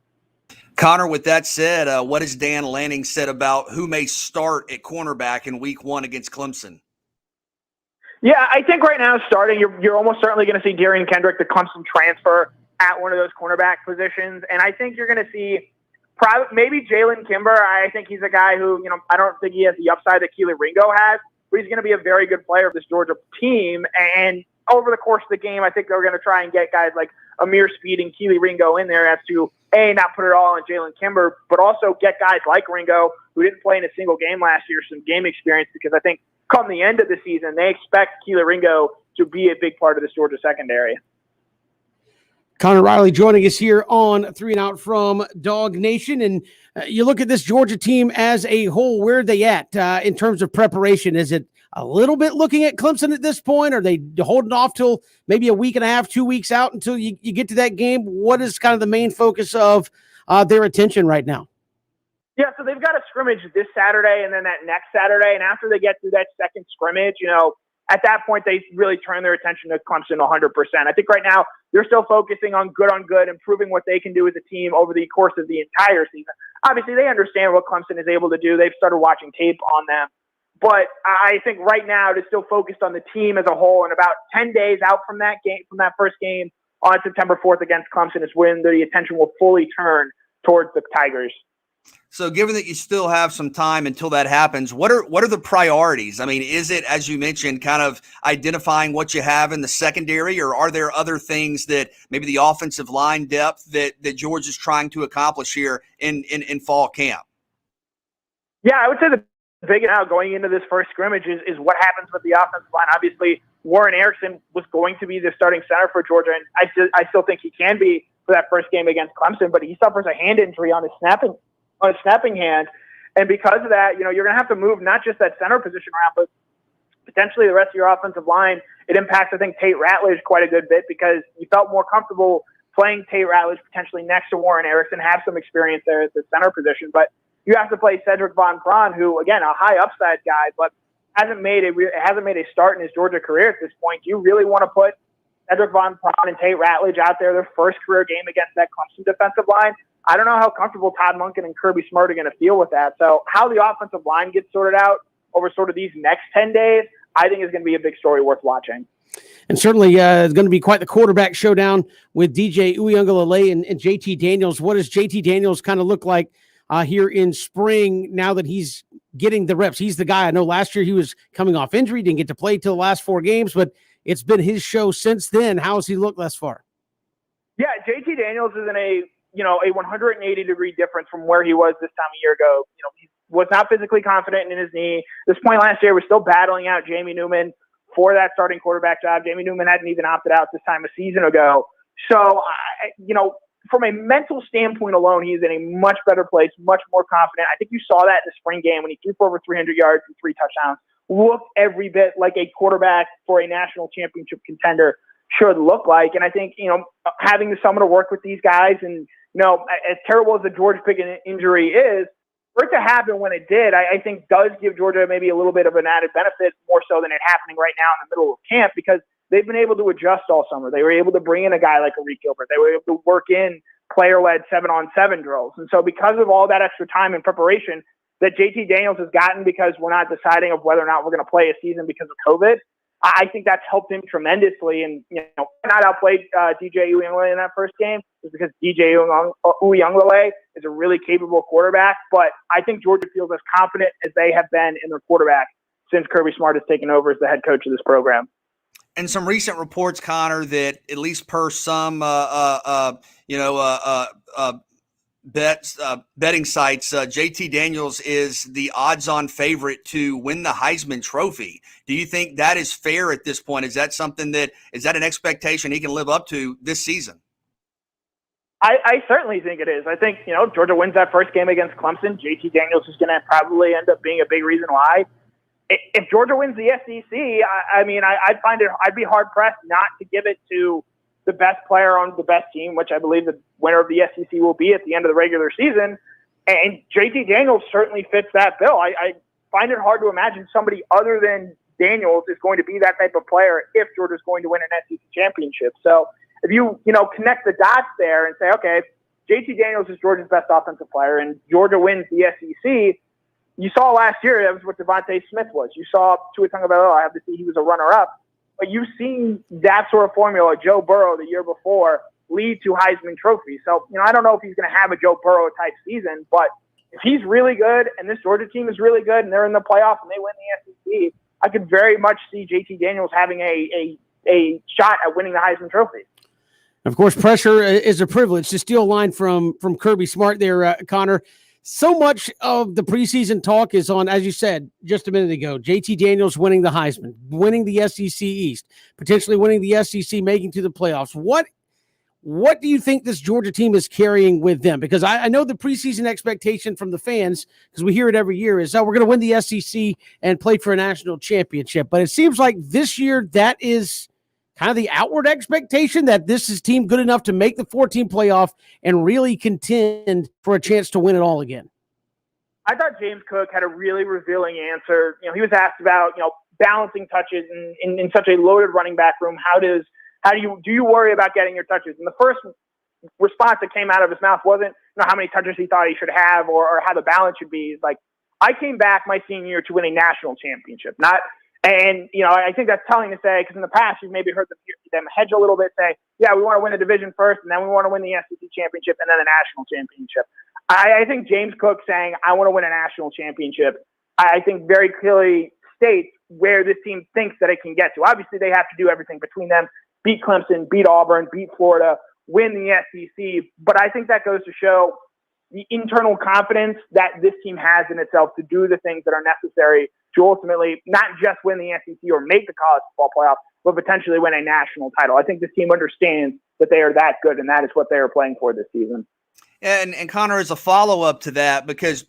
Connor, with that said, what has Dan Lanning said about who may start at cornerback in week 1 against Clemson? Yeah, I think right now starting, you're almost certainly going to see Darian Kendrick, the Clemson transfer, at one of those cornerback positions. And I think you're going to see maybe Jalen Kimber. I think he's a guy who, you know, I don't think he has the upside that Keely Ringo has, but he's going to be a very good player of this Georgia team. And over the course of the game, I think they're going to try and get guys like Amir Speed and Keely Ringo in there as to, A, not put it all on Jalen Kimber, but also get guys like Ringo, who didn't play in a single game last year, some game experience, because I think come the end of the season, they expect Keely Ringo to be a big part of this Georgia secondary. Connor Riley joining us here on 3 and Out from Dog Nation. And you look at this Georgia team as a whole, where are they at in terms of preparation? Is it a little bit looking at Clemson at this point? Are they holding off till maybe a week and a half, 2 weeks out until you get to that game? What is kind of the main focus of their attention right now? Yeah, so they've got a scrimmage this Saturday and then that next Saturday. And after they get through that second scrimmage, you know, at that point, they really turn their attention to Clemson 100%. I think right now they're still focusing on good, improving what they can do as a team over the course of the entire season. Obviously, they understand what Clemson is able to do. They've started watching tape on them. But I think right now they're still focused on the team as a whole. And about 10 days out from that game, from that first game on September 4th against Clemson, is when the attention will fully turn towards the Tigers. So given that you still have some time until that happens, what are the priorities? I mean, is it, as you mentioned, kind of identifying what you have in the secondary, or are there other things that maybe the offensive line depth that George is trying to accomplish here in fall camp? Yeah, I would say the big now going into this first scrimmage is what happens with the offensive line. Obviously, Warren Erickson was going to be the starting center for Georgia, and I still think he can be for that first game against Clemson, but he suffers a hand injury on his snapping hand. And because of that, you know, you're going to have to move not just that center position around, but potentially the rest of your offensive line. It impacts, I think, Tate Ratledge quite a good bit, because you felt more comfortable playing Tate Ratledge potentially next to Warren Erickson, have some experience there at the center position. But you have to play Cedric Von Braun, who, again, a high upside guy, but hasn't made a start in his Georgia career at this point. Do you really want to put Cedric Von Braun and Tate Ratledge out there, their first career game against that Clemson defensive line? I don't know how comfortable Todd Monken and Kirby Smart are going to feel with that. So how the offensive line gets sorted out over sort of these next 10 days, I think is going to be a big story worth watching. And certainly it's going to be quite the quarterback showdown with DJ Uiagalelei and JT Daniels. What does JT Daniels kind of look like here in spring now that he's getting the reps? He's the guy. I know last year he was coming off injury, didn't get to play till the last 4 games, but it's been his show since then. How has he looked thus far? Yeah, JT Daniels is in a 180-degree difference from where he was this time a year ago. You know, he was not physically confident in his knee. This point last year, was still battling out Jamie Newman for that starting quarterback job. Jamie Newman hadn't even opted out this time a season ago. So, from a mental standpoint alone, he's in a much better place, much more confident. I think you saw that in the spring game when he threw for over 300 yards and 3 touchdowns. Looked every bit like a quarterback for a national championship contender should look like. And I think, having the summer to work with these guys, and, as terrible as the George Pickens injury is, for it to happen when it did, I think does give Georgia maybe a little bit of an added benefit, more so than it happening right now in the middle of camp, because they've been able to adjust all summer. They were able to bring in a guy like a Reed Gilbert. They were able to work in player-led 7-on-7 drills. And so because of all that extra time and preparation that JT Daniels has gotten, because we're not deciding of whether or not we're going to play a season because of COVID, I think that's helped him tremendously. And, not outplayed DJ Uiagalelei in that first game is because DJ Uiagalelei is a really capable quarterback. But I think Georgia feels as confident as they have been in their quarterback since Kirby Smart has taken over as the head coach of this program. And some recent reports, Connor, that at least per some, betting sites, JT Daniels is the odds-on favorite to win the Heisman Trophy. Do you think that is fair at this point? Is that an expectation he can live up to this season? I certainly think it is. I think, Georgia wins that first game against Clemson. JT Daniels is going to probably end up being a big reason why. If Georgia wins the SEC, I'd be hard pressed not to give it to the best player on the best team, which I believe the winner of the SEC will be at the end of the regular season. And JT Daniels certainly fits that bill. I find it hard to imagine somebody other than Daniels is going to be that type of player if Georgia's going to win an SEC championship. So if you connect the dots there and say, okay, JT Daniels is Georgia's best offensive player and Georgia wins the SEC, you saw last year that was what Devontae Smith was. You saw Tua Tagovailoa, obviously he was a runner-up, but you've seen that sort of formula, Joe Burrow the year before, lead to Heisman Trophy. So, I don't know if he's going to have a Joe Burrow type season, but if he's really good and this Georgia team is really good and they're in the playoff and they win the SEC, I could very much see JT Daniels having a shot at winning the Heisman Trophy. Of course, pressure is a privilege. To steal a line from Kirby Smart there, Connor. So much of the preseason talk is on, as you said just a minute ago, JT Daniels winning the Heisman, winning the SEC East, potentially winning the SEC, making to the playoffs. What do you think this Georgia team is carrying with them? Because I know the preseason expectation from the fans, because we hear it every year, is, we're going to win the SEC and play for a national championship. But it seems like this year that is kind of the outward expectation, that this is team good enough to make the 14 playoff and really contend for a chance to win it all again. I thought James Cook had a really revealing answer. He was asked about, balancing touches in such a loaded running back room. Do you worry about getting your touches? And the first response that came out of his mouth wasn't, how many touches he thought he should have or how the balance should be. It's like, I came back my senior year to win a national championship, I think that's telling to say, because in the past you've maybe heard them hedge a little bit, say, yeah, we want to win the division first, and then we want to win the SEC championship, and then the national championship. I think James Cook saying, I want to win a national championship, I think very clearly states where this team thinks that it can get to. Obviously, they have to do everything between them, beat Clemson, beat Auburn, beat Florida, win the SEC, but I think that goes to show the internal confidence that this team has in itself to do the things that are necessary to ultimately not just win the SEC or make the college football playoff, but potentially win a national title. I think this team understands that they are that good, and that is what they are playing for this season. And Connor, as a follow-up to that, because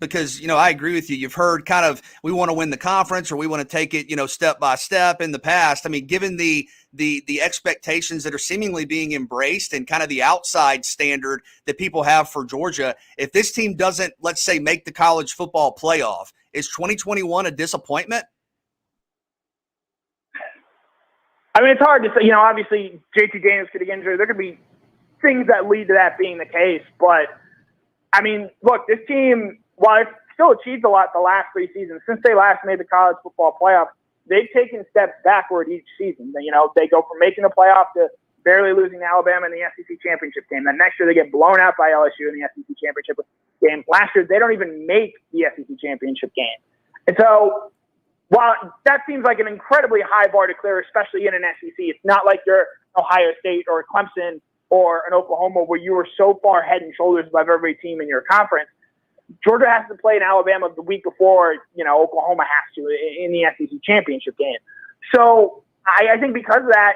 I agree with you. You've heard kind of, we want to win the conference or we want to take it, step by step in the past. I mean, given the expectations that are seemingly being embraced and kind of the outside standard that people have for Georgia, if this team doesn't, let's say, make the college football playoff, is 2021 a disappointment? I mean, it's hard to say. Obviously, JT Daniels could get injured. There could be things that lead to that being the case. But, I mean, look, this team, while it's still achieved a lot the last 3 seasons, since they last made the college football playoff, they've taken steps backward each season. They go from making the playoff to barely losing to Alabama in the SEC championship game. Then next year they get blown out by LSU in the SEC championship game. Last year they don't even make the SEC championship game. And so while that seems like an incredibly high bar to clear, especially in an SEC, it's not like you're Ohio State or Clemson or an Oklahoma where you are so far head and shoulders above every team in your conference. Georgia has to play in Alabama the week before, Oklahoma has to in the SEC championship game. So I think because of that,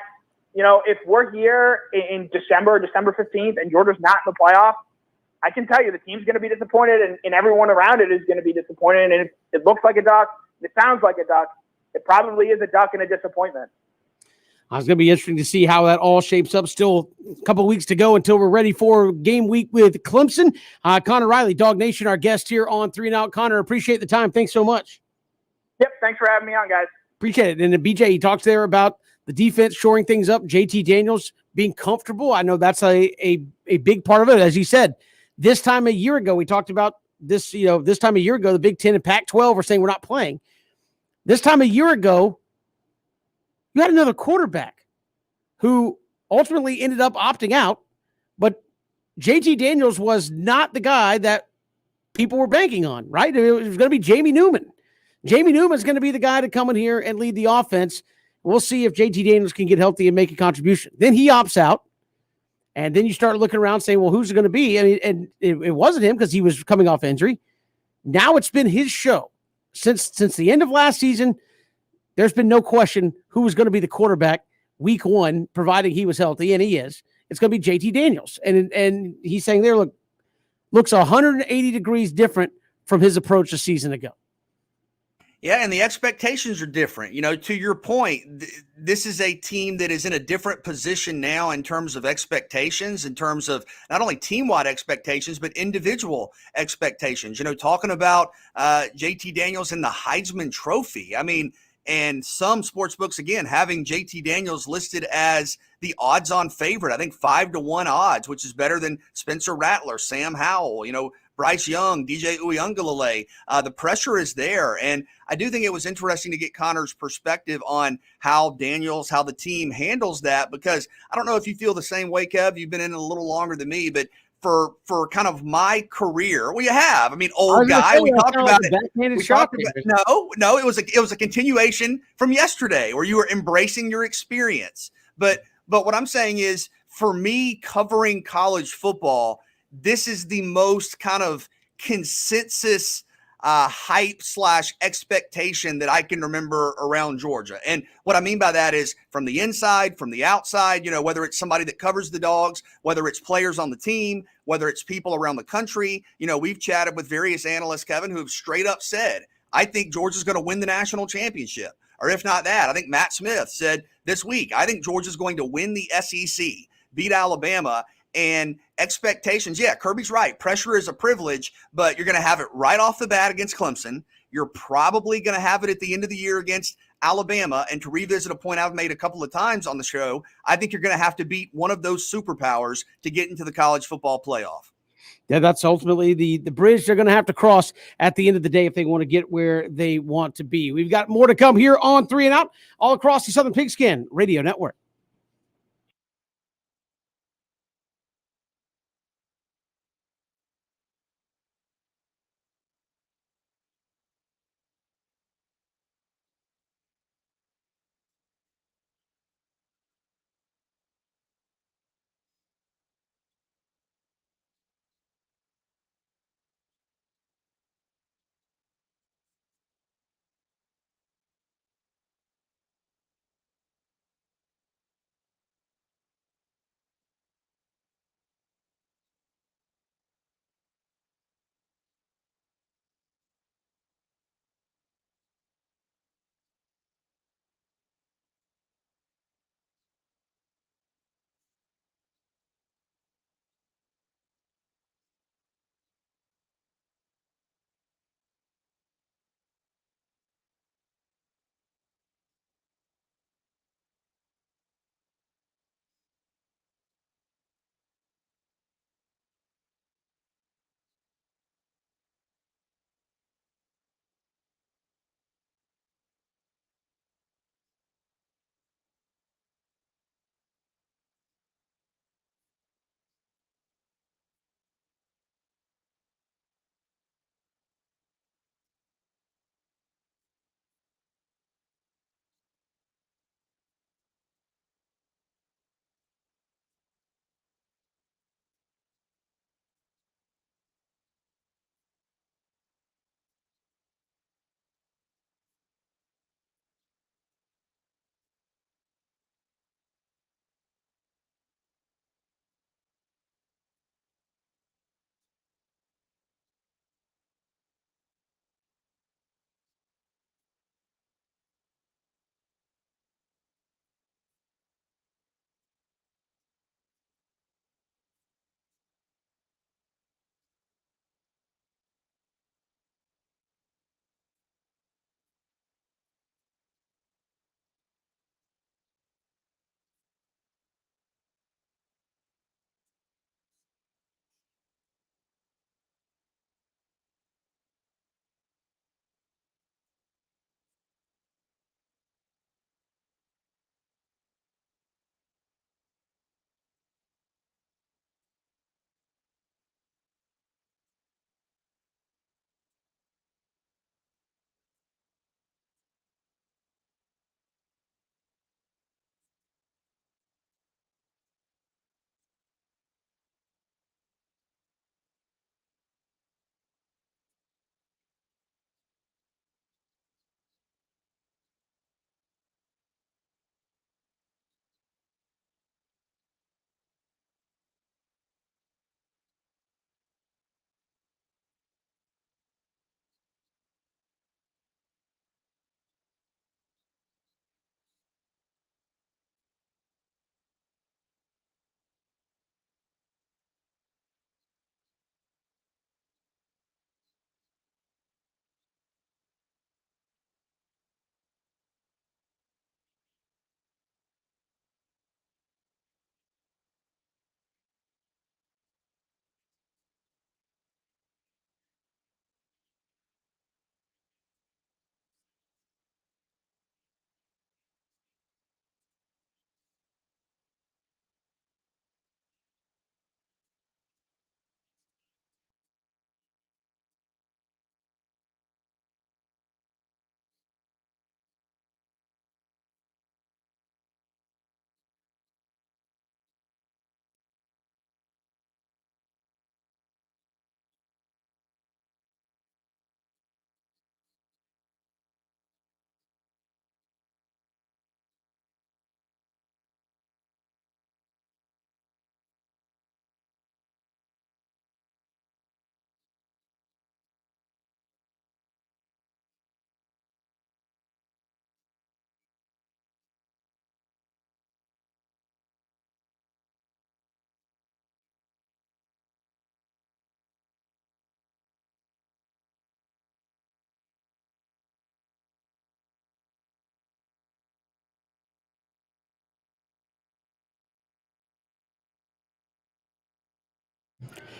if we're here in December 15th, and Georgia's not in the playoff, I can tell you the team's going to be disappointed, and everyone around it is going to be disappointed. And it looks like a duck. It sounds like a duck. It probably is a duck and a disappointment. It's going to be interesting to see how that all shapes up. Still a couple of weeks to go until we're ready for game week with Clemson. Connor Riley, Dog Nation, our guest here on 3 and Out. Connor, appreciate the time. Thanks so much. Yep, thanks for having me on, guys. Appreciate it. And then BJ, he talks there about the defense shoring things up, JT Daniels being comfortable. I know that's a big part of it. As you said, this time a year ago, we talked about this, this time a year ago, the Big Ten and Pac-12 were saying we're not playing. This time a year ago, You had another quarterback who ultimately ended up opting out, but JT Daniels was not the guy that people were banking on, right? It was going to be Jamie Newman. Jamie Newman's going to be the guy to come in here and lead the offense. We'll see if JT Daniels can get healthy and make a contribution. Then he opts out. And then you start looking around saying, well, who's it going to be? I mean, and it wasn't him because he was coming off injury. Now it's been his show. Since the end of last season, there's been no question who was going to be the quarterback week one, providing he was healthy, and he is. It's going to be JT Daniels. And he's saying there, looks 180 degrees different from his approach a season ago. Yeah, and the expectations are different. To your point, this is a team that is in a different position now in terms of expectations, in terms of not only team-wide expectations, but individual expectations. Talking about JT Daniels and the Heisman Trophy. I mean, and some sports books, again, having JT Daniels listed as the odds-on favorite. I think 5-1 odds, which is better than Spencer Rattler, Sam Howell, Bryce Young, DJ Uiagalelei. The pressure is there. And I do think it was interesting to get Connor's perspective on how the team handles that, because I don't know if you feel the same way, Kev. You've been in it a little longer than me, but for kind of my career, well, you have. I mean, old guy. We talked about it. No, it was a continuation from yesterday where you were embracing your experience. But what I'm saying is, for me, covering college football, this is the most kind of consensus hype / expectation that I can remember around Georgia. And what I mean by that is from the inside, from the outside, whether it's somebody that covers the Dogs, whether it's players on the team, whether it's people around the country. We've chatted with various analysts, Kevin, who have straight up said, I think Georgia's going to win the national championship. Or if not that, I think Matt Smith said this week, I think Georgia's going to win the SEC, beat Alabama. And expectations, yeah, Kirby's right. Pressure is a privilege, but you're going to have it right off the bat against Clemson. You're probably going to have it at the end of the year against Alabama. And to revisit a point I've made a couple of times on the show, I think you're going to have to beat one of those superpowers to get into the college football playoff. Yeah, that's ultimately the bridge they're going to have to cross at the end of the day if they want to get where they want to be. We've got more to come here on 3 and Out, all across the Southern Pigskin Radio Network.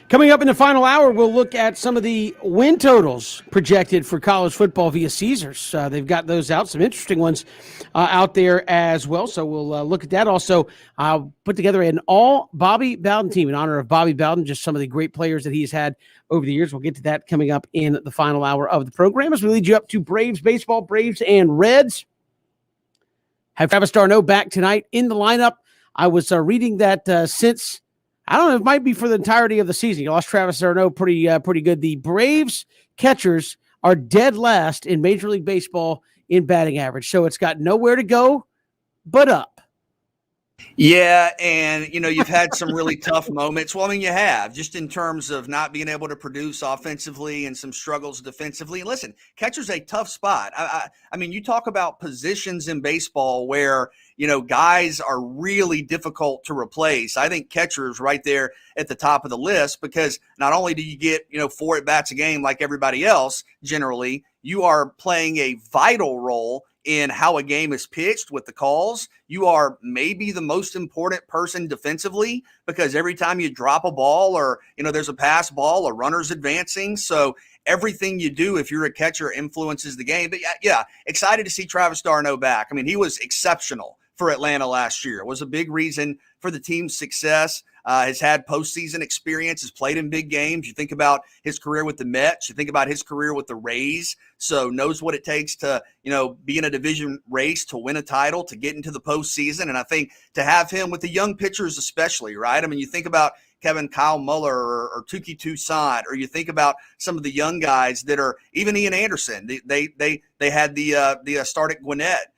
Coming up in the final hour, we'll look at some of the win totals projected for college football via Caesars. They've got those out, some interesting ones out there as well. So we'll look at that. Also, put together an all Bobby Bowden team in honor of Bobby Bowden, just some of the great players that he's had over the years. We'll get to that coming up in the final hour of the program as we lead you up to Braves baseball, Braves and Reds. Have Travis d'Arnaud back tonight in the lineup. I was reading that since – I don't know. It might be for the entirety of the season. You lost Travis d'Arnaud pretty good. The Braves catchers are dead last in Major League Baseball in batting average, so it's got nowhere to go but up. Yeah, and you've had some really tough moments. Well, I mean, you have, just in terms of not being able to produce offensively and some struggles defensively. And listen, catcher's a tough spot. I mean, you talk about positions in baseball where guys are really difficult to replace. I think catcher's right there at the top of the list, because not only do you get 4 at bats a game like everybody else, generally, you are playing a vital role in how a game is pitched with the calls. You are maybe the most important person defensively, because every time you drop a ball or, there's a pass ball, a runner's advancing. So everything you do, if you're a catcher, influences the game. But yeah, excited to see Travis d'Arnaud back. I mean, he was exceptional for Atlanta last year. It was a big reason for the team's success. Has had postseason experience, has played in big games. You think about his career with the Mets, you think about his career with the Rays, so knows what it takes to, be in a division race, to win a title, to get into the postseason. And I think to have him with the young pitchers especially, right? I mean, you think about Kyle Muller or Tuki Toussaint, or you think about some of the young guys that are, even Ian Anderson. They had the start at Gwinnett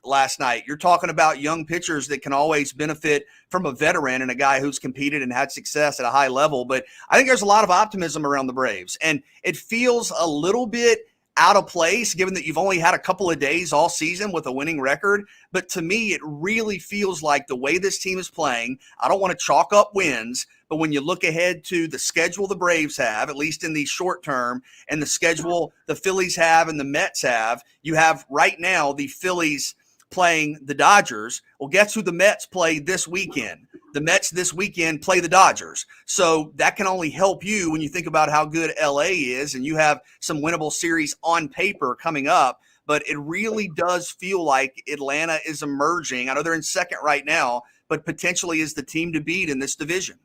last night. You're talking about young pitchers that can always benefit from a veteran and a guy who's competed and had success at a high level. But I think there's a lot of optimism around the Braves, and it feels a little bit out of place given that you've only had a couple of days all season with a winning record. But to me, it really feels like the way this team is playing, I don't want to chalk up wins, but when you look ahead to the schedule the Braves have, at least in the short term, and the schedule the Phillies have and the Mets have, you have right now the Phillies playing the Dodgers. Well, guess who the Mets play this weekend? The Mets this weekend play the Dodgers. So that can only help you when you think about how good LA is, and you have some winnable series on paper coming up. But it really does feel like Atlanta is emerging. I know they're in second right now, but potentially is the team to beat in this division.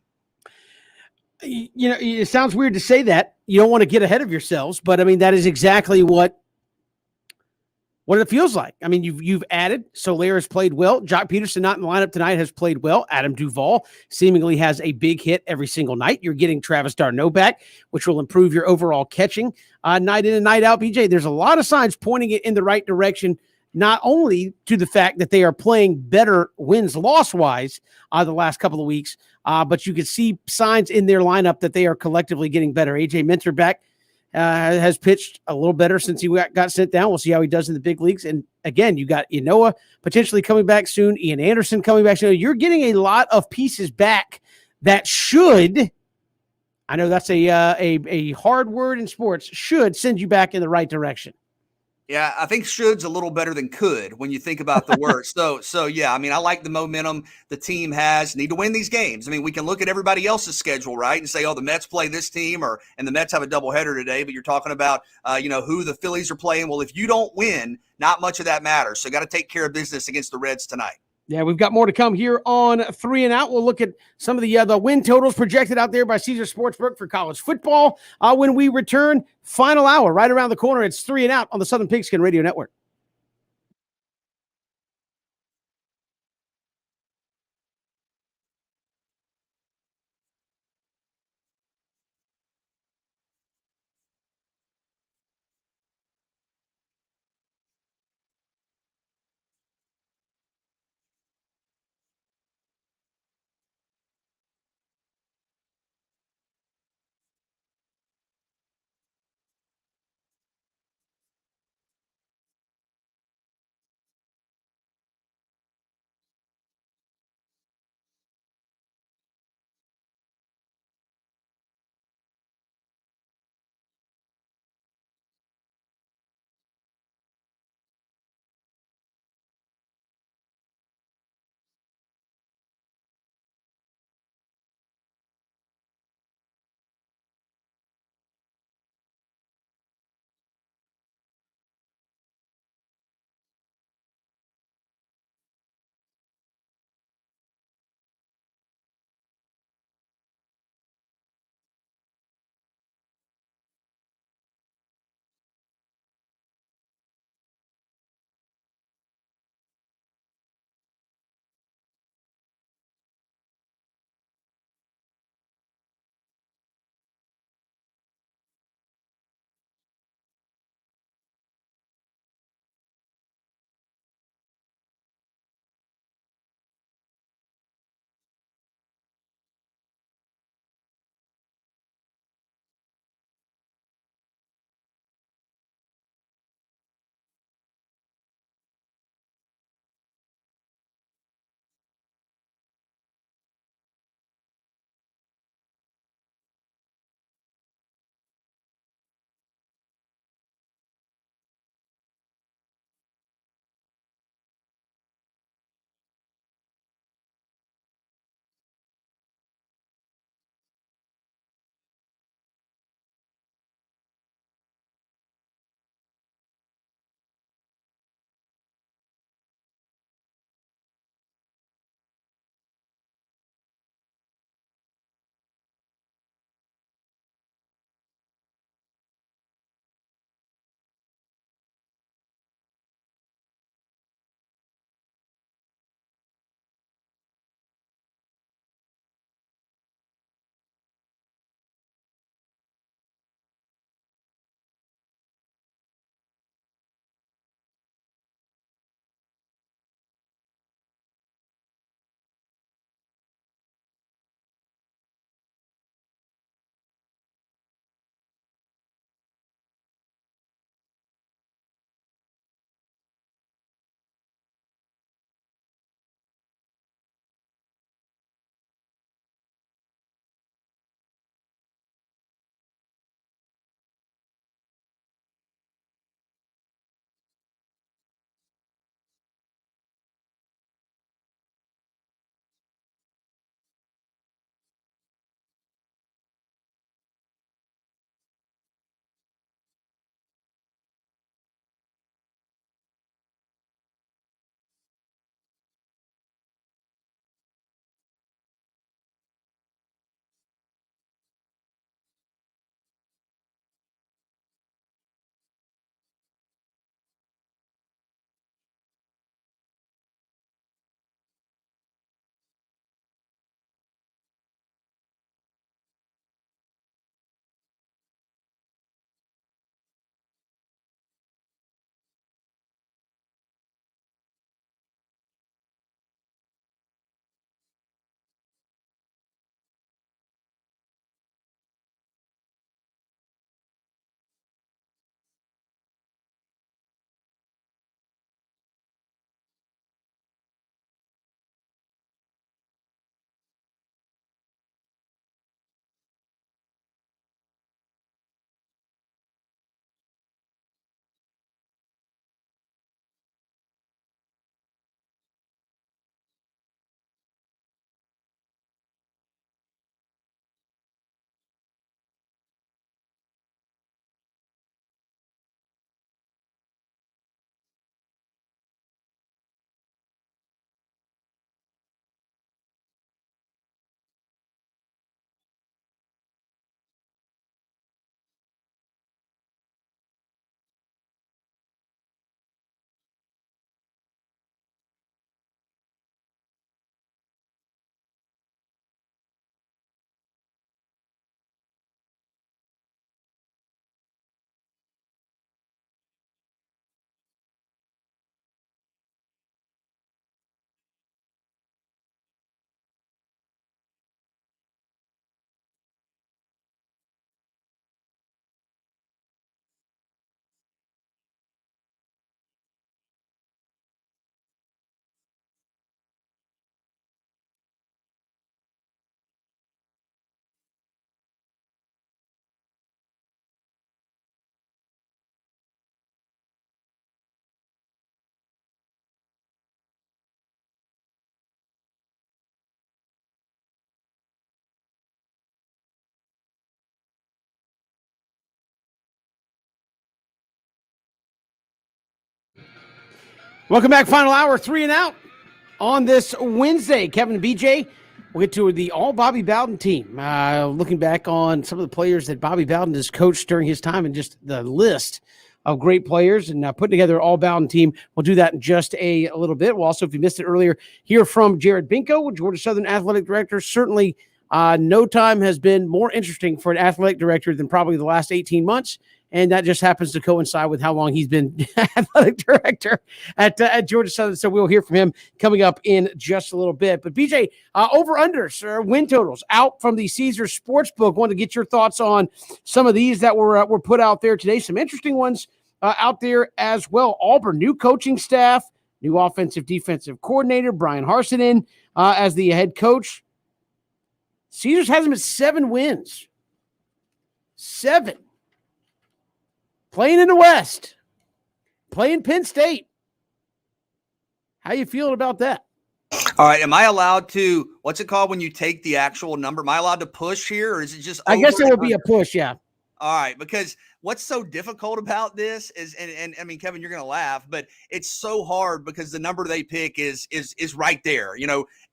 It sounds weird to say that. You don't want to get ahead of yourselves, but I mean, that is exactly what it feels like. I mean, you've added. Soler has played well. Jock Peterson, not in the lineup tonight, has played well. Adam Duvall seemingly has a big hit every single night. You're getting Travis d'Arnaud back, which will improve your overall catching night in and night out. BJ, there's a lot of signs pointing it in the right direction, not only to the fact that they are playing better wins-loss wise the last couple of weeks, but you can see signs in their lineup that they are collectively getting better. AJ Minter back. Has pitched a little better since he got sent down. We'll see how he does in the big leagues. And again, you got Ynoa potentially coming back soon, Ian Anderson coming back soon. You're getting a lot of pieces back that should, I know that's a hard word in sports, should send you back in the right direction. Yeah, I think should's a little better than could when you think about the word. So yeah, I mean, I like the momentum the team has. Need to win these games. I mean, we can look at everybody else's schedule, right, and say, oh, the Mets play this team, and the Mets have a doubleheader today. But you're talking about, who the Phillies are playing. Well, if you don't win, not much of that matters. So got to take care of business against the Reds tonight. Yeah, we've got more to come here on 3 and Out. We'll look at some of the win totals projected out there by Caesars Sportsbook for college football when we return. Final hour right around the corner. It's 3 and Out on the Southern Pigskin Radio Network. Welcome back. Final hour, 3 and out on this Wednesday. Kevin and BJ, we'll get to the all Bobby Bowden team. Looking back on some of the players that Bobby Bowden has coached during his time and just the list of great players and putting together an all Bowden team. We'll do that in just a little bit. We'll also, if you missed it earlier, hear from Jared Binko, Georgia Southern Athletic Director. Certainly no time has been more interesting for an athletic director than probably the last 18 months. And that just happens to coincide with how long he's been athletic director at Georgia Southern. So we'll hear from him coming up in just a little bit. But BJ, over-unders, win totals out from the Caesars Sportsbook. Want to get your thoughts on some of these that were put out there today. Some interesting ones out there as well. Auburn, new coaching staff, new offensive defensive coordinator, Brian Harsonen as the head coach. Caesars has him at 7 wins. 7. Playing in the West, playing Penn State. How you feeling about that? All right. Am I allowed to, what's it called when you take the actual number? Am I allowed to push here, or is it just? I guess it would be a push, yeah. All right. Because what's so difficult about this is, and I mean, Kevin, you're going to laugh, but it's so hard because the number they pick is right there,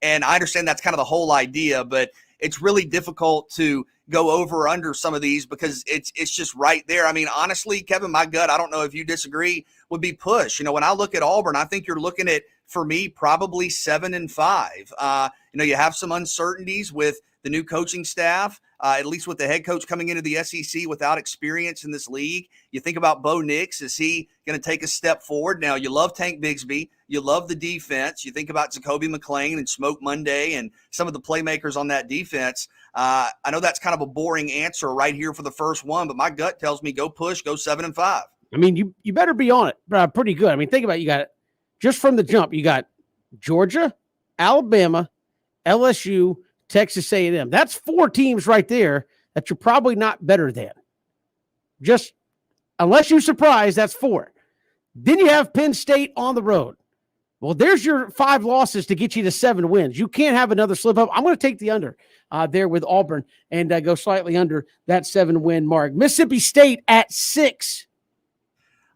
and I understand that's kind of the whole idea, but it's really difficult to go over or under some of these because it's just right there. I mean, honestly, Kevin, my gut, I don't know if you disagree, would be push. When I look at Auburn, I think you're looking at, for me, probably 7 and 5. You have some uncertainties with the new coaching staff, at least with the head coach coming into the SEC without experience in this league. You think about Bo Nix. Is he going to take a step forward? Now, you love Tank Bigsby. You love the defense. You think about Jacoby McClain and Smoke Monday and some of the playmakers on that defense. I know that's kind of a boring answer right here for the first one, but my gut tells me go push, go 7 and 5. I mean, you better be on it pretty good. I mean, think about it. You got it just from the jump. You got Georgia, Alabama, LSU, Texas A&M. That's 4 teams right there that you're probably not better than. Just unless you surprise, that's 4. Then you have Penn State on the road. Well, there's your 5 losses to get you to 7 wins. You can't have another slip up. I'm going to take the under there with Auburn and go slightly under that 7-win mark. Mississippi State at 6.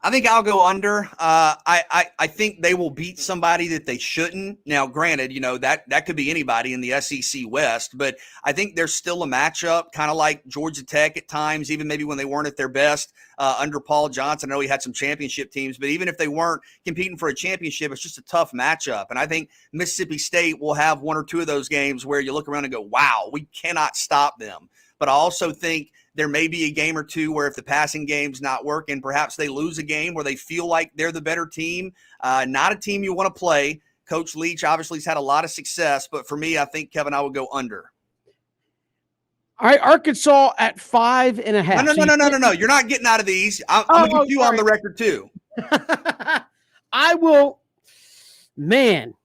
I think I'll go under. I think they will beat somebody that they shouldn't. Now, granted, that could be anybody in the SEC West, but I think there's still a matchup, kind of like Georgia Tech at times, even maybe when they weren't at their best under Paul Johnson. I know he had some championship teams, but even if they weren't competing for a championship, it's just a tough matchup. And I think Mississippi State will have 1 or 2 of those games where you look around and go, wow, we cannot stop them. But I also think there may be a game or two where if the passing game's not working, perhaps they lose a game where they feel like they're the better team. Not a team you want to play. Coach Leach obviously has had a lot of success, but for me, I think, Kevin, I would go under. All right, Arkansas at 5.5. No. You're not getting out of these. I'm going to get you on the record too. I will, man.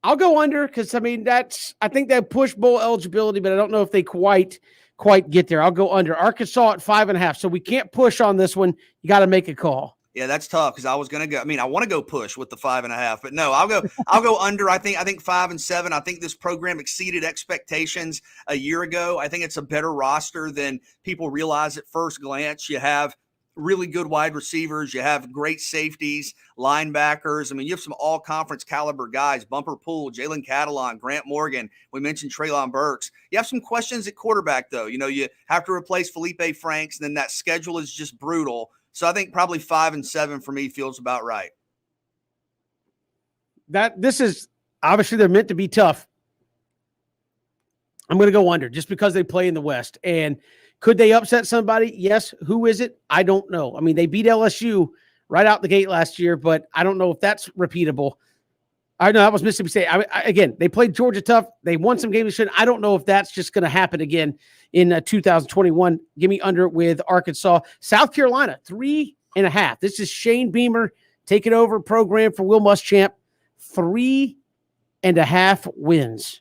I'll go under because, I mean, I think they push bowl eligibility, but I don't know if they quite get there. I'll go under. Arkansas at 5.5. So we can't push on this one. You got to make a call. Yeah, that's tough because I was going to go. I mean, I want to go push with the 5.5, but no, I'll go under. I think 5 and 7. I think this program exceeded expectations a year ago. I think it's a better roster than people realize at first glance. You have really good wide receivers. You have great safeties, linebackers. I mean, you have some all-conference caliber guys, Bumper Poole, Jalen Catalon, Grant Morgan. We mentioned Treylon Burks. You have some questions at quarterback, though. You have to replace Felipe Franks, and then that schedule is just brutal. So I think probably 5 and 7 for me feels about right. This is obviously they're meant to be tough. I'm going to go under just because they play in the West. And could they upset somebody? Yes. Who is it? I don't know. I mean, they beat LSU right out the gate last year, but I don't know if that's repeatable. I know that was Mississippi State. Again, they played Georgia tough. They won some games. I don't know if that's just going to happen again in 2021. Give me under with Arkansas. South Carolina, 3.5. This is Shane Beamer taking over program for Will Muschamp. 3.5 wins.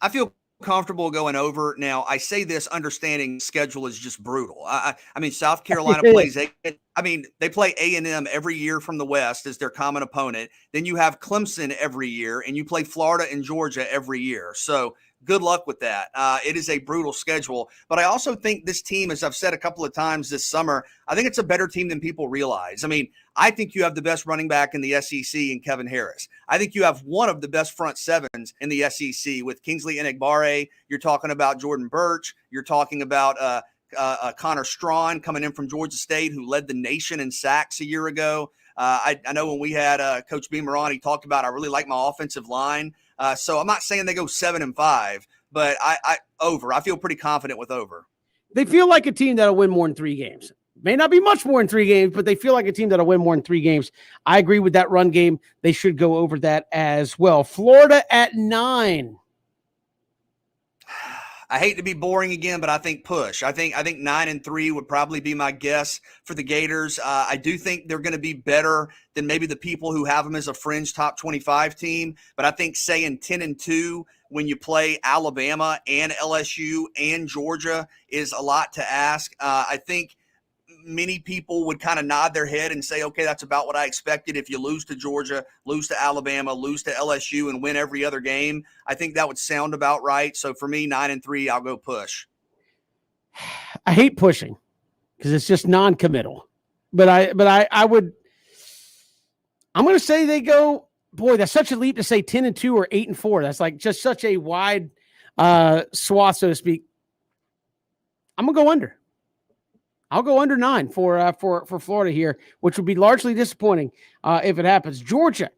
I feel comfortable going over. Now, I say this understanding schedule is just brutal. I mean, South Carolina plays they play A&M every year from the West as their common opponent. Then you have Clemson every year, and you play Florida and Georgia every year. So good luck with that. It is a brutal schedule. But I also think this team, as I've said a couple of times this summer, I think it's a better team than people realize. I mean, I think you have the best running back in the SEC in Kevin Harris. I think you have one of the best front sevens in the SEC with Kingsley Enagbare. You're talking about Jordan Birch. You're talking about Connor Strawn coming in from Georgia State, who led the nation in sacks a year ago. I know when we had Coach Beamer on, he talked about I really like my offensive line. So I'm not saying they go 7-5, but I feel pretty confident with over. They feel like a team that'll win more than 3 games. May not be much more than 3 games, but they feel like a team that'll win more than 3 games. I agree with that run game. They should go over that as well. Florida at 9. I hate to be boring again, but I think push. I think 9-3 would probably be my guess for the Gators. I do think they're going to be better than maybe the people who have them as a fringe top 25 team. But I think saying 10-2 when you play Alabama and LSU and Georgia is a lot to ask. I think many people would kind of nod their head and say, okay, that's about what I expected. If you lose to Georgia, lose to Alabama, lose to LSU, and win every other game, I think that would sound about right. So for me, 9-3, I'll go push. I hate pushing because it's just non-committal. But I'm going to say they go, boy, that's such a leap to say 10-2 or 8-4. That's like just such a wide swath, so to speak. I'm going to go under. I'll go under 9 for Florida here, which would be largely disappointing if it happens. Georgia,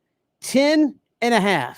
10.5.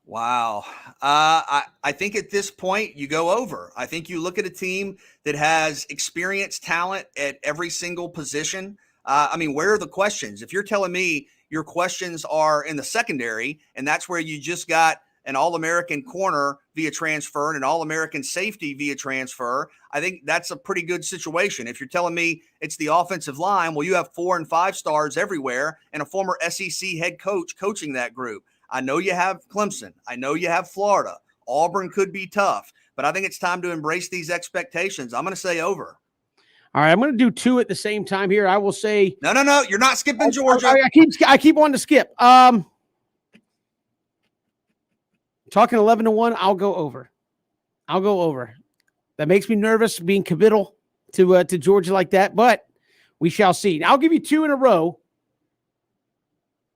Wow. I think at this point you go over. I think you look at a team that has experienced talent at every single position. I mean, where are the questions? If you're telling me your questions are in the secondary and that's where you just got an All-American corner via transfer and an All-American safety via transfer, I think that's a pretty good situation. If you're telling me it's the offensive line, well, you have 4 and 5 stars everywhere and a former SEC head coach coaching that group. I know you have Clemson. I know you have Florida. Auburn could be tough, but I think it's time to embrace these expectations. I'm going to say over. All right, I'm going to do 2 at the same time here. I will say no. You're not skipping Georgia. I keep wanting to skip. Talking 11-1, I'll go over. That makes me nervous being committal to Georgia like that, but we shall see. Now, I'll give you 2 in a row.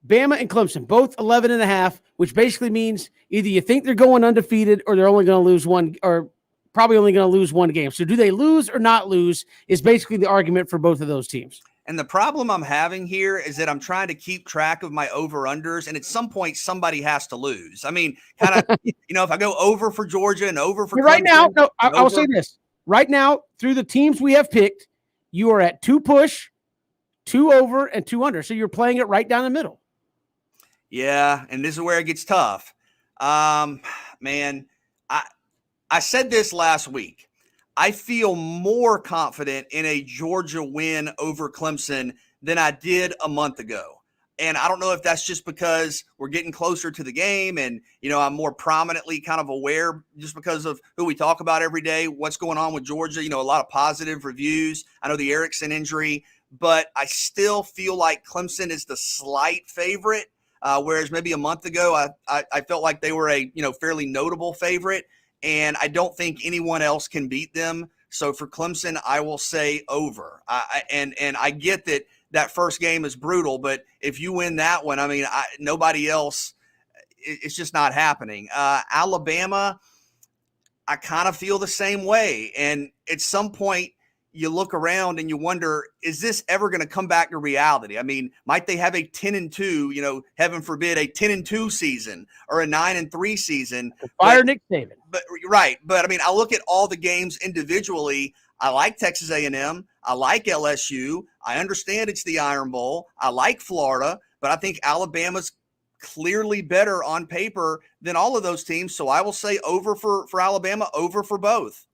Bama and Clemson, both 11.5, which basically means either you think they're going undefeated or they're only going to lose one, or probably only going to lose 1 game. So do they lose or not lose is basically the argument for both of those teams. And the problem I'm having here is that I'm trying to keep track of my over-unders, and at some point somebody has to lose. I mean, kind of, if I go over for Georgia and over for right Clemson, now, I'll say this. Right now, through the teams we have picked, you are at 2 push, 2 over, and 2 under. So you're playing it right down the middle. Yeah, and this is where it gets tough. Man, I said this last week. I feel more confident in a Georgia win over Clemson than I did a month ago. And I don't know if that's just because we're getting closer to the game and, I'm more prominently kind of aware just because of who we talk about every day, what's going on with Georgia, a lot of positive reviews. I know the Erickson injury, but I still feel like Clemson is the slight favorite, whereas maybe a month ago I felt like they were a, fairly notable favorite. And I don't think anyone else can beat them. So for Clemson, I will say over. And I get that first game is brutal, but if you win that one, I mean, nobody else, it's just not happening. Alabama, I kind of feel the same way. And at some point, you look around and you wonder, is this ever going to come back to reality? I mean, might they have a 10-2, heaven forbid, a 10-2 season or a 9-3 season? Fire Nick Saban. But right. But I mean, I look at all the games individually. I like Texas A&M. I like LSU. I understand it's the Iron Bowl. I like Florida, but I think Alabama's clearly better on paper than all of those teams. So I will say over for Alabama, over for both.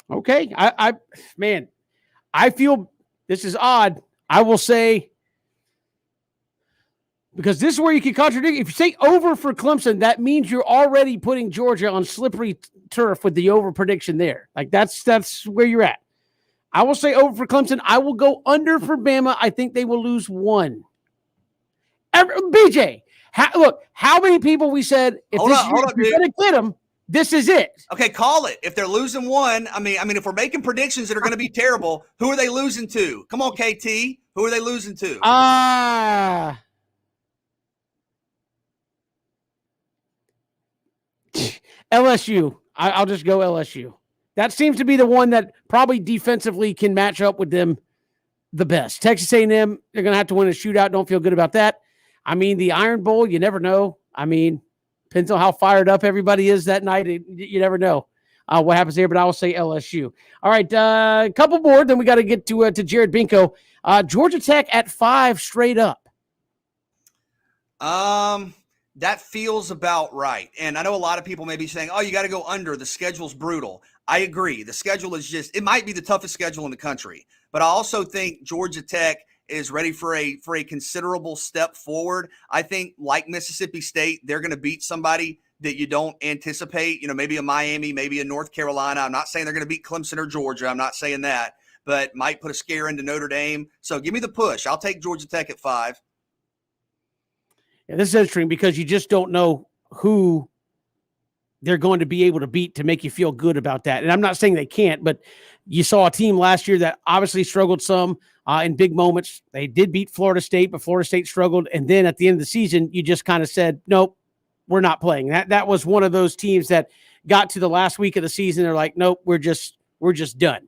Okay. I feel this is odd. I will say, because this is where you can contradict. If you say over for Clemson, that means you're already putting Georgia on slippery turf with the over prediction there. Like that's where you're at. I will say over for Clemson. I will go under for Bama. I think they will lose 1. BJ, Look, how many people we said if Hold this up, year, if you're going to get them, this is it. Okay, call it. If they're losing one, I mean, if we're making predictions that are going to be terrible, who are they losing to? Come on, KT. Who are they losing to? LSU. I'll just go LSU. That seems to be the one that probably defensively can match up with them the best. Texas A&M, they're going to have to win a shootout. Don't feel good about that. I mean, the Iron Bowl, you never know. I mean, depends on how fired up everybody is that night. You never know what happens there, but I will say LSU. All right, a couple more. Then we got to get to Jared Binko. Georgia Tech at 5 straight up. That feels about right. And I know a lot of people may be saying, oh, you got to go under. The schedule's brutal. I agree. The schedule is it might be the toughest schedule in the country. But I also think Georgia Tech is ready for a considerable step forward. I think, like Mississippi State, they're going to beat somebody that you don't anticipate, maybe a Miami, maybe a North Carolina. I'm not saying they're going to beat Clemson or Georgia. I'm not saying that, but might put a scare into Notre Dame. So give me the push. I'll take Georgia Tech at 5. Yeah, this is interesting because you just don't know who they're going to be able to beat to make you feel good about that. And I'm not saying they can't, but you saw a team last year that obviously struggled some in big moments. They did beat Florida State, but Florida State struggled. And then at the end of the season, you just kind of said, nope, we're not playing. That was one of those teams that got to the last week of the season. They're like, nope, we're just done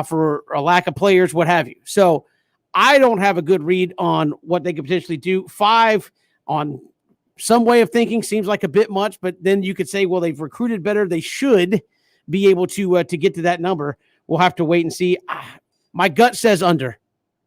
for a lack of players, what have you. So I don't have a good read on what they could potentially do. 5 on some way of thinking seems like a bit much, but then you could say, well, they've recruited better. They should be able to get to that number. We'll have to wait and see. My gut says under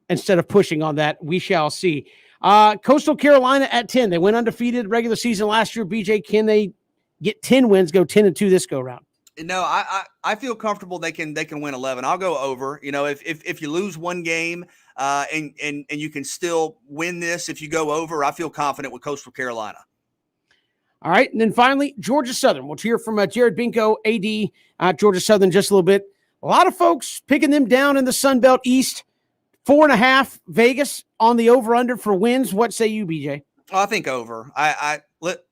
instead of pushing on that. We shall see. Coastal Carolina at 10. They went undefeated regular season last year. BJ, can they get 10 wins, go 10-2 this go round? No, I feel comfortable they can win 11. I'll go over. If you lose one game and you can still win this if you go over, I feel confident with Coastal Carolina. All right, and then finally, Georgia Southern. We'll hear from Jared Binko, AD at Georgia Southern, just a little bit. A lot of folks picking them down in the Sun Belt East. 4.5 Vegas on the over/under for wins. What say you, BJ? Oh, I think over.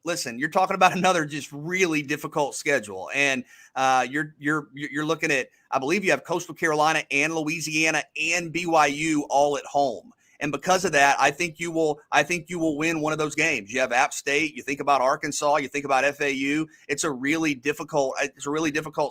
Listen. You're talking about another just really difficult schedule, and you're looking at. I believe you have Coastal Carolina and Louisiana and BYU all at home, and because of that, I think you will win one of those games. You have App State. You think about Arkansas. You think about FAU. It's a really difficult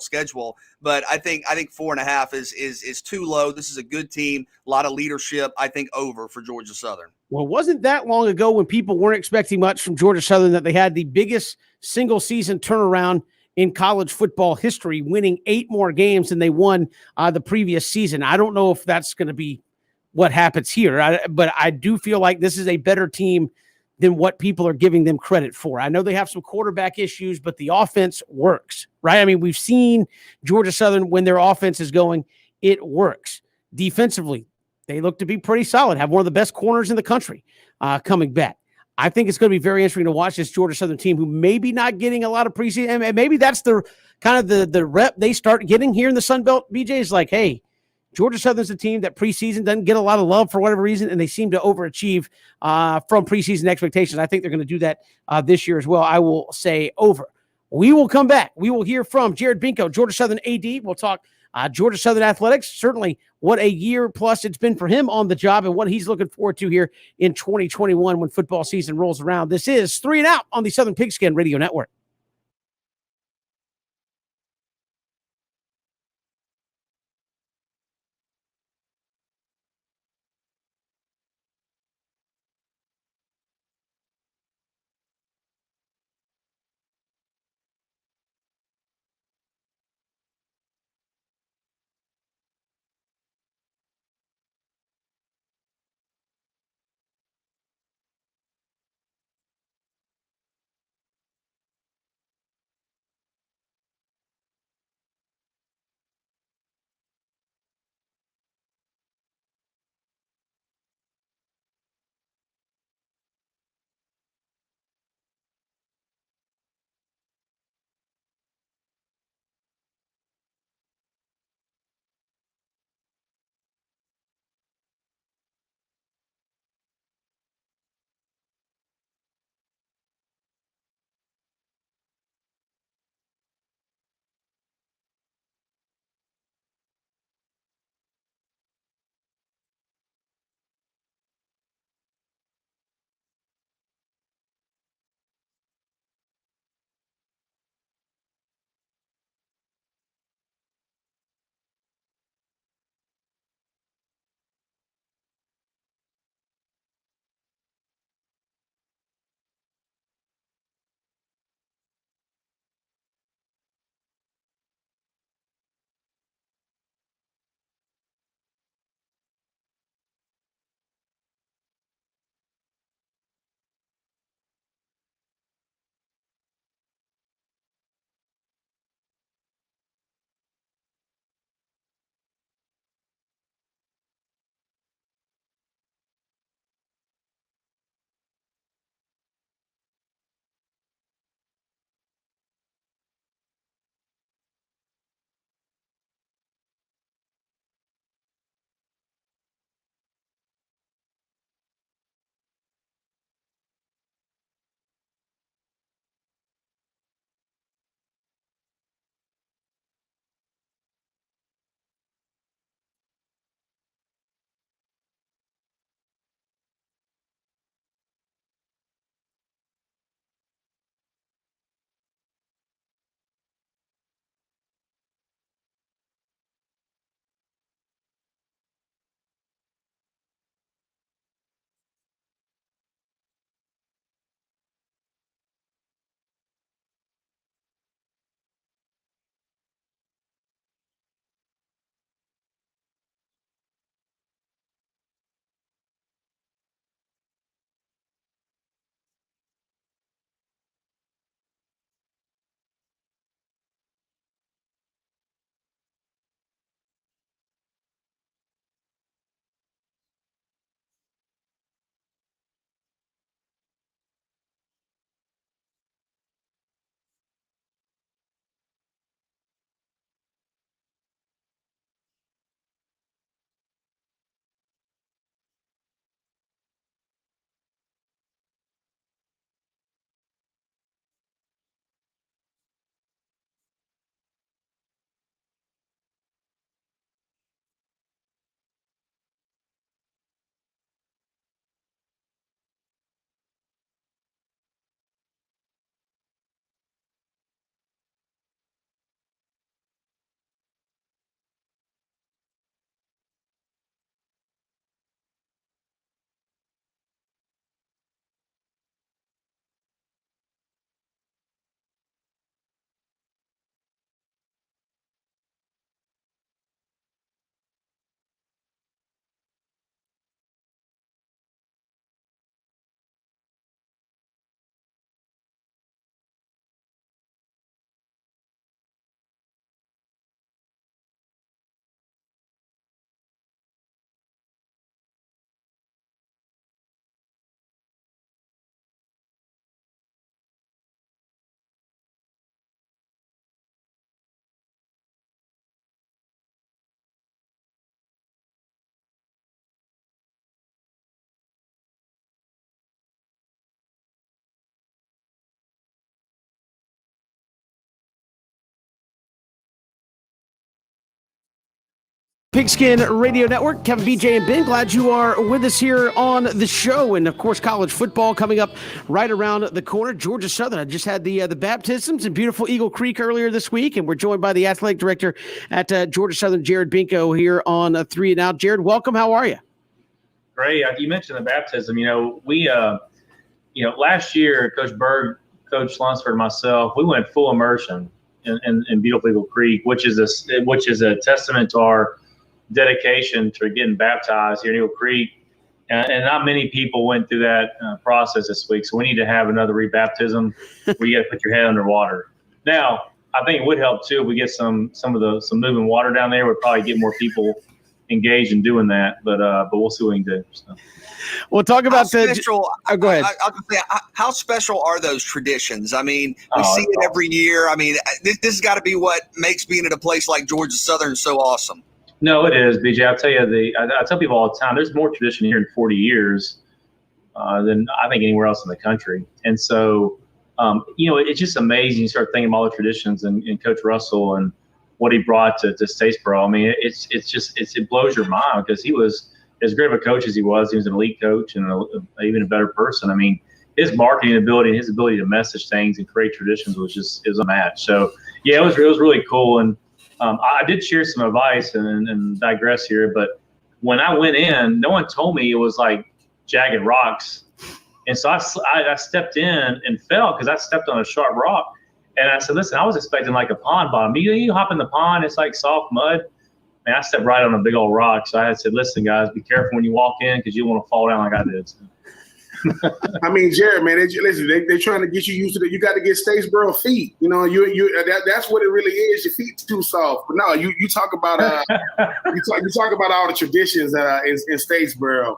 schedule, but I think 4.5 is too low. This is a good team, a lot of leadership. I think over for Georgia Southern. Well, it wasn't that long ago when people weren't expecting much from Georgia Southern that they had the biggest single season turnaround in college football history, winning 8 more games than they won the previous season. I don't know if that's going to be what happens here, but I do feel like this is a better team than what people are giving them credit for. I know they have some quarterback issues, but the offense works, right? I mean, we've seen Georgia Southern when their offense is going, it works. Defensively, they look to be pretty solid, have one of the best corners in the country coming back. I think it's going to be very interesting to watch this Georgia Southern team who maybe not getting a lot of preseason, and maybe that's the kind of the rep they start getting here in the Sun Belt. BJ is like, hey, Georgia Southern's a team that preseason doesn't get a lot of love for whatever reason, and they seem to overachieve from preseason expectations. I think they're going to do that this year as well. I will say over. We will come back. We will hear from Jared Binko, Georgia Southern AD. We'll talk Georgia Southern athletics, certainly what a year plus it's been for him on the job and what he's looking forward to here in 2021 when football season rolls around. This is 3 and Out on the Southern Pigskin Radio Network. Pigskin Radio Network, Kevin, BJ, and Ben. Glad you are with us here on the show. And, of course, college football coming up right around the corner. Georgia Southern, I just had the baptisms in beautiful Eagle Creek earlier this week, and we're joined by the athletic director at Georgia Southern, Jared Binko, here on 3 and Out. Jared, welcome. How are you? Great. You mentioned the baptism. We last year, Coach Berg, Coach Lunsford, and myself, we went full immersion in beautiful Eagle Creek, which is a testament to our dedication to getting baptized here in Eagle Creek, and not many people went through that process this week. So we need to have another rebaptism where you got to put your head underwater. Now, I think it would help too if we get some moving water down there. We'd probably get more people engaged in doing that, but we'll see what we can do. So. We'll talk about go ahead. How special are those traditions? I mean, we see it every year. I mean, this has got to be what makes being at a place like Georgia Southern so awesome. No, it is, BJ. I'll tell you, I tell people all the time, there's more tradition here in 40 years than I think anywhere else in the country. And so, it's just amazing. You start thinking about all the traditions and Coach Russell and what he brought to Statesboro. I mean, it blows your mind because he was as great of a coach as he was an elite coach and even a better person. I mean, his marketing ability and his ability to message things and create traditions was unmatched. So, yeah, it was really cool. And I did share some advice and digress here, but when I went in, no one told me it was like jagged rocks. And so I stepped in and fell because I stepped on a sharp rock. And I said, listen, I was expecting like a pond bottom. You hop in the pond, it's like soft mud. And I stepped right on a big old rock. So I said, listen, guys, be careful when you walk in because you want to fall down like I did. So. I mean, Jared, man, they're trying to get you used to that. You got to get Statesboro feet. That's what it really is. Your feet too soft. But no, you talk about you talk about all the traditions in Statesboro.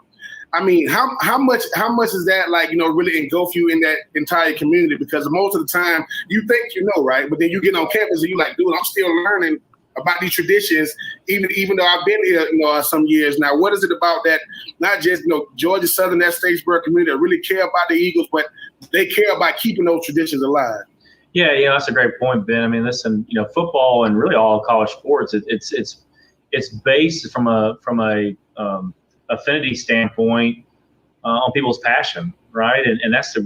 I mean, how much is that really engulf you in that entire community? Because most of the time you think you know, right? But then you get on campus and you like, dude, I'm still learning about these traditions, even though I've been here, some years now. What is it about that? Not just Georgia Southern, that Statesboro community that really care about the Eagles, but they care about keeping those traditions alive. Yeah, that's a great point, Ben. I mean, listen, football and really all college sports, it's based from a affinity standpoint on people's passion, right? And that's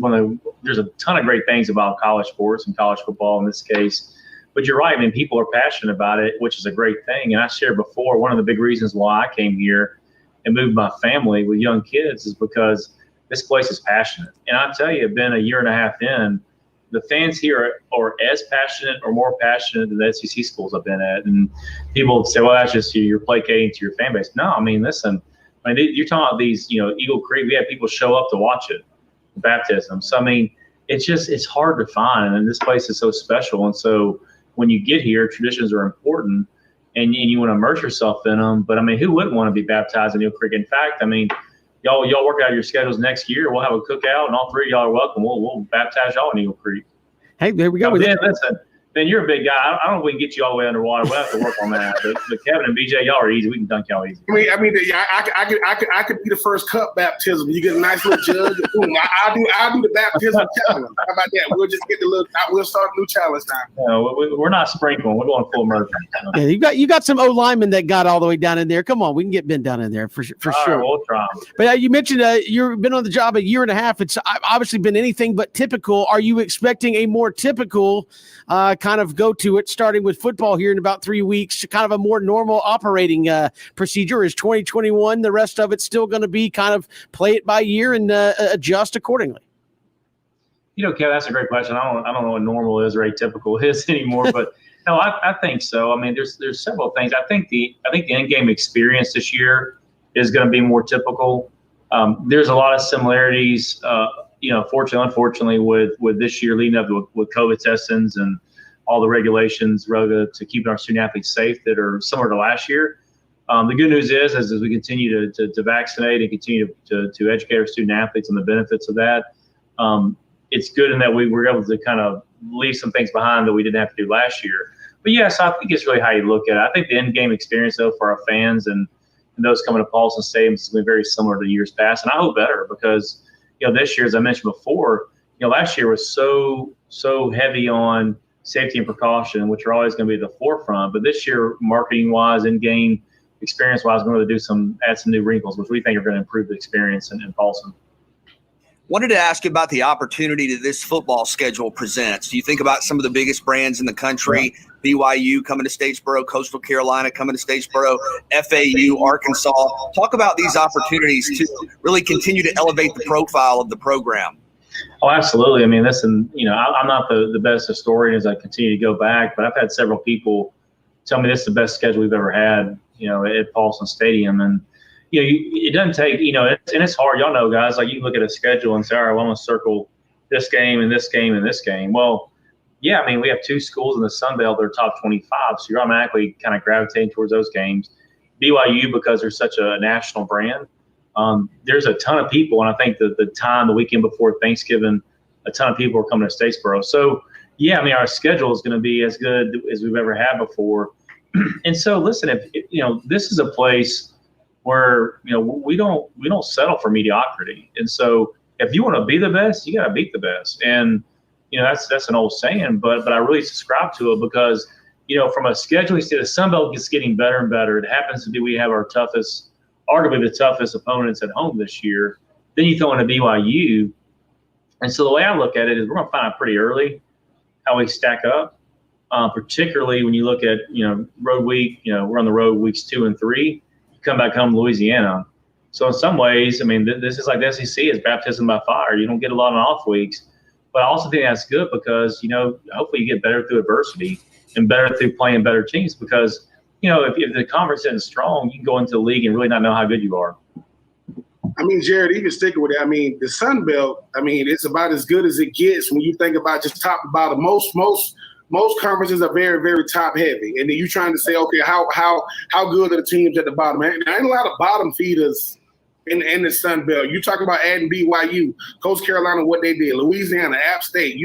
there's a ton of great things about college sports and college football in this case. But you're right. I mean, people are passionate about it, which is a great thing. And I shared before, one of the big reasons why I came here and moved my family with young kids is because this place is passionate. And I tell you, been a year and a half in, the fans here are as passionate or more passionate than the SEC schools I've been at. And people say, well, that's just you're placating to your fan base. No, I mean, listen, you're talking about these, Eagle Creek. We had people show up to watch it, the baptism. So, I mean, it's hard to find. And this place is so special. And so, when you get here, traditions are important, and you want to immerse yourself in them. But, I mean, who wouldn't want to be baptized in Eagle Creek? In fact, I mean, y'all work out your schedules next year. We'll have a cookout, and all three of y'all are welcome. We'll baptize y'all in Eagle Creek. Hey, there we go. Listen, Ben, you're a big guy. I don't know if we can get you all the way underwater. We'll have to work on that. But Kevin and BJ, y'all are easy. We can dunk y'all easy. I could be the first cup baptism. You get a nice little jug. I'll do the baptism challenge. How about that? We'll just get we'll start a new challenge now. No, we're not sprinkling. We're going full immersion. Yeah, you got some O linemen that got all the way down in there. Come on, we can get Ben down in there for sure. Right, we'll try. But you mentioned you've been on the job a year and a half. It's obviously been anything but typical. Are you expecting a more typical kind of go to it, starting with football here in about 3 weeks, kind of a more normal operating procedure? Is 2021 the rest of it still going to be kind of play it by year and adjust accordingly? Kevin, that's a great question. I don't know what normal is or atypical is anymore, but no, I think so. I mean, there's several things. I think the end game experience this year is going to be more typical. There's a lot of similarities, fortunately, unfortunately, with this year leading up with COVID testings and all the regulations relative to keeping our student athletes safe that are similar to last year. The good news is as we continue to vaccinate and continue to educate our student athletes on the benefits of that, it's good in that we were able to kind of leave some things behind that we didn't have to do last year. But yes, I think it's really how you look at it. I think the end game experience, though, for our fans and those coming to Paulson Stadium is going to be very similar to years past, and I hope better because this year, as I mentioned before, last year was so heavy on safety and precaution, which are always going to be at the forefront. But this year, marketing-wise, in-game, experience-wise, we're going to add some new wrinkles, which we think are going to improve the experience in Paulson. Wanted to ask you about the opportunity that this football schedule presents. You think about some of the biggest brands in the country, BYU coming to Statesboro, Coastal Carolina coming to Statesboro, FAU, Arkansas. Talk about these opportunities to really continue to elevate the profile of the program. Oh, absolutely. I mean, listen, I'm not the best historian as I continue to go back, but I've had several people tell me this is the best schedule we've ever had, at Paulson Stadium. And, it doesn't take, and it's hard. Y'all know, guys, like you look at a schedule and say, all right, well, I'm going to circle this game and this game and this game. Well, yeah, I mean, we have two schools in the Sun Belt that are top 25, so you're automatically kind of gravitating towards those games. BYU, because they're such a national brand, there's a ton of people, and I think the weekend before Thanksgiving, a ton of people are coming to Statesboro. So, yeah, I mean, our schedule is going to be as good as we've ever had before. And so, listen, if this is a place where we don't settle for mediocrity. And so, if you want to be the best, you got to beat the best. And that's an old saying, but I really subscribe to it because from a scheduling standpoint, the Sun Belt is getting better and better. It happens to be we have arguably the toughest opponents at home this year. Then you throw in a BYU. And so the way I look at it is we're going to find out pretty early how we stack up, particularly when you look at, road week, we're on the road weeks 2 and 3. You come back home to Louisiana. So in some ways, I mean, this is like the SEC is baptism by fire. You don't get a lot of off weeks. But I also think that's good because, hopefully you get better through adversity and better through playing better teams because, if the conference isn't strong, you can go into the league and really not know how good you are. I mean, Jared, even sticking with it, I mean, the Sun Belt, I mean, it's about as good as it gets when you think about just top to bottom. Most conferences are very, very top heavy. And then you're trying to say, okay, how good are the teams at the bottom? And there ain't a lot of bottom feeders in the Sun Belt. You talking about adding BYU, Coastal Carolina, what they did, Louisiana, App State.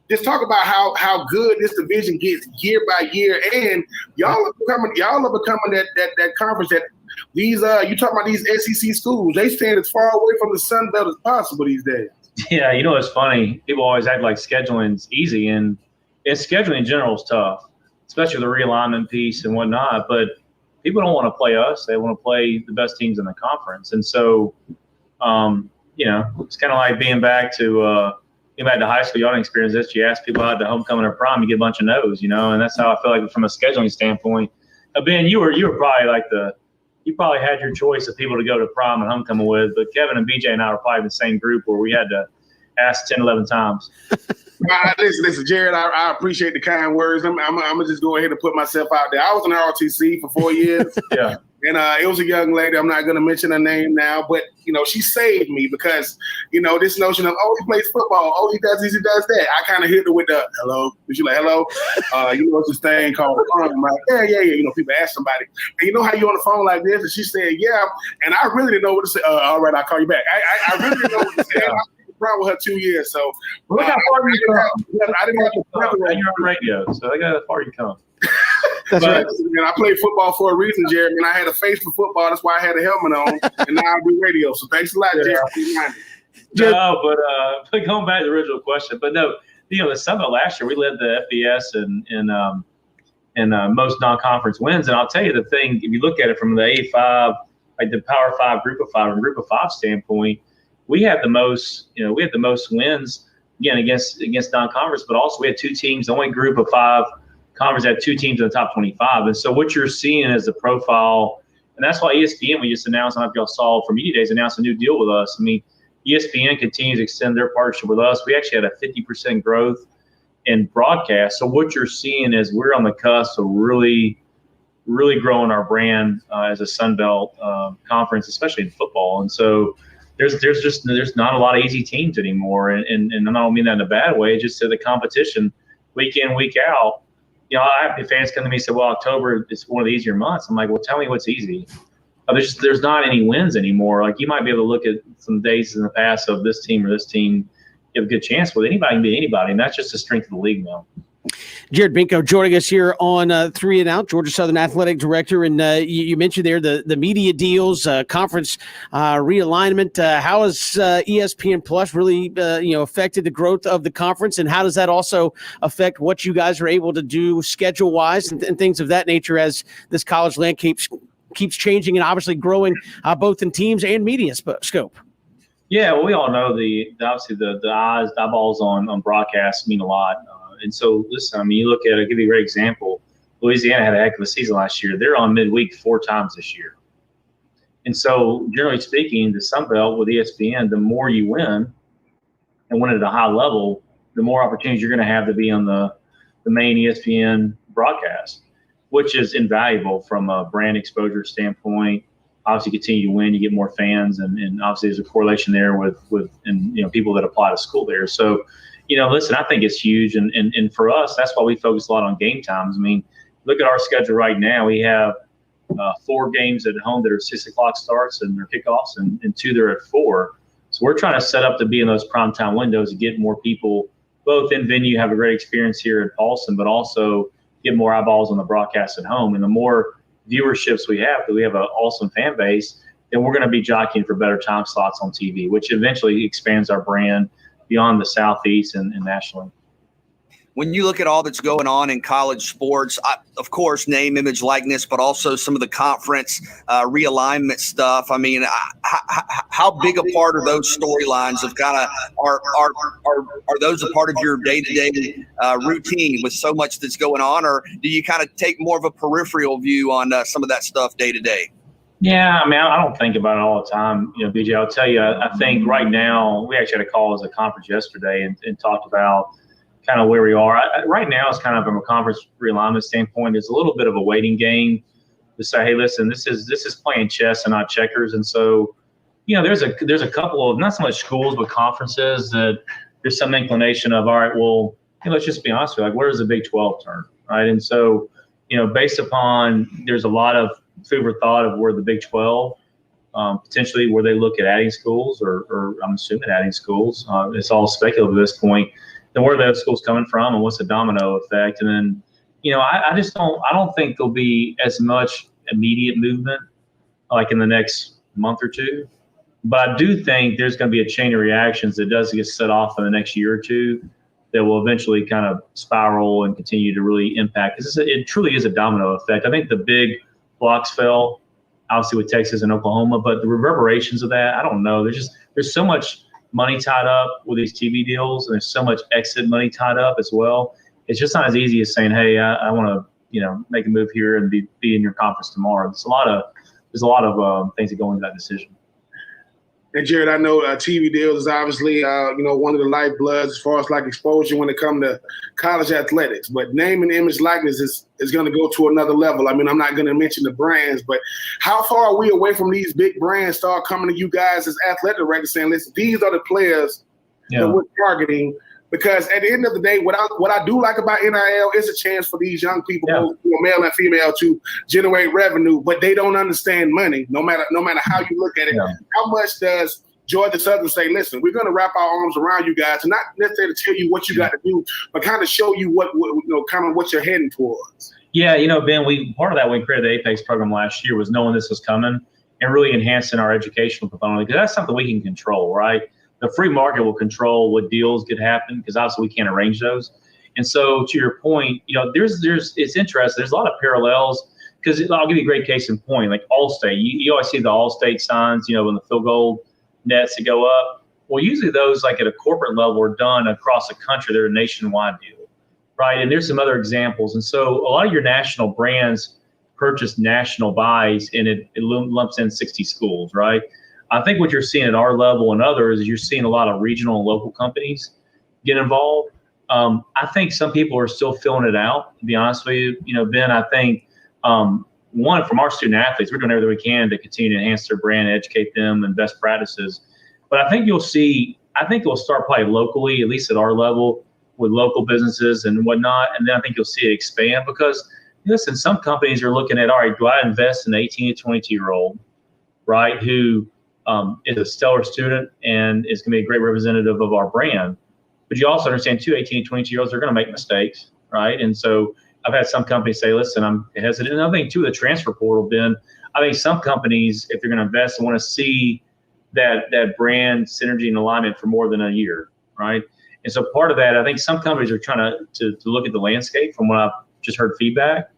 Just talk about how good this division gets year by year, and y'all are becoming that conference that these you talking about these SEC schools. They stand as far away from the Sun Belt as possible these days. Yeah, it's funny. People always act like scheduling's easy, and scheduling in general is tough, especially the realignment piece and whatnot. But people don't want to play us; they want to play the best teams in the conference, and so it's kind of like being back to high school. Y'all didn't experience this. You ask people out to homecoming or prom, you get a bunch of no's, and that's how I feel like from a scheduling standpoint. Ben, you were probably you probably had your choice of people to go to prom and homecoming with, but Kevin and BJ and I were probably in the same group where we had to ask 10, 11 times. Listen, Jared, I appreciate the kind words. I'm gonna just go ahead and put myself out there. I was in ROTC for 4 years. Yeah. And it was a young lady. I'm not going to mention her name now, but, she saved me because, this notion of, he plays football. Oh, he does this, he does that. I kind of hit her with the hello. She's like, hello. It's this thing called phone. I'm like, yeah. People ask somebody, and how you on the phone like this? And she said, yeah. And I really didn't know what to say. All right, I'll call you back. I really didn't know what to say. Around with her 2 years, so look how far you come. I didn't have to and you're on radio, so look how far you come. That's right. Man, I played football for a reason, Jeremy. And I had a face for football. That's why I had a helmet on. And now I do radio. So thanks a lot, Jeremy. No, but going back to the original question, but no, the Summit last year we led the FBS in most non-conference wins. And I'll tell you the thing, if you look at it from the A5, like the Power 5, Group of 5, and Group of 5 standpoint, we had the most wins again against non-conference, but also we had 2 teams. The only Group of 5 conference had 2 teams in the top 25. And so what you're seeing is the profile, and that's why ESPN, we just announced, I don't know if y'all saw from Media Days, announced a new deal with us. I mean, ESPN continues to extend their partnership with us. We actually had a 50% growth in broadcast. So what you're seeing is we're on the cusp of really, really growing our brand as a Sun Belt conference, especially in football. And so there's not a lot of easy teams anymore. And I don't mean that in a bad way, just the competition week in, week out. I have fans come to me and say, well, October is one of the easier months. I'm like, well, tell me what's easy. There's not any wins anymore. Like, you might be able to look at some days in the past of this team or this team, you have a good chance with anybody can beat anybody, and that's just the strength of the league now. Jared Binko joining us here on 3 and Out, Georgia Southern Athletic Director. And you mentioned there the media deals, conference realignment. How has ESPN Plus really affected the growth of the conference, and how does that also affect what you guys are able to do schedule-wise and things of that nature as this college landscape keeps changing and obviously growing both in teams and media scope? Yeah, well, we all know obviously the eyeballs on broadcast mean a lot. And so, listen, I mean, you look at it, I'll give you a great example. Louisiana had a heck of a season last year. They're on midweek 4 times this year. And so, generally speaking, the Sun Belt with ESPN, the more you win and win at a high level, the more opportunities you're going to have to be on the main ESPN broadcast, which is invaluable from a brand exposure standpoint. Obviously, continue to win, you get more fans, and obviously there's a correlation there with people that apply to school there. So, listen, I think it's huge, and for us, that's why we focus a lot on game times. I mean, look at our schedule right now. We have 4 games at home that are 6 o'clock starts and they're kickoffs, and 2 that are at 4. So we're trying to set up to be in those primetime windows to get more people, both in venue, have a great experience here at Paulson, but also get more eyeballs on the broadcast at home. And the more viewerships we have, because we have an awesome fan base, then we're going to be jockeying for better time slots on TV, which eventually expands our brand beyond the Southeast and nationally. When you look at all that's going on in college sports, of course, name, image, likeness, but also some of the conference realignment stuff. I mean, how big a part are those storylines of kind of are those a part of your day-to-day routine with so much that's going on, or do you kind of take more of a peripheral view on some of that stuff day to day? Yeah, I mean, I don't think about it all the time. BJ, I'll tell you, I think right now, we actually had a call as a conference yesterday and talked about kind of where we are. Right now, it's kind of from a conference realignment standpoint, it's a little bit of a waiting game to say, hey, listen, this is playing chess and not checkers. And so, there's a couple of, not so much schools, but conferences that there's some inclination of, all right, well, let's just be honest with you, like, where does the Big 12 turn, right? And so, based upon, there's a lot of food for thought of where the Big 12, potentially where they look at adding schools, or I'm assuming adding schools. It's all speculative at this point. Then where are those schools coming from, and what's the domino effect? And then, I don't think there'll be as much immediate movement like in the next month or two. But I do think there's going to be a chain of reactions that does get set off in the next year or two that will eventually kind of spiral and continue to really impact. Because it truly is a domino effect. I think the big blocks fell, obviously with Texas and Oklahoma, but the reverberations of that, I don't know. There's so much money tied up with these TV deals, and there's so much exit money tied up as well. It's just not as easy as saying, hey, I want to make a move here and be in your conference tomorrow. There's a lot of things that go into that decision. And Jared, I know TV deals is obviously one of the lifebloods as far as like exposure when it comes to college athletics. But name and image likeness is going to go to another level. I mean, I'm not going to mention the brands, but how far are we away from these big brands start coming to you guys as athletic directors saying, listen, these are the players that we're targeting? Because at the end of the day, what I do like about NIL is a chance for these young people, both male and female, to generate revenue, but they don't understand money, no matter how you look at it. Yeah. How much does Georgia Southern say, listen, we're going to wrap our arms around you guys, and not necessarily tell you what you got to do, but kind of show you what you're heading towards? Yeah, Ben, part of that when we created the Apex program last year was knowing this was coming and really enhancing our educational component, because that's something we can control, right? The free market will control what deals could happen, because obviously we can't arrange those. And so, to your point, it's interesting. There's a lot of parallels, because I'll give you a great case in point, like Allstate. You always see the Allstate signs, when the field goal nets that go up. Well, usually those, like at a corporate level, are done across the country. They're a nationwide deal, right? And there's some other examples. And so, a lot of your national brands purchase national buys, and it lumps in 60 schools, right? I think what you're seeing at our level and others is you're seeing a lot of regional and local companies get involved. I think some people are still filling it out, to be honest with you. Ben, I think, one, from our student athletes, we're doing everything we can to continue to enhance their brand, educate them, and best practices. But I think it'll start probably locally, at least at our level, with local businesses and whatnot. And then I think you'll see it expand, because, listen, some companies are looking at, all right, do I invest in an 18 to 22-year-old, right, who is a stellar student and is going to be a great representative of our brand. But you also understand, too, 18 to 22-year-olds are going to make mistakes. right? And so I've had some companies say, listen, I'm hesitant. And I think, too, the transfer portal, Ben, I think some companies, if they're going to invest, want to see that brand synergy and alignment for more than a year, right? And so part of that, I think some companies are trying to look at the landscape from what I've just heard feedback.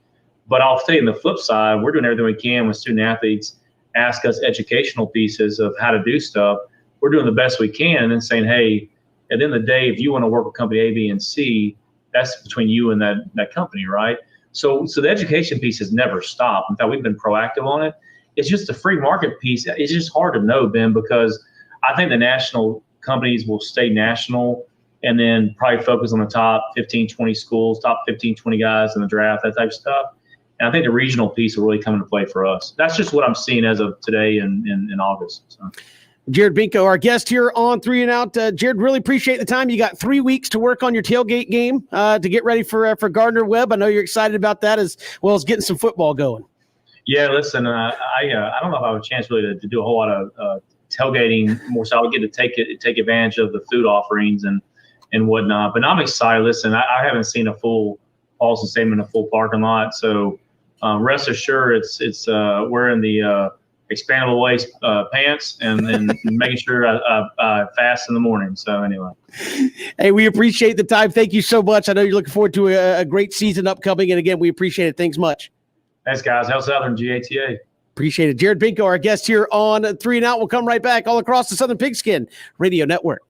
But I'll tell you, on the flip side, we're doing everything we can when student athletes ask us educational pieces of how to do stuff. We're doing the best we can and then saying, hey, at the end of the day, if you want to work with company A, B, and C, that's between you and that company, right? So the education piece has never stopped. In fact, we've been proactive on it. It's just the free market piece. It's just hard to know, Ben, because I think the national companies will stay national and then probably focus on the top 15, 20 schools, top 15, 20 guys in the draft, that type of stuff. And I think the regional piece will really come into play for us. That's just what I'm seeing as of today in August. So. Jared Binko, our guest here on 3 and Out. Jared, really appreciate the time. You got 3 weeks to work on your tailgate game to get ready for Gardner-Webb. I know you're excited about that as well as getting some football going. Yeah, listen, I don't know if I have a chance really to do a whole lot of tailgating more, so I'll get to take advantage of the food offerings and whatnot. But I'm excited. Listen, I haven't seen a full Paulson Stadium in a full parking lot, so rest assured it's wearing the expandable waist pants and making sure I fast in the morning. So anyway. Hey, we appreciate the time. Thank you so much. I know you're looking forward to a great season upcoming. And again, we appreciate it. Thanks much. Thanks, guys. Hell Southern, GATA. Appreciate it. Jared Binko, our guest here on 3 and Out. We'll come right back all across the Southern Pigskin Radio Network.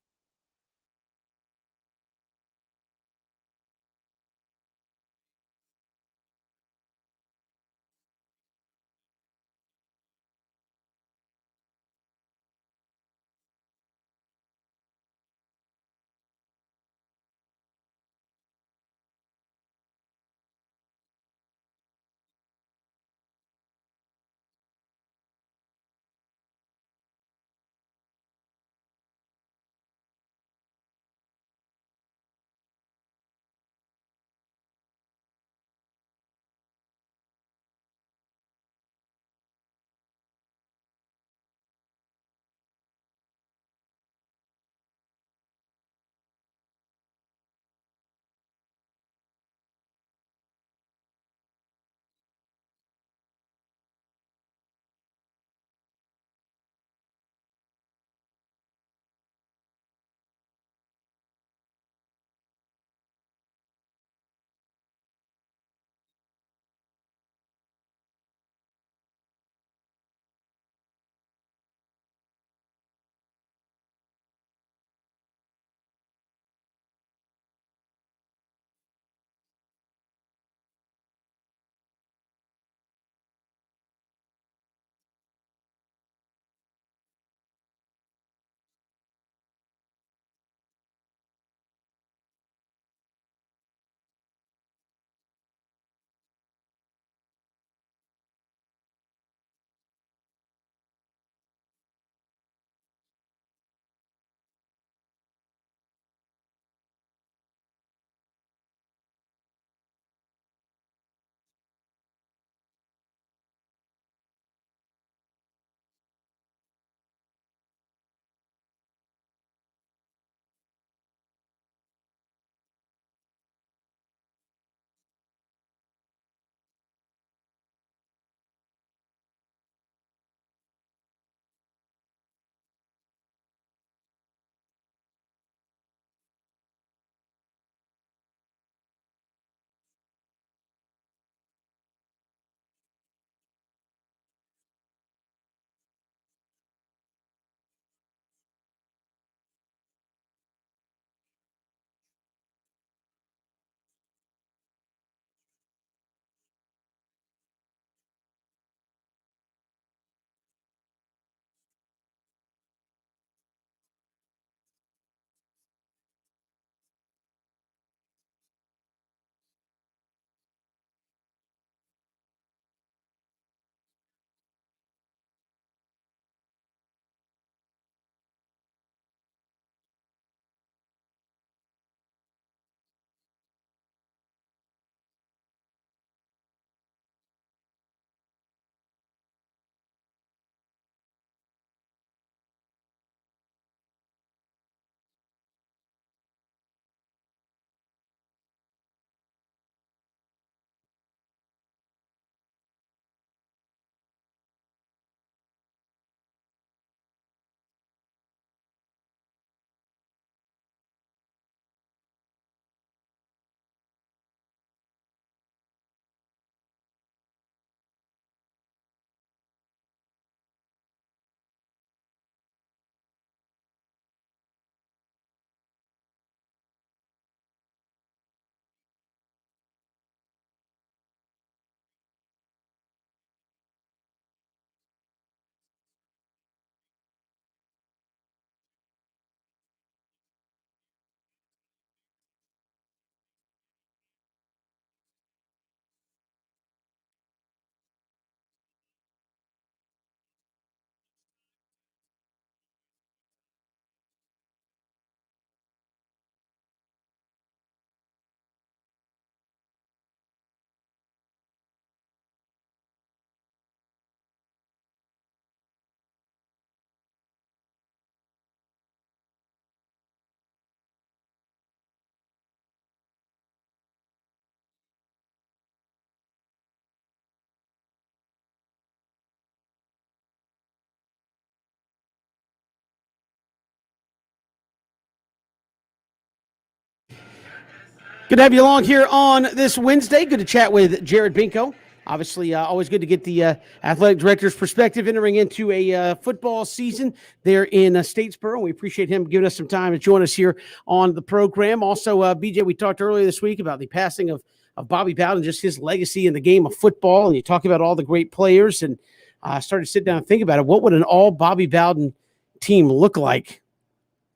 Good to have you along here on this Wednesday. Good to chat with Jared Binko. Obviously, always good to get the athletic director's perspective entering into a football season there in Statesboro. We appreciate him giving us some time to join us here on the program. Also, BJ, we talked earlier this week about the passing of Bobby Bowden, just his legacy in the game of football. And you talk about all the great players, and I started to sit down and think about it. What would an all Bobby Bowden team look like?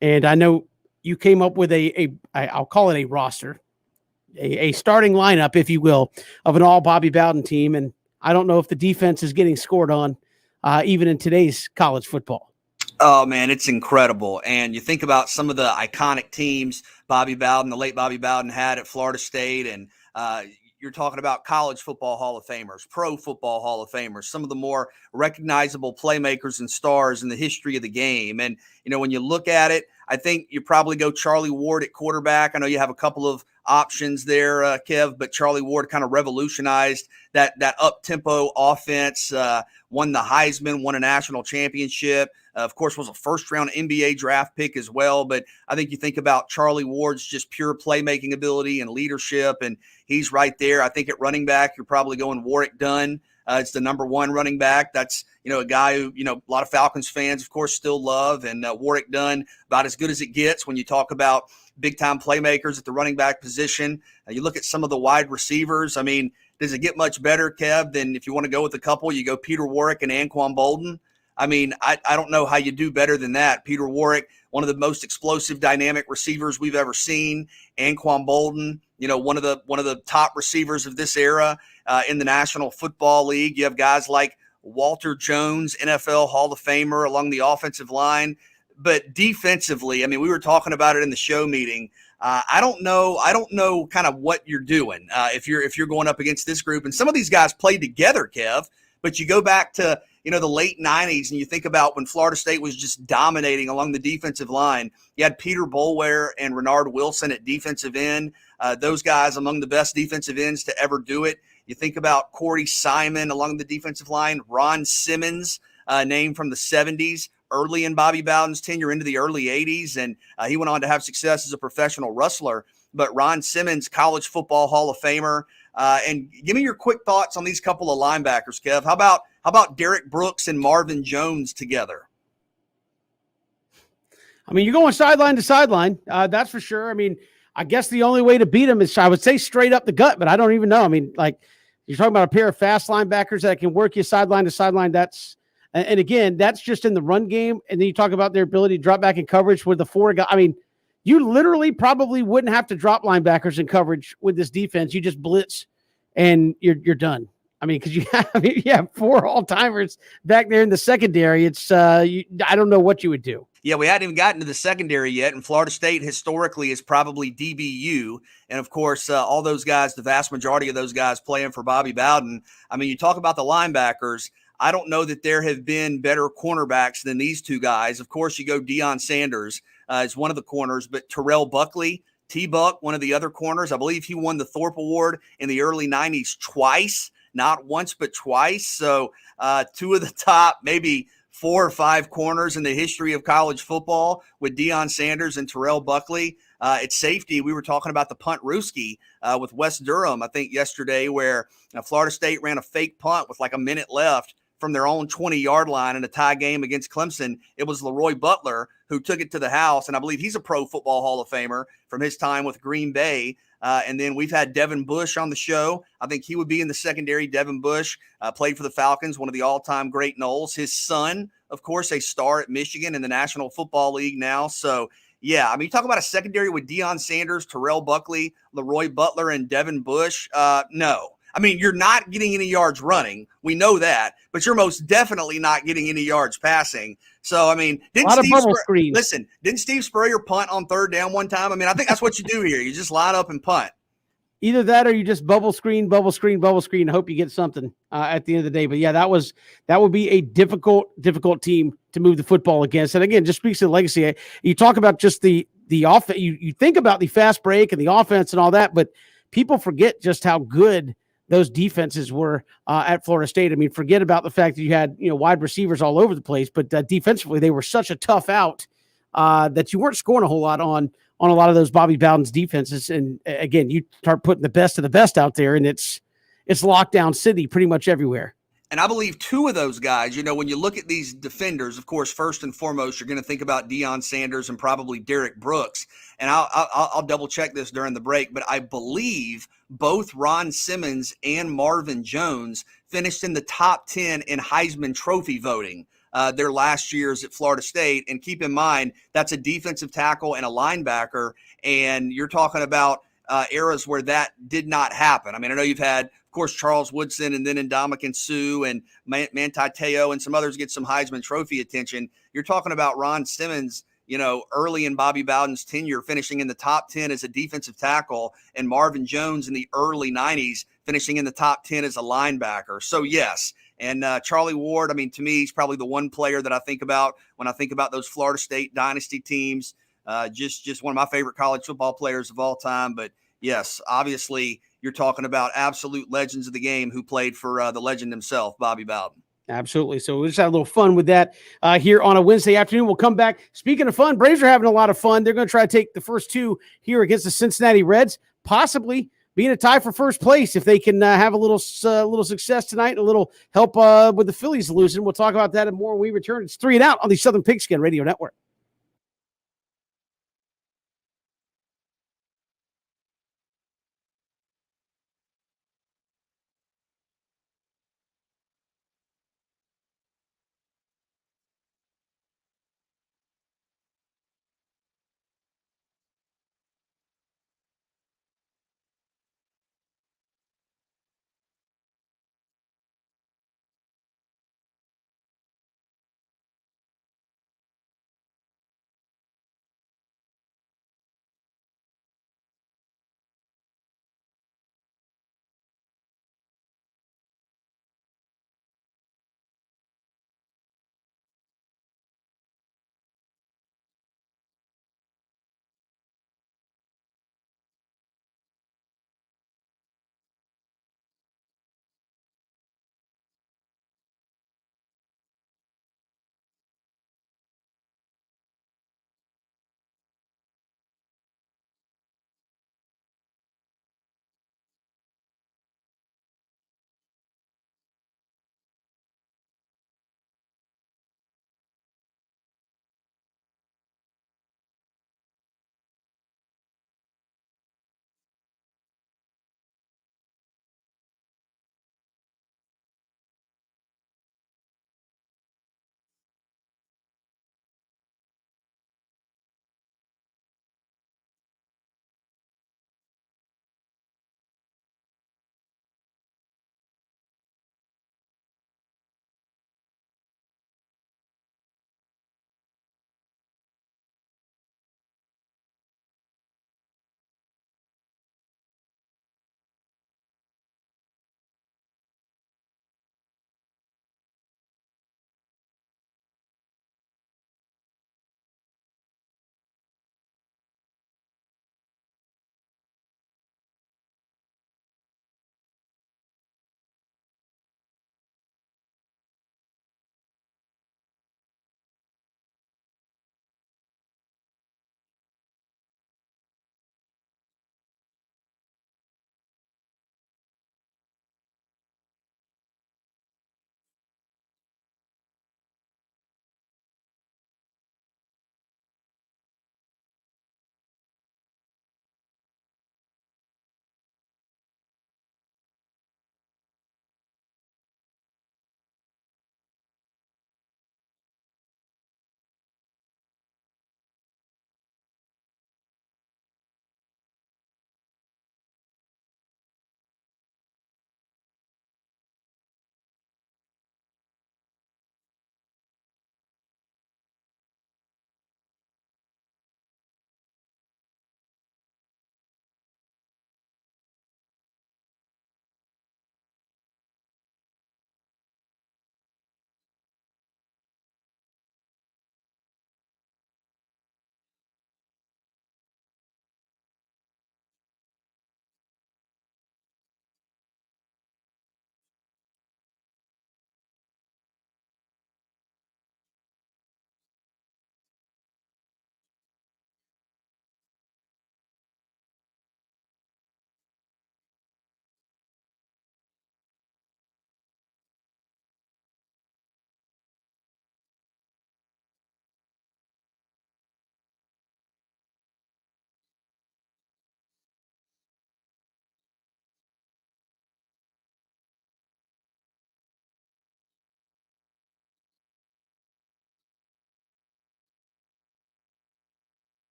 And I know you came up with I'll call it a roster. A starting lineup, if you will, of an all Bobby Bowden team. And I don't know if the defense is getting scored on even in today's college football. Oh, man, it's incredible. And you think about some of the iconic teams Bobby Bowden, the late Bobby Bowden, had at Florida State. And you're talking about college football Hall of Famers, pro football Hall of Famers, some of the more recognizable playmakers and stars in the history of the game. And, you know, when you look at it, I think you probably go Charlie Ward at quarterback. I know you have a couple of options there, Kev, but Charlie Ward kind of revolutionized that up-tempo offense, won the Heisman, won a national championship, of course, was a first-round NBA draft pick as well. But I think you think about Charlie Ward's just pure playmaking ability and leadership, and he's right there. I think at running back, you're probably going Warrick Dunn. It's the number one running back. That's, you know, a guy who, you know, a lot of Falcons fans, of course, still love. And Warrick Dunn, about as good as it gets when you talk about big-time playmakers at the running back position. You look at some of the wide receivers. I mean, does it get much better, Kev, than if you want to go with a couple, you go Peter Warrick and Anquan Bolden? I mean, I don't know how you do better than that. Peter Warrick, one of the most explosive, dynamic receivers we've ever seen. Anquan Bolden, you know, one of the top receivers of this era in the National Football League. You have guys like Walter Jones, NFL Hall of Famer, along the offensive line. But defensively, I mean, we were talking about it in the show meeting. I don't know kind of what you're doing if you're going up against this group. And some of these guys played together, Kev. But you go back to, you know, the late 90s, and you think about when Florida State was just dominating along the defensive line. You had Peter Boulware and Renard Wilson at defensive end. Those guys among the best defensive ends to ever do it. You think about Corey Simon along the defensive line, Ron Simmons, named from the 70s, early in Bobby Bowden's tenure into the early 80s, and he went on to have success as a professional wrestler. But Ron Simmons, College Football Hall of Famer. And give me your quick thoughts on these couple of linebackers, Kev. How about Derek Brooks and Marvin Jones together? I mean, you're going sideline to sideline. That's for sure. I mean, I guess the only way to beat them is, I would say, straight up the gut, but I don't even know. I mean, like, you're talking about a pair of fast linebackers that can work you sideline to sideline. And again, that's just in the run game. And then you talk about their ability to drop back in coverage with the four guys. I mean, you literally probably wouldn't have to drop linebackers in coverage with this defense. You just blitz and you're done. I mean, because you have four all-timers back there in the secondary. It's I don't know what you would do. Yeah, we hadn't even gotten to the secondary yet, and Florida State historically is probably DBU. And, of course, all those guys, the vast majority of those guys playing for Bobby Bowden. I mean, you talk about the linebackers. I don't know that there have been better cornerbacks than these two guys. Of course, you go Deion Sanders is one of the corners, but Terrell Buckley, T-Buck, one of the other corners. I believe he won the Thorpe Award in the early 90s twice, not once but twice. So two of the top maybe 4 or 5 corners in the history of college football with Deion Sanders and Terrell Buckley. At safety, we were talking about the punt Ruski with West Durham, I think, yesterday, where Florida State ran a fake punt with like a minute left from their own 20-yard line in a tie game against Clemson. It was Leroy Butler who took it to the house, and I believe he's a Pro Football Hall of Famer from his time with Green Bay. And then we've had Devin Bush on the show. I think he would be in the secondary. Devin Bush played for the Falcons, one of the all-time great Knowles. His son, of course, a star at Michigan in the National Football League now. So, yeah, I mean, you talk about a secondary with Deion Sanders, Terrell Buckley, Leroy Butler, and Devin Bush. No. I mean, you're not getting any yards running. We know that, but you're most definitely not getting any yards passing. So, I mean, didn't Steve Spurrier punt on third down one time? I mean, I think that's what you do here. You just line up and punt. Either that or you just bubble screen, and hope you get something at the end of the day. But yeah, that would be a difficult team to move the football against. And again, just speaks to the legacy. You talk about just the offense. You think about the fast break and the offense and all that, but people forget just how good those defenses were at Florida State. I mean, forget about the fact that you had, wide receivers all over the place, but defensively they were such a tough out that you weren't scoring a whole lot on on a lot of those Bobby Bowden's defenses. And again, you start putting the best of the best out there, and it's lockdown city pretty much everywhere. And I believe two of those guys, when you look at these defenders, of course, first and foremost, you're going to think about Deion Sanders and probably Derek Brooks. And I'll double check this during the break, but I believe both Ron Simmons and Marvin Jones finished in the top 10 in Heisman Trophy voting their last years at Florida State. And keep in mind, that's a defensive tackle and a linebacker. And you're talking about eras where that did not happen. I mean, I know you've had, of course, Charles Woodson and then Ndamukong Suh and Manti Te'o and some others get some Heisman Trophy attention. You're talking about Ron Simmons, early in Bobby Bowden's tenure, finishing in the top 10 as a defensive tackle, and Marvin Jones in the early 90s finishing in the top 10 as a linebacker. So, yes. And Charlie Ward, I mean, to me, he's probably the one player that I think about when I think about those Florida State dynasty teams. Just one of my favorite college football players of all time. But, yes, obviously – you're talking about absolute legends of the game who played for the legend himself, Bobby Bowden. Absolutely. So we'll just have a little fun with that here on a Wednesday afternoon. We'll come back. Speaking of fun, Braves are having a lot of fun. They're going to try to take the first two here against the Cincinnati Reds, possibly being a tie for first place if they can have a little success tonight, a little help with the Phillies losing. We'll talk about that and more when we return. It's 3 and Out on the Southern Pigskin Radio Network.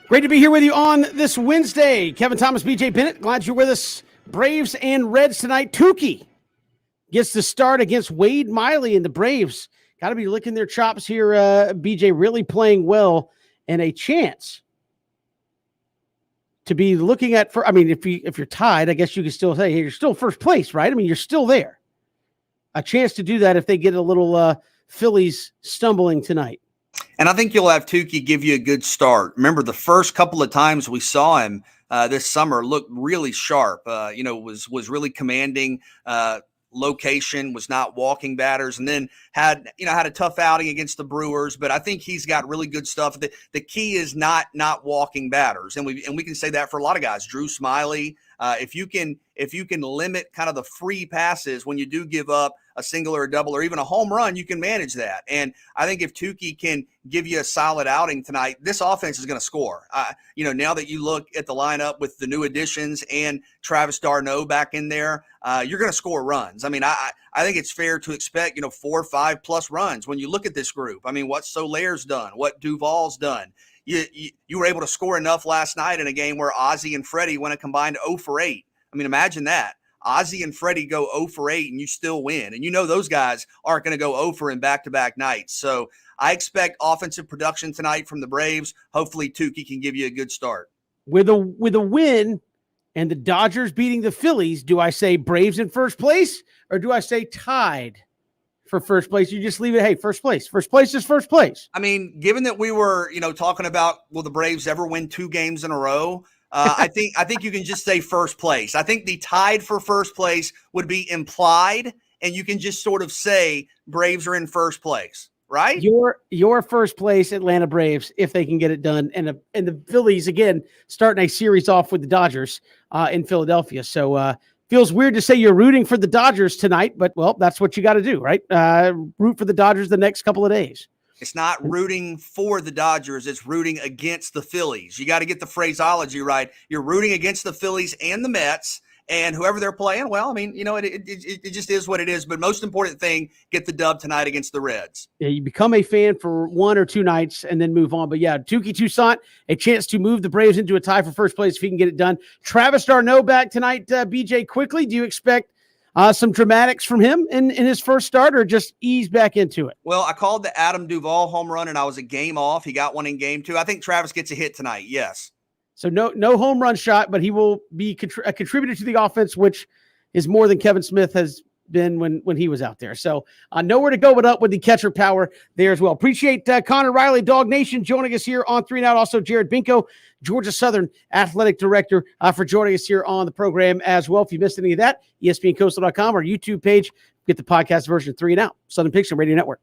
Great to be here with you on this Wednesday. Kevin Thomas, BJ Bennett, glad you're with us. Braves and Reds tonight. Tukey gets the start against Wade Miley and the Braves. Got to be licking their chops here. BJ really playing well and a chance to be looking at. If you're tied, I guess you can still say, hey, you're still first place, right? I mean, you're still there. A chance to do that if they get a little Phillies stumbling tonight. And I think you'll have Tukey give you a good start. Remember, the first couple of times we saw him this summer looked really sharp. Was really commanding location, was not walking batters, and then had a tough outing against the Brewers. But I think he's got really good stuff. The key is not walking batters, and we can say that for a lot of guys. Drew Smiley, if you can limit kind of the free passes when you do give up a single or a double or even a home run, you can manage that. And I think if Tukey can give you a solid outing tonight, this offense is going to score. Now that you look at the lineup with the new additions and Travis d'Arnaud back in there, you're going to score runs. I mean, I think it's fair to expect, 4 or 5 plus runs when you look at this group. I mean, what Solaire's done, what Duvall's done. You were able to score enough last night in a game where Ozzie and Freddie went a combined 0 for 8. I mean, imagine that. Ozzie and Freddie go 0 for 8 and you still win. And those guys aren't going to go 0 for in back-to-back nights. So I expect offensive production tonight from the Braves. Hopefully Tukey can give you a good start. With a win and the Dodgers beating the Phillies, do I say Braves in first place or do I say tied for first place? You just leave it, hey, first place. First place is first place. I mean, given that we were, talking about will the Braves ever win 2 games in a row, I think you can just say first place. I think the tied for first place would be implied, and you can just sort of say Braves are in first place, right? Your first place, Atlanta Braves, if they can get it done, and the Phillies again starting a series off with the Dodgers in Philadelphia. So feels weird to say you're rooting for the Dodgers tonight, but well, that's what you got to do, right? Root for the Dodgers the next couple of days. It's not rooting for the Dodgers. It's rooting against the Phillies. You got to get the phraseology right. You're rooting against the Phillies and the Mets and whoever they're playing. Well, I mean, it just is what it is. But most important thing, get the dub tonight against the Reds. Yeah, you become a fan for 1 or 2 nights and then move on. But yeah, Tukey Toussaint, a chance to move the Braves into a tie for first place if he can get it done. Travis d'Arnaud back tonight, BJ, quickly. Do you expect some dramatics from him in his first start or just ease back into it? Well, I called the Adam Duvall home run and I was a game off. He got one in game 2. I think Travis gets a hit tonight. Yes. So no home run shot, but he will be a contributor to the offense, which is more than Kevin Smith has been when he was out there. So nowhere to go but up with the catcher power there as well. Appreciate Connor Riley, Dog Nation, joining us here on 3 and Out. Also, Jared Binko, Georgia Southern Athletic Director, for joining us here on the program as well. If you missed any of that, ESPNCoastal.com, our YouTube page, get the podcast version 3 and Out, Southern Pigskin Radio Network.